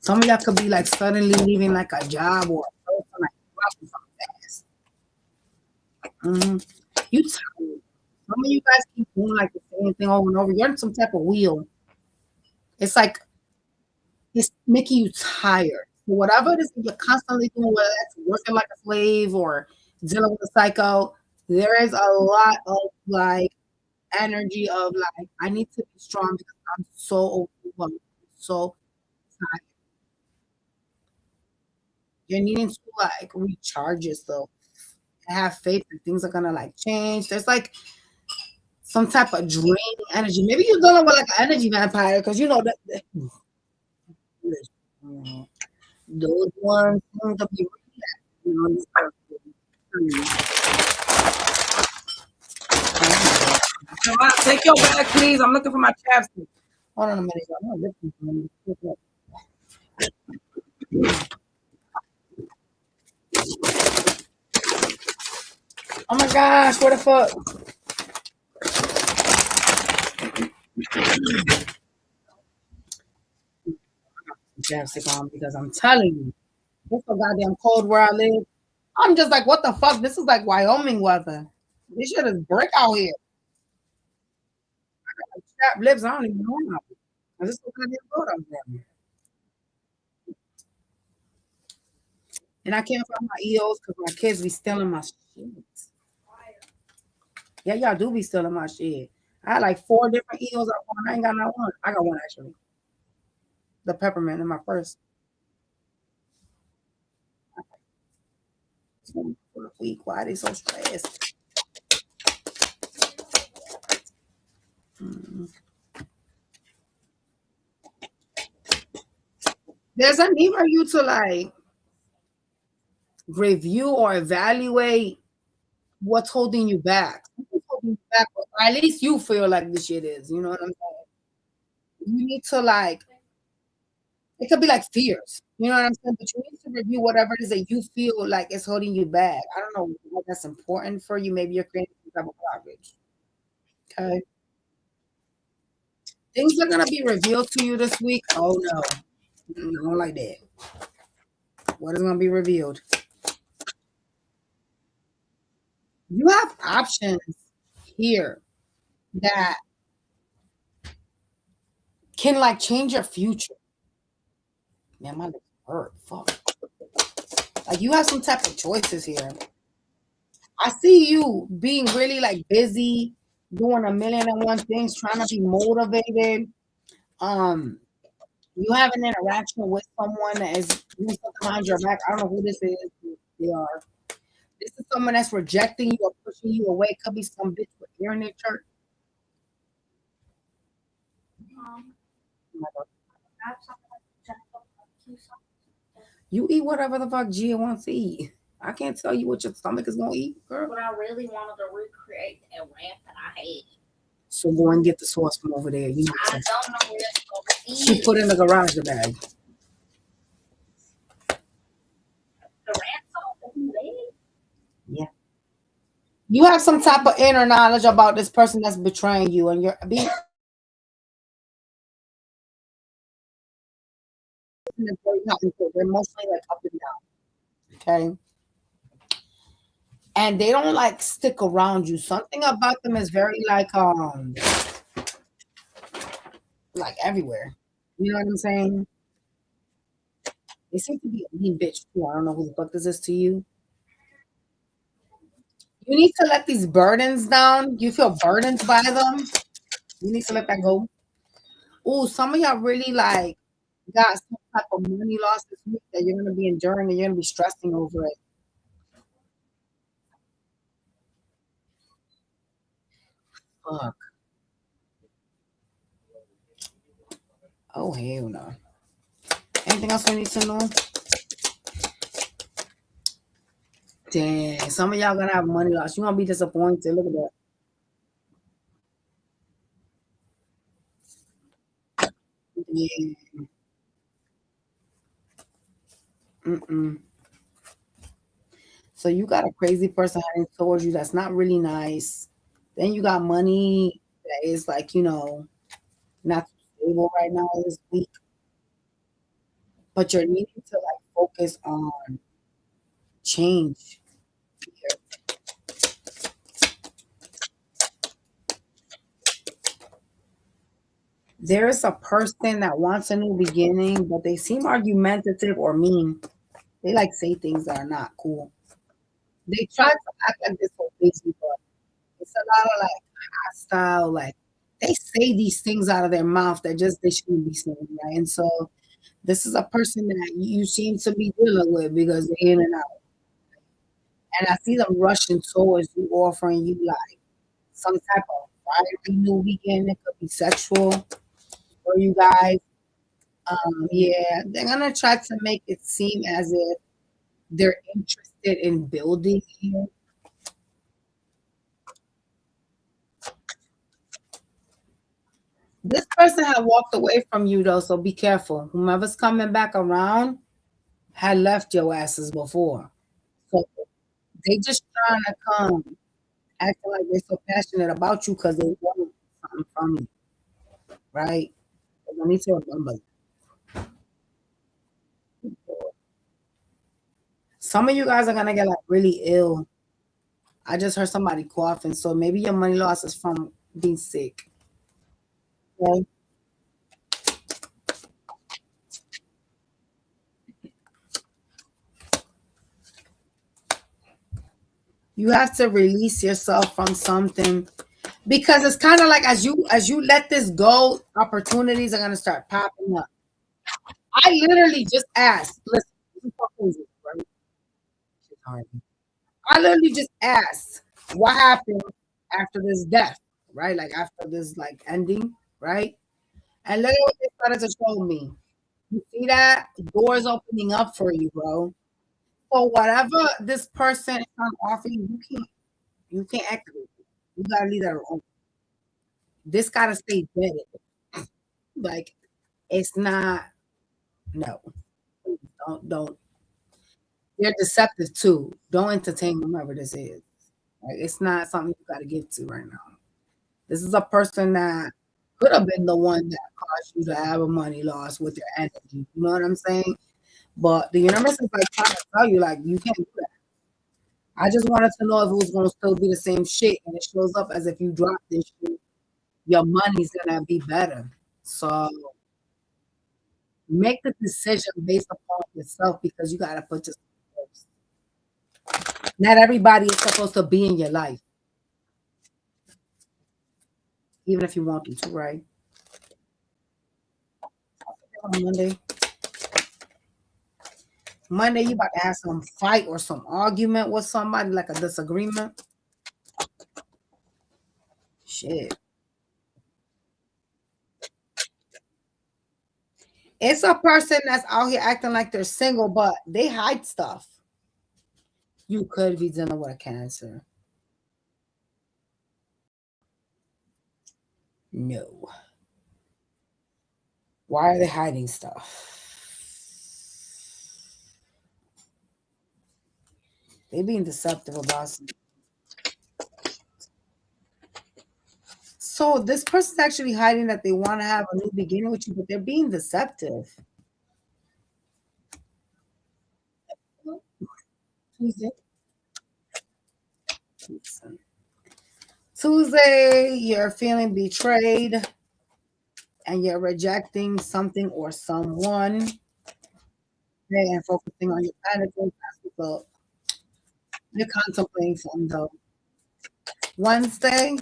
Some of y'all could be like suddenly leaving like a job or a person like dropping something fast. You tired. Some of you guys keep doing like the same thing over and over. You're in some type of wheel. It's like it's making you tired. So whatever it is that you're constantly doing, whether that's working like a slave or dealing with a psycho, there is a lot of like energy of like I need to be strong because I'm so overwhelmed, so tired. You're needing to like recharge yourself, have faith that things are gonna like change. There's like some type of draining energy. Maybe you're dealing with like an energy vampire because you know that those ones seem to be you know, this Come on, take your bag, please. I'm looking for my chapstick. Hold on a minute. I'm not looking for them. Oh my gosh, what the fuck? Chapstick on because I'm telling you, it's so goddamn cold where I live. I'm just like, what the fuck? This is like Wyoming weather. This shit is brick out here. Like, chapped lips, I don't even know how. I just look at it good up there. And I can't find my EOs because my kids be stealing my shit. Yeah, y'all do be stealing my shit. I had like 4 different EOs I want. I ain't got not one. I got one actually. The peppermint in my purse. For a week. Why are they so stressed? Mm. There's a need for you to like review or evaluate what's holding you back. Something's holding you back, or at least you feel like this shit is. You know what I'm saying? You need to like it could be like fears. You know what I'm saying? But you need to review whatever it is that you feel like is holding you back. I don't know what that's important for you. Maybe you're creating some type of blockage. Okay. Things are gonna be revealed to you this week. Oh no. I don't like that. What is gonna be revealed? You have options here that can like change your future. Man, my lips hurt. Fuck. Like you have some type of choices here. I see you being really like busy, doing a million and one things, trying to be motivated. Um, you have an interaction with someone that is doing something behind your back. I don't know who this is. Who they are. This is someone that's rejecting you or pushing you away. Could be some bitch with hair in their church. Have something like gentle barbecue sauce. You eat whatever the fuck Gia wants to eat. I can't tell you what your stomach is gonna eat, girl. But I really wanted to recreate that ramp that I had. So go and get the sauce from over there. You I don't know where it's going to be. She put in the garage bag. The ramp sauce is big. Yeah. You have some type of inner knowledge about this person that's betraying you, and you're being they're mostly like up and down. Okay. And they don't like stick around you. Something about them is very like everywhere. You know what I'm saying? They seem to be a mean bitch too. I don't know who the fuck this is to you. You need to let these burdens down. You feel burdened by them. You need to let that go. Oh, some of y'all really like got some type of money loss this week that you're gonna be enduring and you're gonna be stressing over it. Fuck. Oh hell no. Anything else we need to know? Dang, some of y'all gonna have money loss. You gonna be disappointed. Look at that. Yeah. Mm-mm. So you got a crazy person heading towards you that's not really nice. Then you got money that is like, not too stable right now this week. But you're needing to like focus on change. There is a person that wants a new beginning, but they seem argumentative or mean. They like say things that are not cool. They try to act like they're so busy, but it's a lot of like hostile, like they say these things out of their mouth that just they shouldn't be saying, right? And so this is a person that you seem to be dealing with because they're in and out. And I see them rushing towards you, offering you like some type of fiery new weekend. It could be sexual for you guys. Yeah, they're gonna try to make it seem as if they're interested in building you. This person had walked away from you though, so be careful. Whomever's coming back around had left your asses before. So they just trying to come, acting like they're so passionate about you because they want something from you, right? I need to remember. Some of you guys are gonna get like really ill. I just heard somebody coughing, so maybe your money loss is from being sick. Okay? You have to release yourself from something because it's kind of like as you let this go, opportunities are gonna start popping up. I literally just asked. Listen, this is so crazy, right? Shit's hard. I literally just asked what happened after this death, right? Like after this like ending, right? And look at what they started to show me. You see that? Doors opening up for you, bro. So whatever this person is trying to offer you, you can't activate it. You gotta leave that alone. This gotta stay dead. Like it's not no. Don't they're deceptive too. Don't entertain whoever this is. Like it's not something you gotta give to right now. This is a person that could have been the one that caused you to have a money loss with your energy. You know what I'm saying? But the universe is like trying to tell you, like, you can't do that. I just wanted to know if it was gonna still be the same shit. And it shows up as if you drop this shit, your money's gonna be better. So make the decision based upon yourself because you gotta put yourself first. Not everybody is supposed to be in your life, even if you want them to, right? On Monday, you about to have some fight or some argument with somebody, like a disagreement. Shit. It's a person that's out here acting like they're single, but they hide stuff. You could be dealing with a cancer. No. Why are they hiding stuff? They being deceptive about something. So this person's actually hiding that they want to have a new beginning with you, but they're being deceptive. Tuesday. Tuesday, you're feeling betrayed and you're rejecting something or someone. And focusing on your attitude. You're contemplating something though. Wednesday,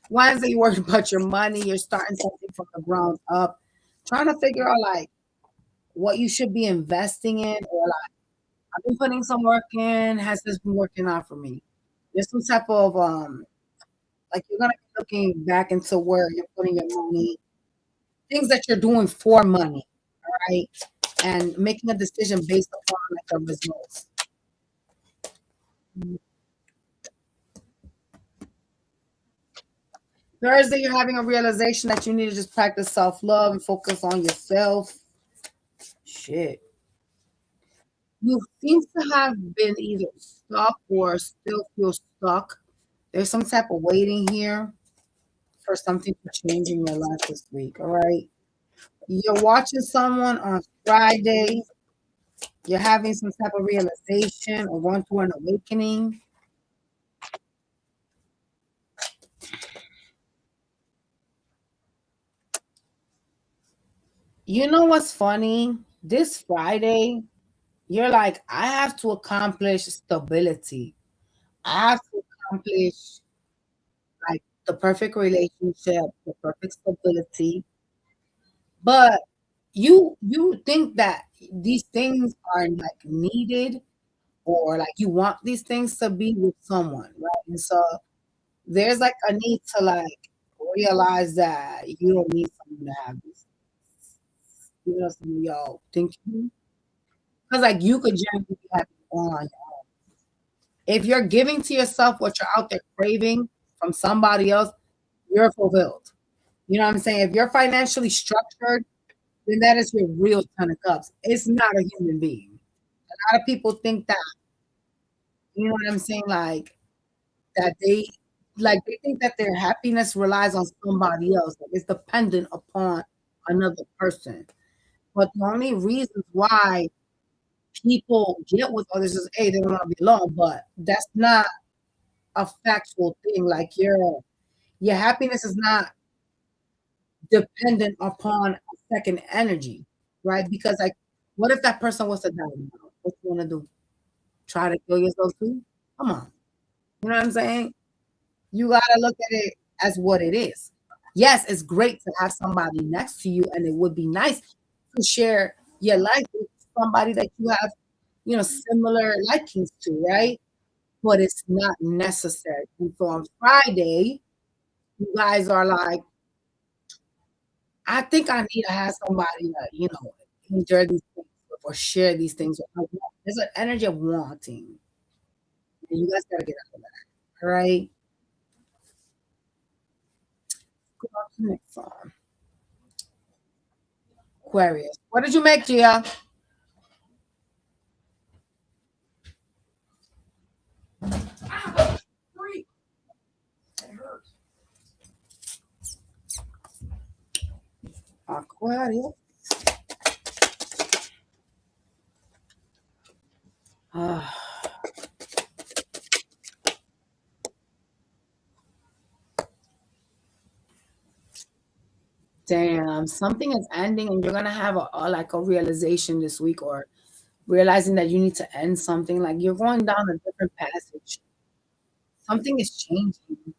Wednesday, you're worried about your money. You're starting something from the ground up, trying to figure out like what you should be investing in, or like I've been putting some work in. Has this been working out for me? There's some type of like you're gonna be looking back into where you're putting your money, things that you're doing for money, right? And making a decision based upon like the results. Thursday, you're having a realization that you need to just practice self love and focus on yourself. Shit. You seem to have been either stuck or still feel stuck. There's some type of waiting here for something to change in your life this week. All right. You're watching someone on Friday. You're having some type of realization or going through an awakening. You know what's funny? This Friday, you're like, I have to accomplish stability. I have to accomplish like the perfect relationship, the perfect stability. But you think that these things are like needed or like you want these things to be with someone, right? And so there's like a need to like realize that you don't need someone to have this. You know, some of y'all thinking because like you could generally be happy on your own. If you're giving to yourself what you're out there craving from somebody else, you're fulfilled. You know what I'm saying? If you're financially structured, then that is your real 10 of cups. It's not a human being. A lot of people think that, you know what I'm saying, that they think that their happiness relies on somebody else. Like it's dependent upon another person. But the only reasons why people get with others is A, they don't want to be alone, but that's not a factual thing. Like your happiness is not dependent upon a second energy, right? Because like what if that person was to die now? What you wanna do? Try to kill yourself too? Come on. You know what I'm saying? You gotta look at it as what it is. Yes, it's great to have somebody next to you, and it would be nice to share your life with somebody that you have, similar likings to, right? But it's not necessary. And so on Friday, you guys are like, I think I need to have somebody that, enjoy these things with or share these things with. There's an energy of wanting. And you guys gotta get out of that. All right. Go on to the next song. Aquarius. What did you make, Gia? Aquarius. Ah, damn, something is ending, and you're gonna have a realization this week, or realizing that you need to end something. Like you're going down a different passage. Something is changing.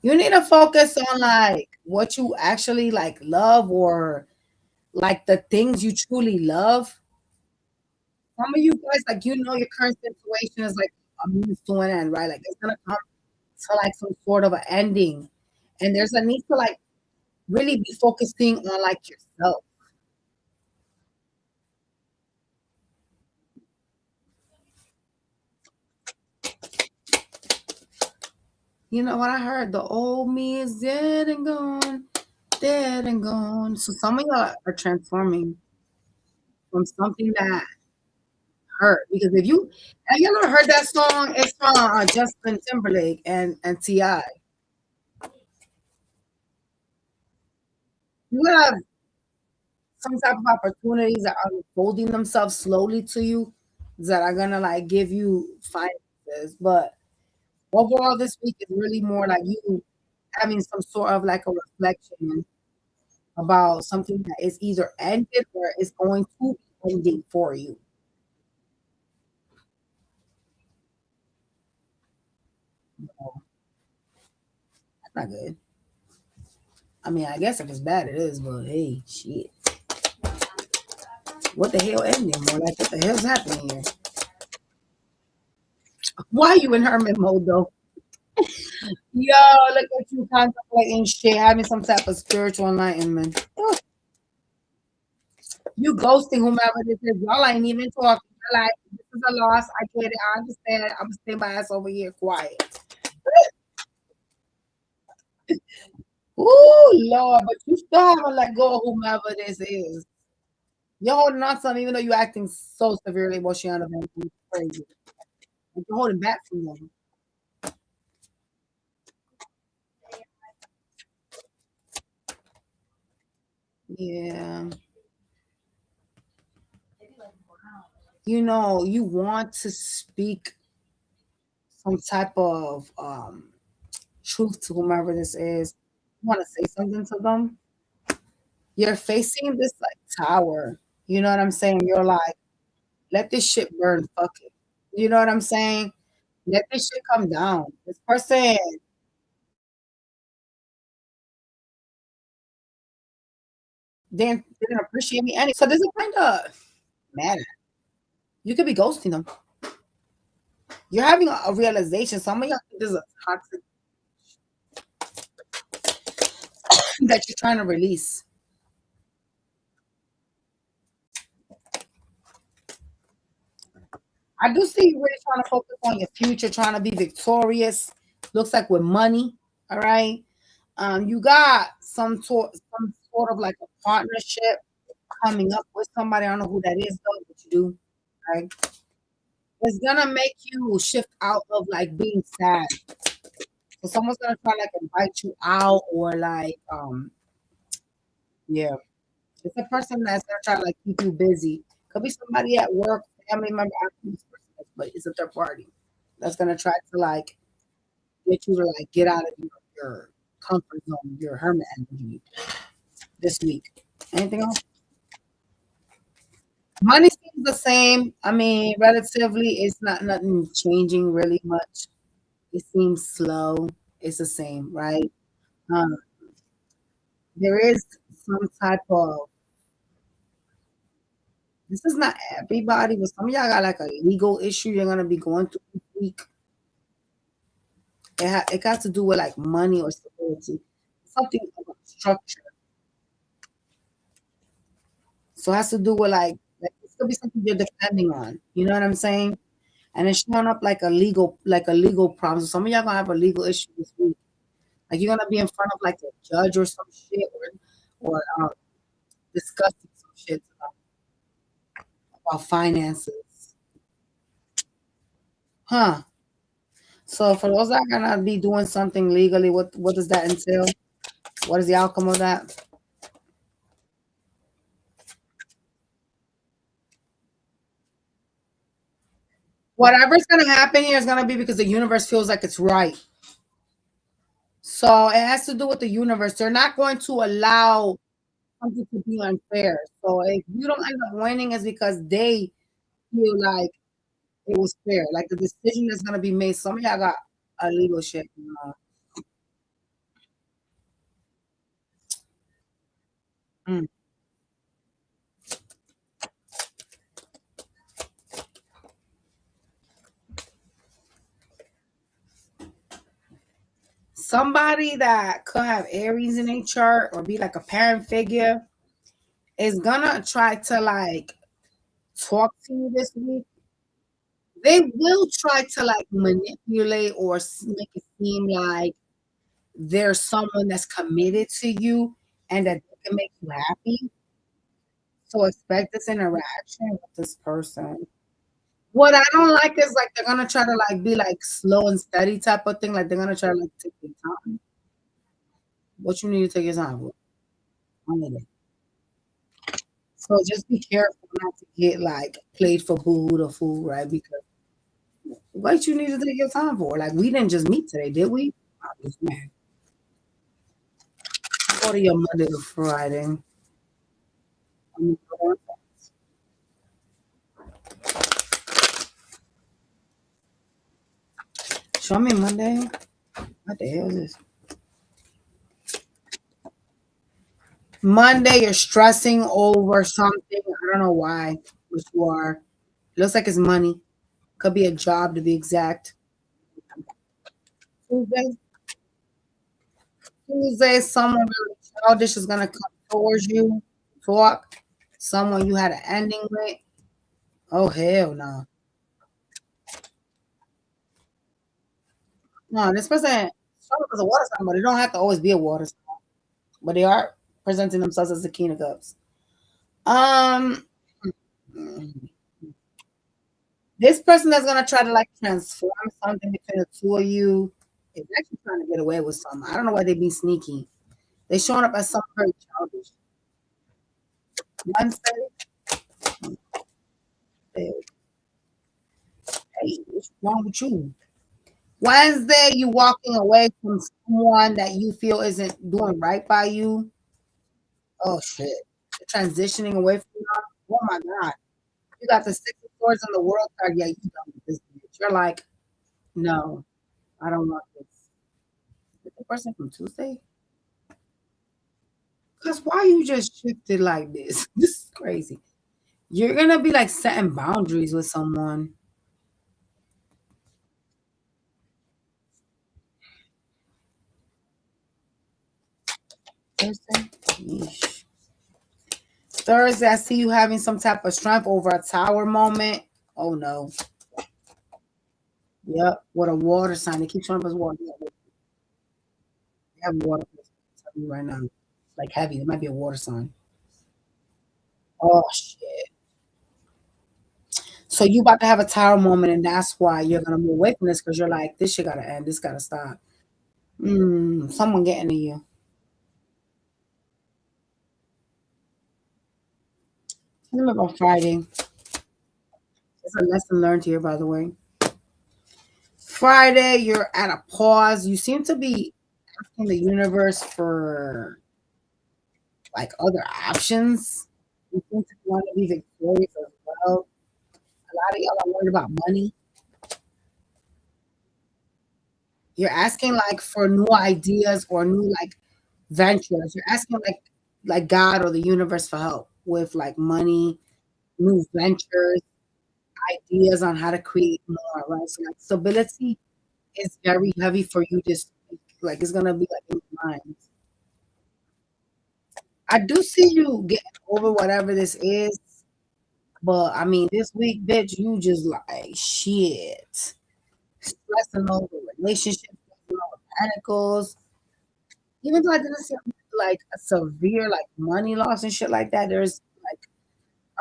You need to focus on like what you actually like love, or like the things you truly love. Some of you guys, like your current situation is like a means to an end, right? Like it's gonna come to like some sort of an ending. And there's a need to like really be focusing on like yourself. You know what I heard? The old me is dead and gone, dead and gone. So some of y'all are transforming from something that hurt. Because if you have you ever heard that song? It's from Justin Timberlake and Ti. You have some type of opportunities that are unfolding themselves slowly to you that are gonna like give you finances. But overall, this week is really more like you having some sort of like a reflection about something that is either ended or is going to be ending for you. So, that's not good. I mean, I guess if it's bad, it is. But hey, shit, what the hell ending? More like what the hell's happening here? Why are you in hermit mode though? Yo, look at you contemplating shit, having some type of spiritual enlightenment. Ugh. You ghosting whomever this is. Y'all ain't even talking. You're like, this is a loss. I get it. I understand. I'm staying my ass over here quiet. Ooh, Lord, but you still haven't let go of whomever this is. You're holding on to them even though you're acting so severely emotional about it. It's crazy. Like you're holding back from them. Yeah. You know, you want to speak some type of truth to whomever this is. You want to say something to them. You're facing this like tower. You know what I'm saying? You're like, let this shit burn. Fuck it. You know what I'm saying? Let this shit come down. This person didn't appreciate me any. So this is kind of mad. You could be ghosting them. You're having a realization. Some of y'all think this is a toxic that you're trying to release. I do see you really trying to focus on your future, trying to be victorious. Looks like with money. All right. You got some sort of like a partnership coming up with somebody. I don't know who that is though, but you do. Right. It's gonna make you shift out of like being sad. So someone's gonna try like invite you out or like yeah. It's a person that's gonna try to like keep you busy. Could be somebody at work, family member, I don't know who this person is, but it's a third party that's gonna try to like get you to like get out of your comfort zone, your hermit energy this week. Anything else? Money seems the same. I mean, relatively, it's not nothing changing really much. It seems slow. It's the same, right? Um, there is some type of. This is not everybody, but some of y'all got like a legal issue you're gonna be going through this week. It got to do with like money or stability, something about structure. So it has to do with like it's gonna be something you're depending on. You know what I'm saying? And it's showing up like a legal problem. So some of y'all gonna have a legal issue this week. Like you're gonna be in front of like a judge or some shit or discussing some shit about finances. Huh. So for those that are gonna be doing something legally, what does that entail? What is the outcome of that? Whatever's gonna happen here is gonna be because the universe feels like it's right. So it has to do with the universe. They're not going to allow something to be unfair. So if you don't end up winning, it's because they feel like it was fair. Like the decision is gonna be made. Some of y'all got illegal shit. Mm. somebody that could have Aries in a chart or be like a parent figure is gonna try to like talk to you this week. They will try to like manipulate or make it seem like there's someone that's committed to you and that they can make you happy. So expect this interaction with this person. What I don't like is like they're gonna try to like be like slow and steady type of thing. Like they're gonna try to like take your time. What you need to take your time with. I need it. So just be careful not to get like played for food or food, right? Because what you need to take your time for. Like we didn't just meet today, did we? I was mad. Go to your Monday to Friday. Show me Monday. What the hell is this? Monday, you're stressing over something. I don't know why, but you are. It looks like it's money. Could be a job to be exact. Tuesday, Tuesday, someone really childish is gonna come towards you, talk. Someone you had an ending with. Oh hell no. No, this person someone is a water sign, but it don't have to always be a water sign. But they are presenting themselves as the king of cups. Um this person that's gonna try to like transform something between the two of you is actually trying to get away with something. I don't know why they be sneaky. They showing up as something very childish. Wednesday, hey, what's wrong with you? Wednesday, you walking away from someone that you feel isn't doing right by you. Oh shit. You're transitioning away from them. Oh my god. You got the six of swords in the world card. Yeah, you done with this bitch. You're like, no, I don't want this. Is the person from Tuesday? Because why you just shifted like this? This is crazy. You're gonna be like setting boundaries with someone. Thursday? Yeesh. Thursday, I see you having some type of strength over a tower moment. Oh no. Yep. What a water sign. They keep showing up as water. Yeah, they have water. I'm telling you right now. Like heavy. It might be a water sign. Oh shit. So you about to have a tower moment, and that's why you're gonna move away from this because you're like, this shit gotta end. This gotta stop. Someone getting to you. Tell them about Friday. It's a lesson learned here, by the way. Friday, you're at a pause. You seem to be asking the universe for like other options. You seem to want to be victorious as well. A lot of y'all are worried about money. You're asking like for new ideas or new like ventures. You're asking like God or the universe for help with like money, new ventures, ideas on how to create more, right? So like stability is very heavy for you this week. Like it's gonna be like in your mind. I do see you getting over whatever this is, but I mean this week, bitch, you just like shit. Stressing over relationships, stressing over panicles. Even though I didn't see like a severe like money loss and shit like that, there's like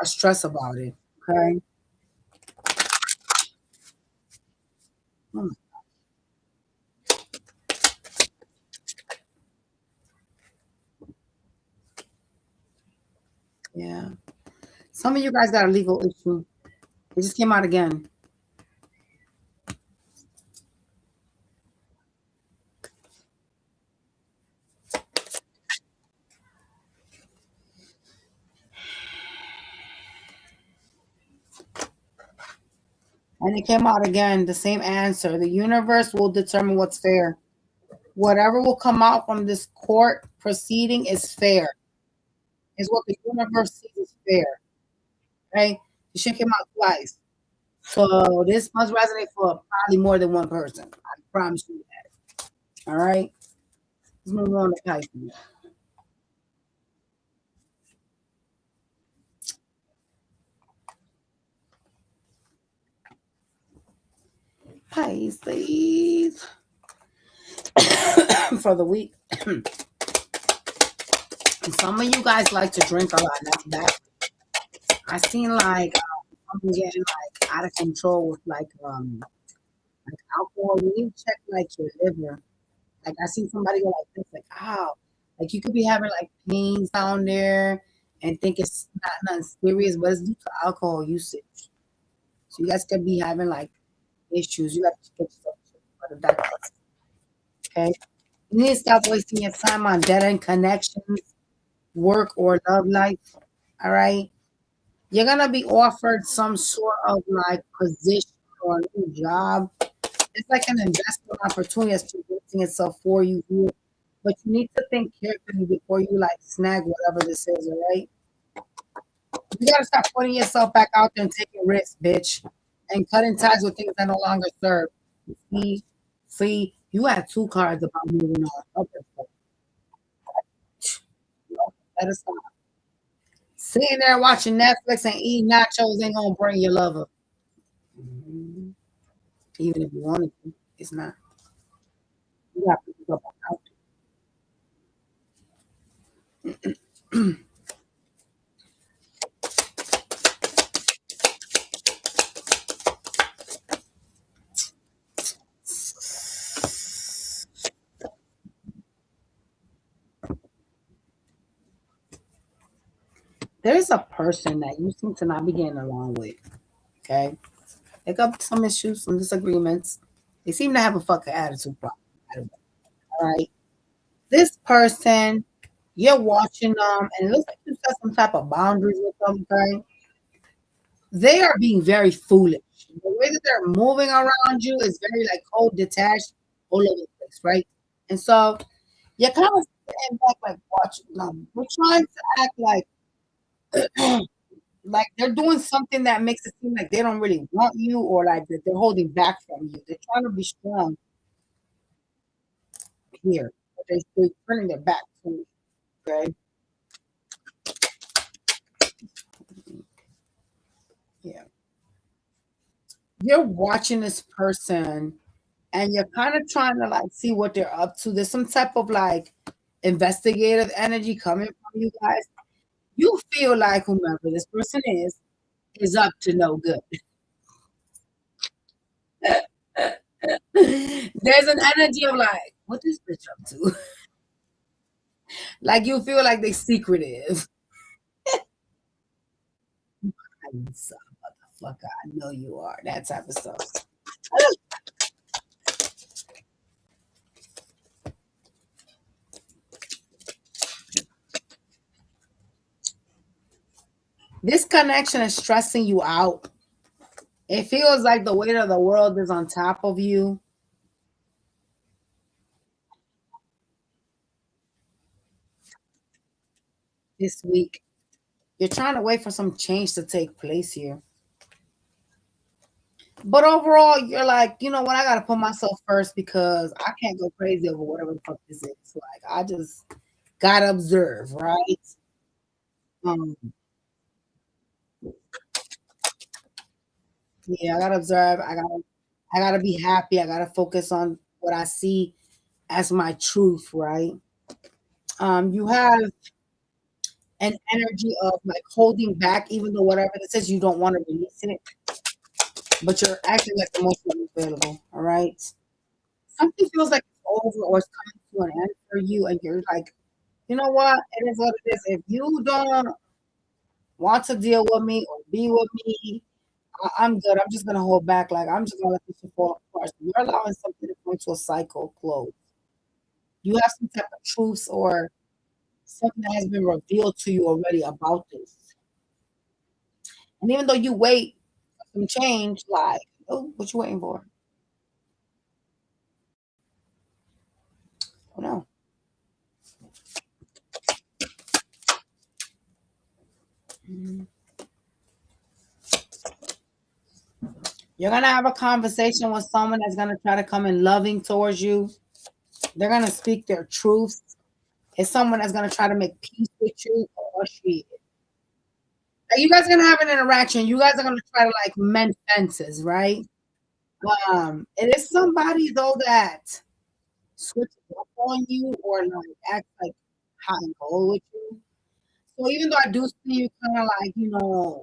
a stress about it. Okay. Hmm, yeah. Some of you guys got a legal issue. It just came out again. And it came out again, the same answer. The universe will determine what's fair. Whatever will come out from this court proceeding is fair. Is what the universe sees as fair. Okay? The shit came out twice. So this must resonate for probably more than one person. I promise you that. All right. Let's move on to Pisces. Pisces for the week. Some of you guys like to drink a lot. That's bad. I seen like I'm getting like out of control with like alcohol. You need to check like your liver. Like I seen somebody go like this, like ow, like you could be having like pains down there and think it's not nothing serious, but it's due to alcohol usage. So you guys could be having like issues. You got to get yourself to the doctor. Okay, you need to stop wasting your time on dead end connections, work or love life. All right, you're gonna be offered some sort of like position or a new job. It's like an investment opportunity that's presenting itself for you here. But you need to think carefully before you like snag whatever this is, all right? You gotta stop putting yourself back out there and taking risks, bitch. And cutting ties with things that no longer serve. See, see, you had two cards about moving on. Okay, so let us stop. Sitting there watching Netflix and eating nachos ain't gonna bring your lover. Mhm. Even if you wanted to, it's not. You got to go back out. There's a person that you seem to not be getting along with. Okay, they got some issues, some disagreements. They seem to have a fucking attitude problem. All right, this person, you're watching them, and it looks like you set some type of boundaries with them. Okay, they are being very foolish. The way that they're moving around you is very like cold, detached, all over the place, right? And so you're kind of sitting back, like watching them. We're trying to act like they're doing something that makes it seem like they don't really want you or like that they're holding back from you. They're trying to be strong here, but they're turning their back to you. Okay. Yeah. You're watching this person and you're kind of trying to like see what they're up to. There's some type of like investigative energy coming from you guys. You feel like whomever this person is up to no good. There's an energy of like, what this bitch up to? Like you feel like they secretive. You son of a motherfucker. I know you are. That type of stuff. This connection is stressing you out. It feels like the weight of the world is on top of you. This week. You're trying to wait for some change to take place here. But overall, you're like, you know what? I got to put myself first because I can't go crazy over whatever the fuck this is. Like, I just got to observe, right? Um, yeah, I got to observe. I got to be happy. I got to focus on what I see as my truth, right? You have an energy of like holding back, even though whatever this is, you don't want to release it, but you're acting like emotionally available. All right. Something feels like it's over or it's coming to an end for you, and you're like, you know what? It is what it is. If you don't want to deal with me or be with me, I'm good. I'm just gonna hold back. Like I'm just gonna let this shit fall apart. So you're allowing something to go into a cycle close. You have some type of truths or something that has been revealed to you already about this. And even though you wait for some change, like, oh, what you waiting for? Oh no. Mhm. You're gonna have a conversation with someone that's gonna try to come in loving towards you. They're gonna speak their truths. It's someone that's gonna try to make peace with you or shit. Like, you guys are gonna have an interaction. You guys are gonna try to like mend fences, right? It is somebody though that switches up on you or like acts like hot and cold with you. So even though I do see you kind of like,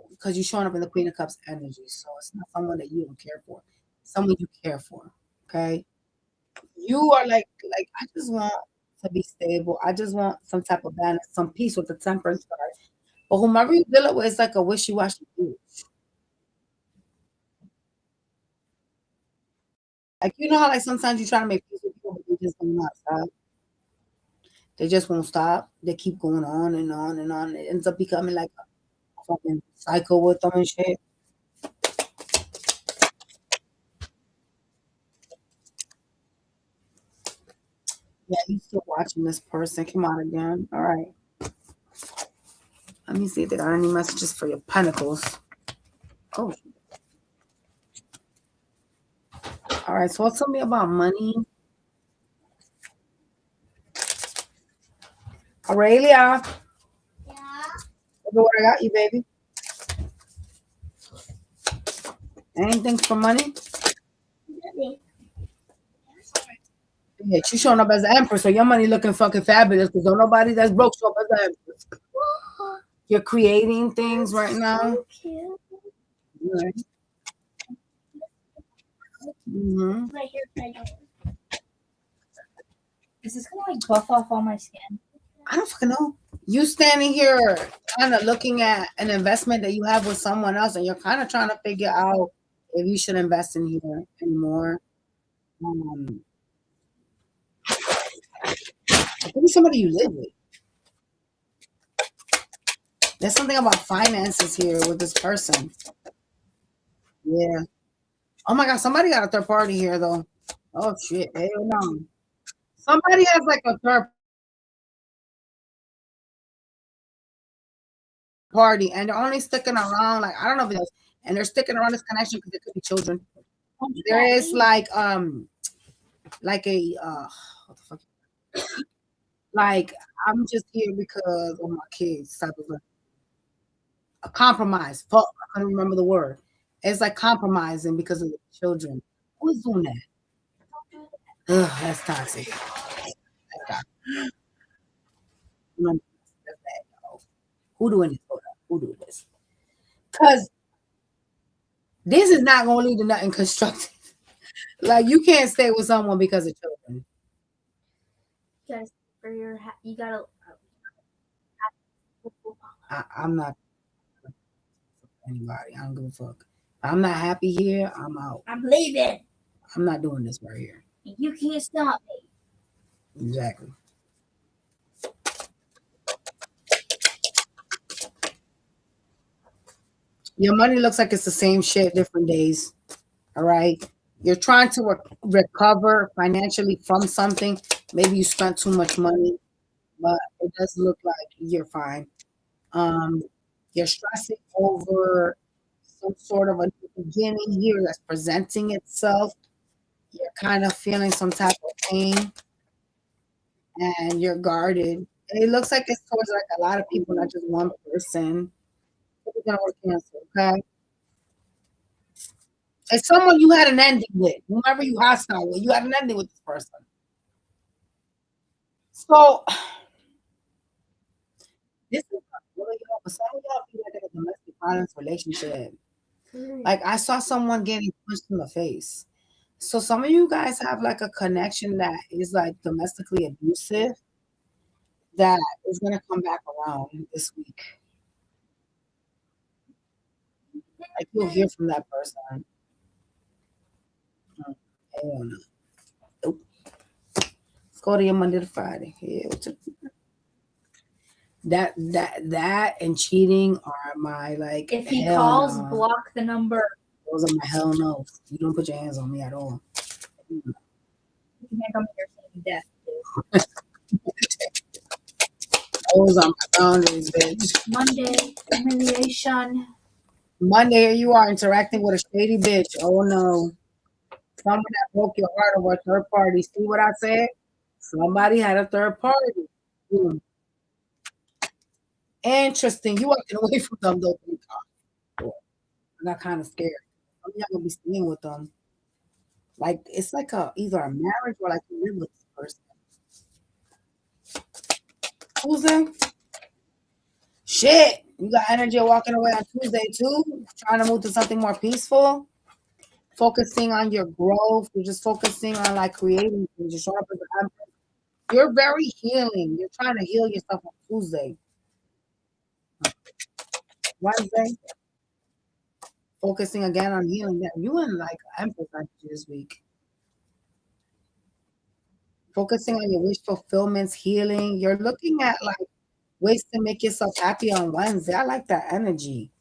because you're showing up in the Queen of Cups energy, so it's not someone that you don't care for, someone you care for. Okay, you are like I just want to be stable. I just want some type of balance, some peace with the temperance card. But whomever you deal with, it's like a wishy-washy dude. Like how like sometimes you try to make peace with people, but they just will not stop. They just won't stop. They keep going on and on and on. It ends up becoming like a fucking cycle with them and shit. Yeah, you still watching this person. Come on again. All right. Let me see if they got any messages for your pentacles. Oh. All right. So tell me about money. Aurelia. Yeah. Look what I got you, baby. Anything for money? Yeah, you showing up as an empress, so your money looking fucking fabulous because don't nobody that's broke show up as an empress. You're creating things right now. Right. Mm-hmm. Is this gonna like buff off all my skin? I don't fucking know. You standing here kind of looking at an investment that you have with someone else, and you're kind of trying to figure out if you should invest in here anymore. I think it's somebody you live with. There's something about finances here with this person. Yeah. Oh my god, somebody got a third party here though. Oh shit, hell no. Somebody has like a third party and they're only sticking around, like I don't know if it's, and they're sticking around this connection because it could be children. There is like a what the fuck? Like I'm just here because of my kids type of a compromise. Fuck, I couldn't remember the word. It's like compromising because of the children. Who's doing that? Ugh, that's toxic. That's toxic. No, that's bad, y'all. Who doing this? Hold up. Who doing this? Because this is not going to lead to nothing constructive. Like you can't stay with someone because of children. Just for your, you gotta. I'm not anybody. I don't give a fuck. If I'm not happy here, I'm out. I'm leaving. I'm not doing this right here. You can't stop me. Exactly. Your money looks like it's the same shit, different days. All right. You're trying to recover financially from something. Maybe you spent too much money, but it does look like you're fine. Um, you're stressing over some sort of a beginning here that's presenting itself. You're kind of feeling some type of pain and you're guarded. And it looks like it's towards like a lot of people, not just one person. We're gonna work Cancer, okay? It's someone you had an ending with, whoever you hostile with, you had an ending with this person. So this is really, but some of y'all feel like a domestic violence relationship. Like I saw someone getting punched in the face. So some of you guys have like a connection that is like domestically abusive that is gonna come back around this week. Like you'll hear from that person. Hell no. Nope. Let's go to your Monday to Friday. Yeah, that and cheating are my like. If he calls, no. Block the number. Those are my hell no. You don't put your hands on me at all. You can't come here saying death. Those are my boundaries, bitch. Monday, humiliation. Monday, here you are interacting with a shady bitch. Oh no. Someone that broke your heart over a third party. See what I said? Somebody had a third party. Hmm. Interesting. You walking away from them though. I got kind of scared. I'm not gonna be staying with them. Like it's like a either a marriage or like you live with this person. Tuesday? Shit. You got energy walking away on Tuesday too? Trying to move to something more peaceful? Focusing on your growth. You're just focusing on like creating things. You're showing up as an empress. You're very healing. You're trying to heal yourself on Tuesday. Wednesday, focusing again on healing that you and like empress energy this week. Focusing on your wish fulfillments, healing. You're looking at like ways to make yourself happy on Wednesday. I like that energy.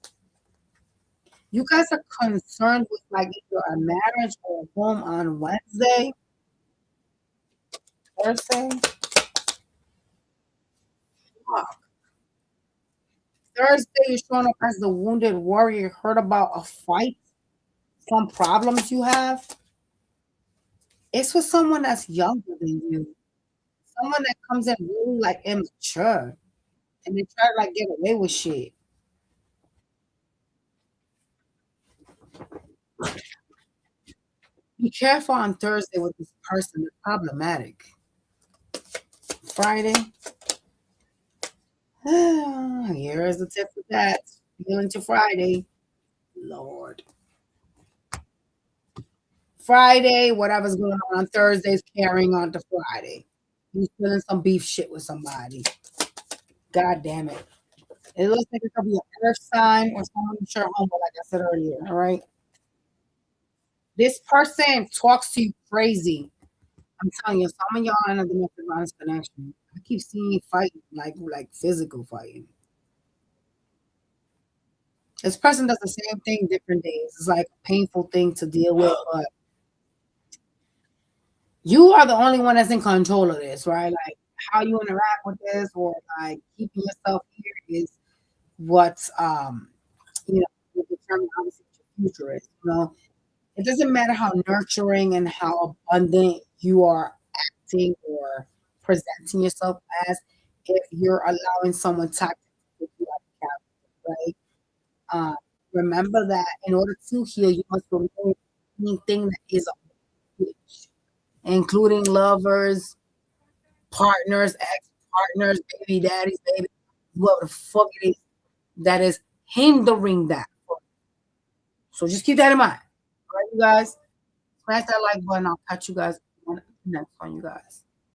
You guys are concerned with like either a marriage or a home on Wednesday, Thursday. Fuck. Thursday, you're showing up as the wounded warrior. You heard about a fight, some problems you have. It's with someone that's younger than you, someone that comes in really like immature, and they try to like get away with shit. Be careful on Thursday with this person. It's problematic. Friday, here is the tip for that. Healing to Friday. Lord. Friday, whatever's going on Thursday's carrying on to Friday. You feeling some beef shit with somebody. God damn it. It looks like it could be an earth sign or someone in your home, like I said earlier. All right. This person talks to you crazy. I'm telling you, some of y'all are in a domestic violence connection. I keep seeing you fighting, like physical fighting. This person does the same thing different days. It's like a painful thing to deal with, but you are the only one that's in control of this, right? Like how you interact with this or like keeping yourself here is what's you know will determine obviously what your future is. You know, it doesn't matter how nurturing and how abundant you are acting or presenting yourself as if you're allowing someone toxic to put you out of character, right? Uh, remember that in order to heal, you must remove anything that is a bitch, including lovers, partners, ex-partners, baby daddies, baby, whoever the fuck it is that is hindering that. So just keep that in mind. All right, you guys. Smash that like button. I'll catch you guys on the next one, you guys.